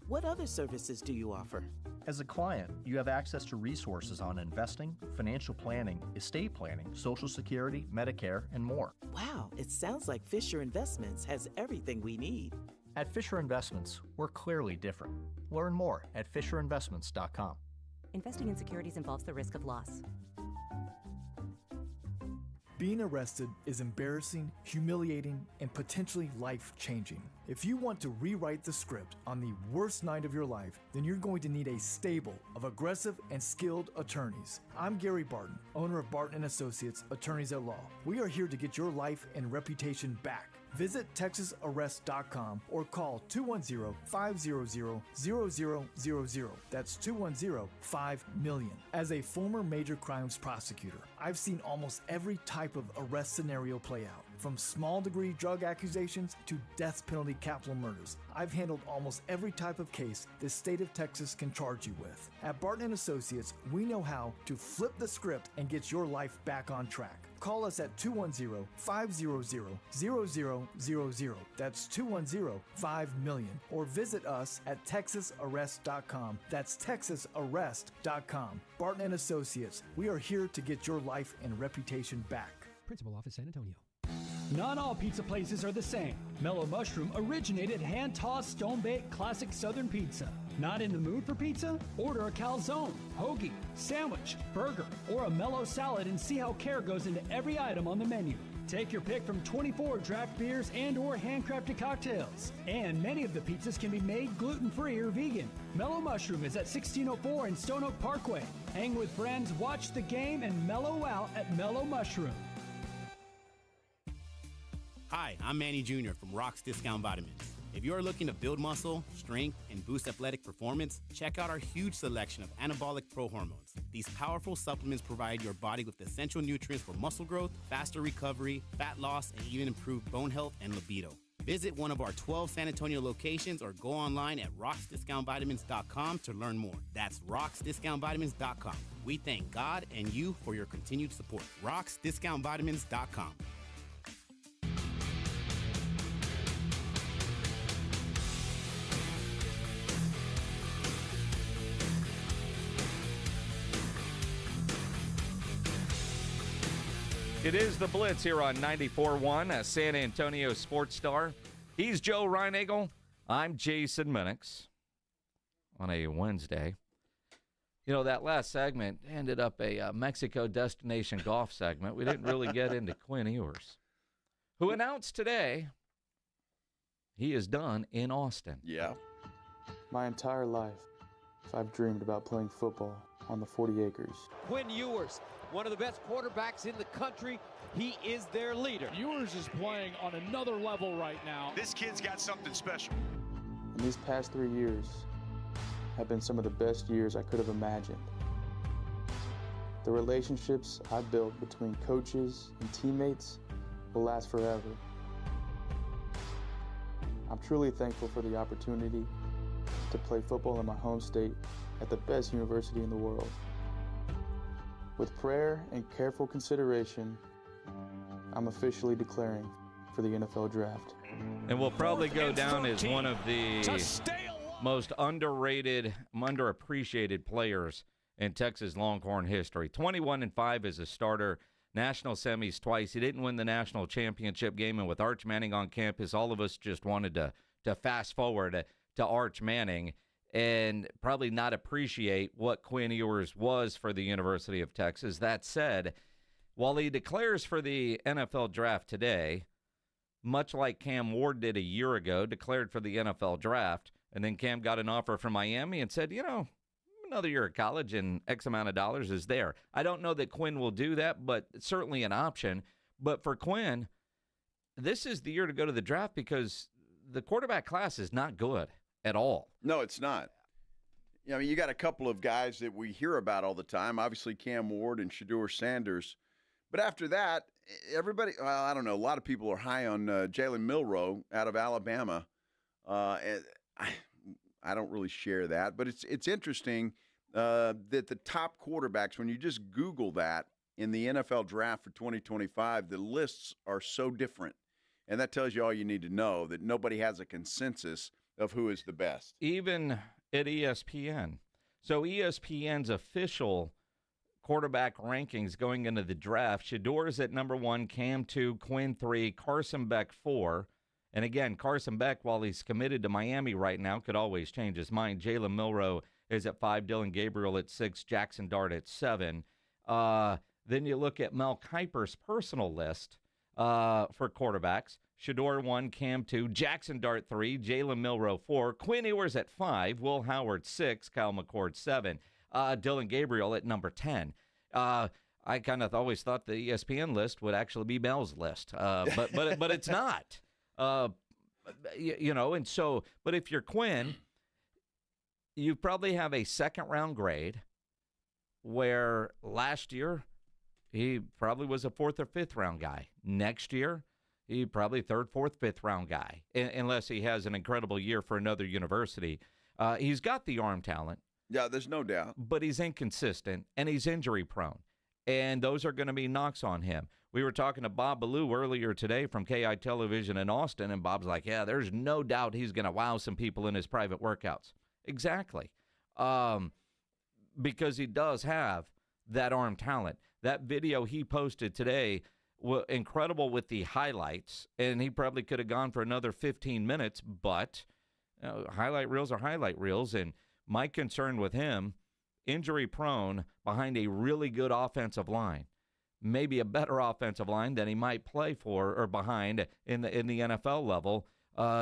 What other services do you offer? As a client, you have access to resources on investing, financial planning, estate planning, Social Security, Medicare, and more. Wow, it sounds like Fisher Investments has everything we need. At Fisher Investments, we're clearly different. Learn more at FisherInvestments.com. Investing in securities involves the risk of loss. Being arrested is embarrassing, humiliating, and potentially life-changing. If you want to rewrite the script on the worst night of your life, then you're going to need a stable of aggressive and skilled attorneys. I'm Gary Barton, owner of Barton & Associates, Attorneys at Law. We are here to get your life and reputation back. Visit TexasArrest.com or call 210-500-0000. That's 210-5-million. As a former major crimes prosecutor, I've seen almost every type of arrest scenario play out, from small degree drug accusations to death penalty capital murders. I've handled almost every type of case the state of Texas can charge you with. At Barton & Associates, we know how to flip the script and get your life back on track. Call us at 210-500-0000. That's 210-5-MILLION. Or visit us at texasarrest.com. That's texasarrest.com. Barton & Associates, we are here to get your life and reputation back. Principal Office, San Antonio. Not all pizza places are the same. Mellow Mushroom originated hand-tossed, stone-baked classic Southern pizza. Not in the mood for pizza? Order a calzone, hoagie, sandwich, burger, or a mellow salad and see how care goes into every item on the menu. Take your pick from 24 draft beers and or handcrafted cocktails. And many of the pizzas can be made gluten-free or vegan. Mellow Mushroom is at 1604 in Stone Oak Parkway. Hang with friends, watch the game, and mellow out at Mellow Mushroom. Hi, I'm Manny Jr. from Rock's Discount Vitamins. If you're looking to build muscle, strength, and boost athletic performance, check out our huge selection of anabolic pro-hormones. These powerful supplements provide your body with essential nutrients for muscle growth, faster recovery, fat loss, and even improved bone health and libido. Visit one of our 12 San Antonio locations or go online at rocksdiscountvitamins.com to learn more. That's rocksdiscountvitamins.com. We thank God and you for your continued support. rocksdiscountvitamins.com. It is the Blitz here on 94.1, a San Antonio Sports Star. He's Joe Reinagel. I'm Jason Minix on a Wednesday. You know, that last segment ended up a Mexico destination golf segment. We didn't really get into Quinn Ewers, who announced today he is done in Austin. Yeah. My entire life, I've dreamed about playing football on the 40 acres. Quinn Ewers, one of the best quarterbacks in the country. He is their leader. Ewers is playing on another level right now. This kid's got something special. And these past 3 years have been some of the best years I could have imagined. The relationships I built between coaches and teammates will last forever. I'm truly thankful for the opportunity to play football in my home state at the best university in the world. With prayer and careful consideration, I'm officially declaring for the NFL Draft. And will probably go down as one of the most underrated, underappreciated players in Texas Longhorn history. 21-5 as a starter, national semis twice. He didn't win the national championship game, and with Arch Manning on campus, all of us just wanted to fast forward to Arch Manning and probably not appreciate what Quinn Ewers was for the University of Texas. That said, while he declares for the NFL Draft today, much like Cam Ward did a year ago, declared for the NFL Draft, and then Cam got an offer from Miami and said, you know, another year of college and X amount of dollars is there. I don't know that Quinn will do that, but it's certainly an option. But for Quinn, this is the year to go to the draft because the quarterback class is not good at all. No, it's not. I mean, you got a couple of guys that we hear about all the time, obviously Cam Ward and Shedeur Sanders. But after that, everybody, well, I don't know, a lot of people are high on Jalen Milroe out of Alabama. And I don't really share that. But it's interesting that the top quarterbacks, when you just Google that in the NFL Draft for 2025, the lists are so different. And that tells you all you need to know, that nobody has a consensus of who is the best. Even at ESPN. So ESPN's official quarterback rankings going into the draft, Shedeur's at number 1, Cam 2, Quinn 3, Carson Beck 4. And again, Carson Beck, while he's committed to Miami right now, could always change his mind. Jalen Milroe is at 5, Dylan Gabriel at 6, Jackson Dart at 7. Then you look at Mel Kiper's personal list for quarterbacks. Shedeur 1, Cam 2, Jackson Dart 3, Jalen Milroe 4, Quinn Ewers at 5, Will Howard 6, Kyle McCord 7, Dylan Gabriel at number 10. I kind of always thought the ESPN list would actually be Mel's list, but it's not. You know, and so, but if you're Quinn, you probably have a second-round grade where last year he probably was a 4th or 5th round guy. Next year, he probably 3rd, 4th, 5th round guy, unless he has an incredible year for another university. He's got the arm talent. Yeah, there's no doubt. But he's inconsistent, and he's injury prone. and those are going to be knocks on him. We were talking to Bob Ballou earlier today from KI Television in Austin, and Bob's like, yeah, there's no doubt he's going to wow some people in his private workouts. Exactly. Because he does have that arm talent. That video he posted today was incredible with the highlights, and he probably could have gone for another 15 minutes, but highlight reels are highlight reels, and my concern with him, injury prone behind a really good offensive line, maybe a better offensive line than he might play for or behind in the NFL level,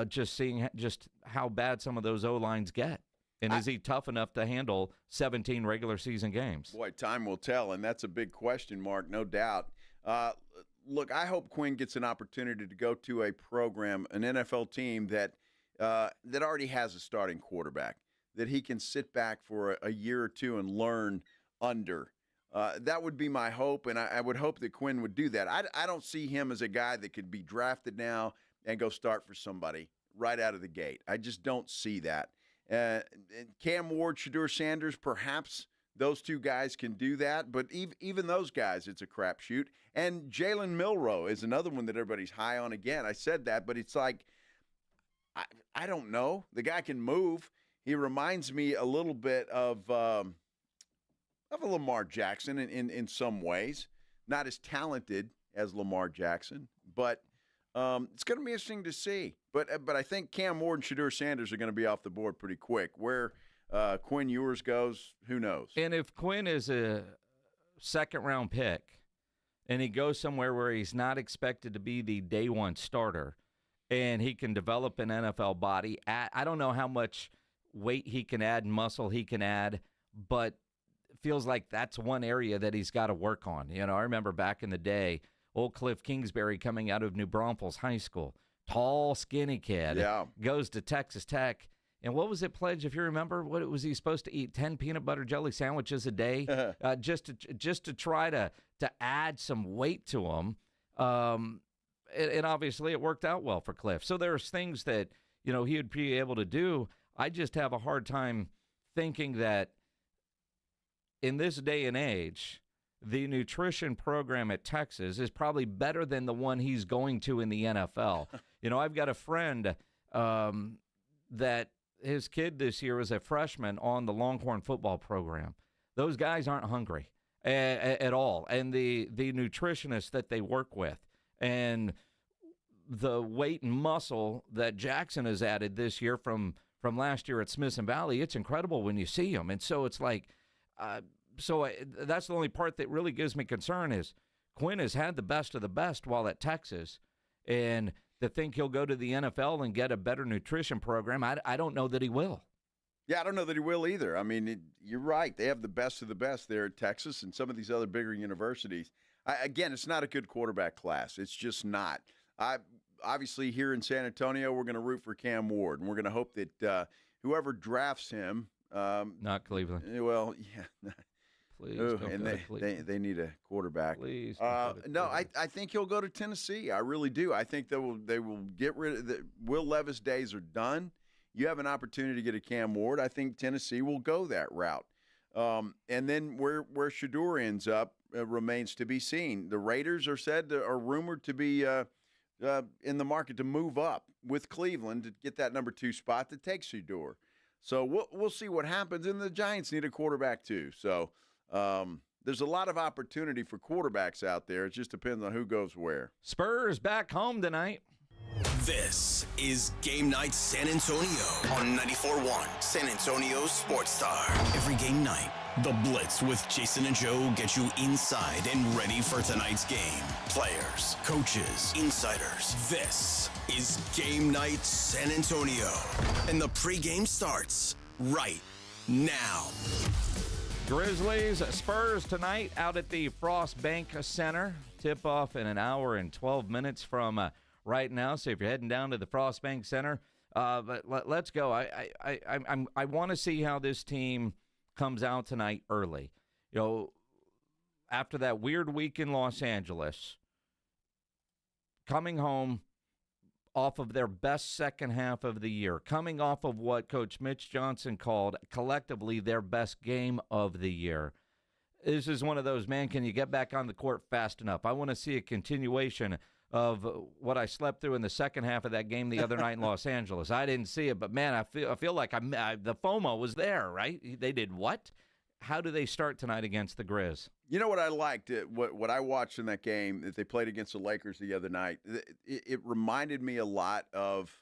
just seeing just how bad some of those O-lines get. And is he tough enough to handle 17 regular season games? Boy, time will tell, and that's a big question mark, no doubt. Look, I hope Quinn gets an opportunity to go to a program, an NFL team that already has a starting quarterback, that he can sit back for a year or two and learn under. That would be my hope, and I would hope that Quinn would do that. I don't see him as a guy that could be drafted now and go start for somebody right out of the gate. I just don't see that. Cam Ward, Shedeur Sanders, perhaps those two guys can do that, but even those guys, it's a crapshoot. And Jalen Milroe is another one that everybody's high on again. I said that, but it's like, I don't know. The guy can move. He reminds me a little bit of a Lamar Jackson in some ways. Not as talented as Lamar Jackson, but it's going to be interesting to see. But I think Cam Ward and Shedeur Sanders are going to be off the board pretty quick. Where Quinn Ewers goes, who knows? And if Quinn is a second-round pick and he goes somewhere where he's not expected to be the day one starter and he can develop an NFL body, I don't know how much weight he can add, muscle he can add, but it feels like that's one area that he's got to work on. You know, I remember back in the day, old Cliff Kingsbury coming out of New Braunfels High School, tall, skinny kid, goes to Texas Tech. And what was it, Pledge, if you remember? What was he supposed to eat? 10 peanut butter jelly sandwiches a day just to try to add some weight to him. And obviously it worked out well for Cliff. So there's things that, you know, he would be able to do. I just have a hard time thinking that in this day and age, the nutrition program at Texas is probably better than the one he's going to in the NFL. You know, I've got a friend that his kid this year was a freshman on the Longhorn football program. Those guys aren't hungry at all. And the nutritionists that they work with and the weight and muscle that Jackson has added this year from last year at Smithson Valley, it's incredible when you see him. And so it's like, that's the only part that really gives me concern is Quinn has had the best of the best while at Texas. And to think he'll go to the NFL and get a better nutrition program, I don't know that he will. Yeah, I don't know that he will either. I mean, you're right. They have the best of the best there at Texas and some of these other bigger universities. Again, it's not a good quarterback class. It's just not. Obviously, here in San Antonio, we're going to root for Cam Ward, and we're going to hope that whoever drafts him. Not Cleveland. Well, yeah. Please, and they need a quarterback. Please. No, I think he'll go to Tennessee. I really do. I think they will get rid of Will Levis days are done. You have an opportunity to get a Cam Ward. I think Tennessee will go that route. And then where Shedeur ends up remains to be seen. The Raiders are rumored to be in the market to move up with Cleveland to get that number 2 spot to take Shedeur. So we'll see what happens. And the Giants need a quarterback too. So there's a lot of opportunity for quarterbacks out there. It just depends on who goes where. Spurs back home tonight. This is Game Night San Antonio on 94.1 San Antonio Sports Star. Every game night, The Blitz with Jason and Joe get you inside and ready for tonight's game. Players, coaches, insiders. This is Game Night San Antonio. And the pregame starts right now. Grizzlies, Spurs tonight out at the Frost Bank Center. Tip-off in an hour and 12 minutes from right now. So if you're heading down to the Frost Bank Center, but let's go. I want to see how this team comes out tonight early. You know, after that weird week in Los Angeles, coming home off of their best second half of the year, coming off of what Coach Mitch Johnson called collectively their best game of the year. This is one of those, man, can you get back on the court fast enough? I want to see a continuation of what I slept through in the second half of that game the other night in Los Angeles. I didn't see it, but, man, I feel like the FOMO was there, right? They did what? How do they start tonight against the Grizz? You know what I liked? What I watched in that game that they played against the Lakers the other night, it reminded me a lot of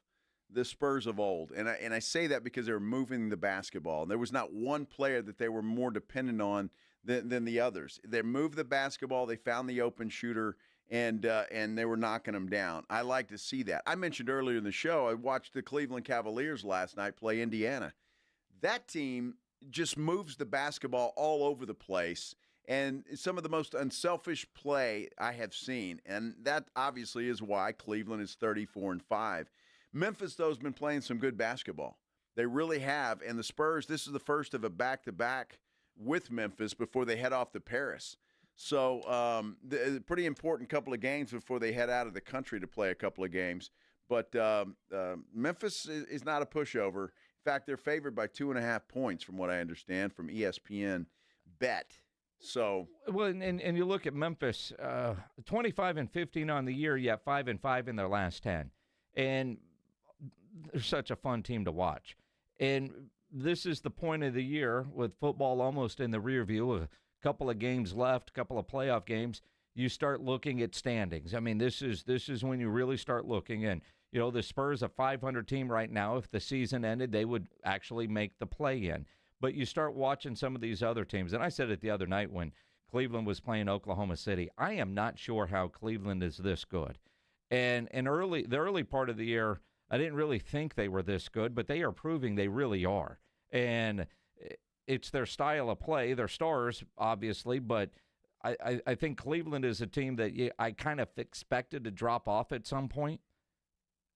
the Spurs of old. And I say that because they were moving the basketball. And there was not one player that they were more dependent on than the others. They moved the basketball, they found the open shooter, and they were knocking them down. I like to see that. I mentioned earlier in the show, I watched the Cleveland Cavaliers last night play Indiana. That team just moves the basketball all over the place, and some of the most unselfish play I have seen. And that obviously is why Cleveland is 34-5. Memphis, though, has been playing some good basketball. They really have. And the Spurs, this is the first of a back-to-back with Memphis before they head off to Paris. So a pretty important couple of games before they head out of the country to play a couple of games. But Memphis is not a pushover. In fact, they're favored by 2.5 points from what I understand from ESPN Bet. So well, and you look at Memphis, 25-15 on the year, yet 5-5 in their last 10. And they're such a fun team to watch. And this is the point of the year with football almost in the rear view, a couple of games left, a couple of playoff games, you start looking at standings. I mean, this is when you really start looking. And, you know, the Spurs, a 500 team right now, if the season ended, they would actually make the play-in. But you start watching some of these other teams. And I said it the other night when Cleveland was playing Oklahoma City. I am not sure how Cleveland is this good. And the early part of the year, I didn't really think they were this good, but they are proving they really are. And it's their style of play. They're stars, obviously, but I think Cleveland is a team that I kind of expected to drop off at some point.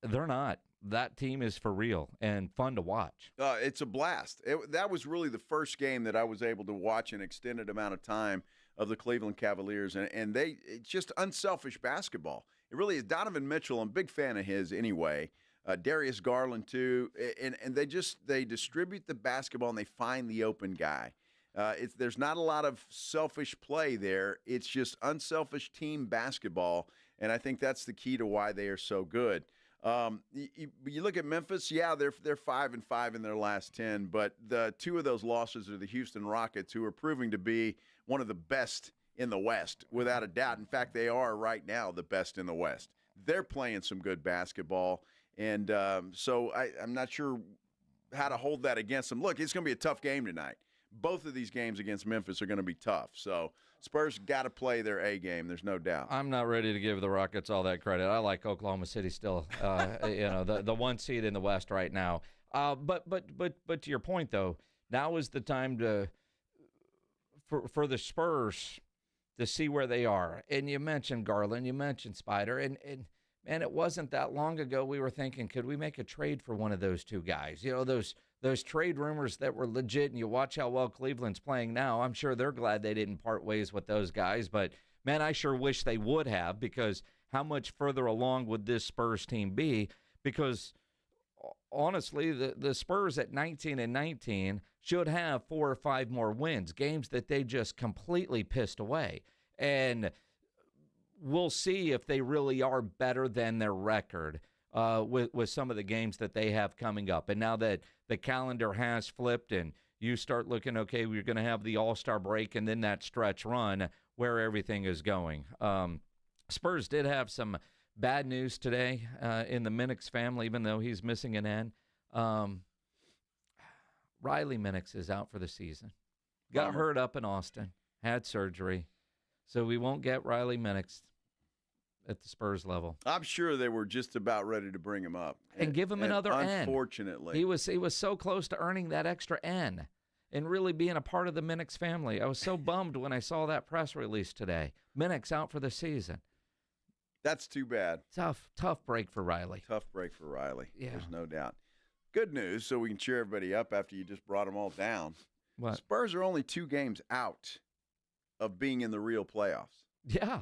They're not. That team is for real and fun to watch. It's a blast. That was really the first game that I was able to watch an extended amount of time of the Cleveland Cavaliers, and it's just unselfish basketball. It really is. Donovan Mitchell, I'm a big fan of his anyway. Darius Garland too, and they distribute the basketball and they find the open guy. There's not a lot of selfish play there. It's just unselfish team basketball, and I think that's the key to why they are so good. You look at Memphis, yeah, they're 5-5 in their last 10, but the two of those losses are the Houston Rockets, who are proving to be one of the best in the West, without a doubt. In fact, they are right now the best in the West. They're playing some good basketball, and so I'm not sure how to hold that against them. Look, it's going to be a tough game tonight. Both of these games against Memphis are going to be tough. So Spurs got to play their A game. There's no doubt. I'm not ready to give the Rockets all that credit. I like Oklahoma City still. The one seed in the West right now. But to your point though, now is the time for the Spurs to see where they are. And you mentioned Garland, you mentioned Spider, and man, it wasn't that long ago we were thinking, could we make a trade for one of those two guys? You know, those trade rumors that were legit, and you watch how well Cleveland's playing now. I'm sure they're glad they didn't part ways with those guys, but man, I sure wish they would have, because how much further along would this Spurs team be? Because honestly, the Spurs at 19-19 should have 4 or 5 more wins, games that they just completely pissed away. And we'll see if they really are better than their record with some of the games that they have coming up. And now that the calendar has flipped and you start looking, okay, we're going to have the All-Star break and then that stretch run, where everything is going. Spurs did have some bad news today in the Minix family, even though he's missing an N. Riley Minix is out for the season. Got hurt up in Austin, had surgery. So we won't get Riley Minix at the Spurs level. I'm sure they were just about ready to bring him up. And give him another N. Unfortunately. He was so close to earning that extra N and really being a part of the Minix family. I was so bummed when I saw that press release today. Minix out for the season. That's too bad. Tough break for Riley. Tough break for Riley. Yeah. There's no doubt. Good news, so we can cheer everybody up after you just brought them all down. What? Spurs are only 2 games out of being in the real playoffs. Yeah.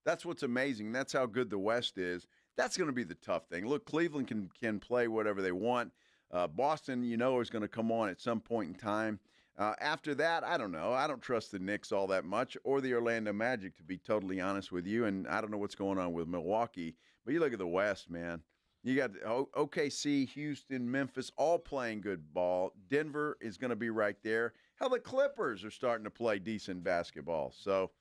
That's what's amazing. That's how good the West is. That's going to be the tough thing. Look, Cleveland can play whatever they want. Boston, is going to come on at some point in time. After that, I don't know. I don't trust the Knicks all that much or the Orlando Magic, to be totally honest with you. And I don't know what's going on with Milwaukee. But you look at the West, man. You got OKC, Houston, Memphis, all playing good ball. Denver is going to be right there. Hell, the Clippers are starting to play decent basketball. So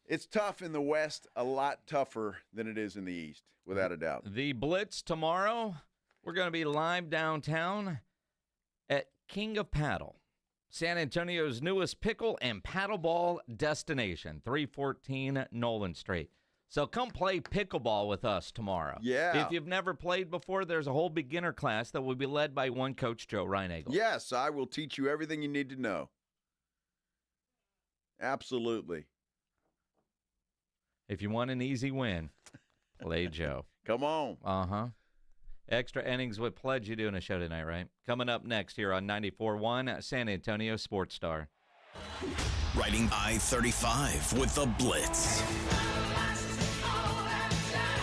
it's tough in the West, a lot tougher than it is in the East, without a doubt. The Blitz tomorrow, we're going to be live downtown at King of Paddle, San Antonio's newest pickle and paddleball destination, 314 Nolan Street. So come play pickleball with us tomorrow. Yeah. If you've never played before, there's a whole beginner class that will be led by one coach, Joe Reinagel. Yes, I will teach you everything you need to know. Absolutely. If you want an easy win, play Joe. Come on. Uh-huh. Extra innings with Pledge. You doing a show tonight, right? Coming up next here on 94.1 San Antonio Sports Star. Riding I-35 with the Blitz.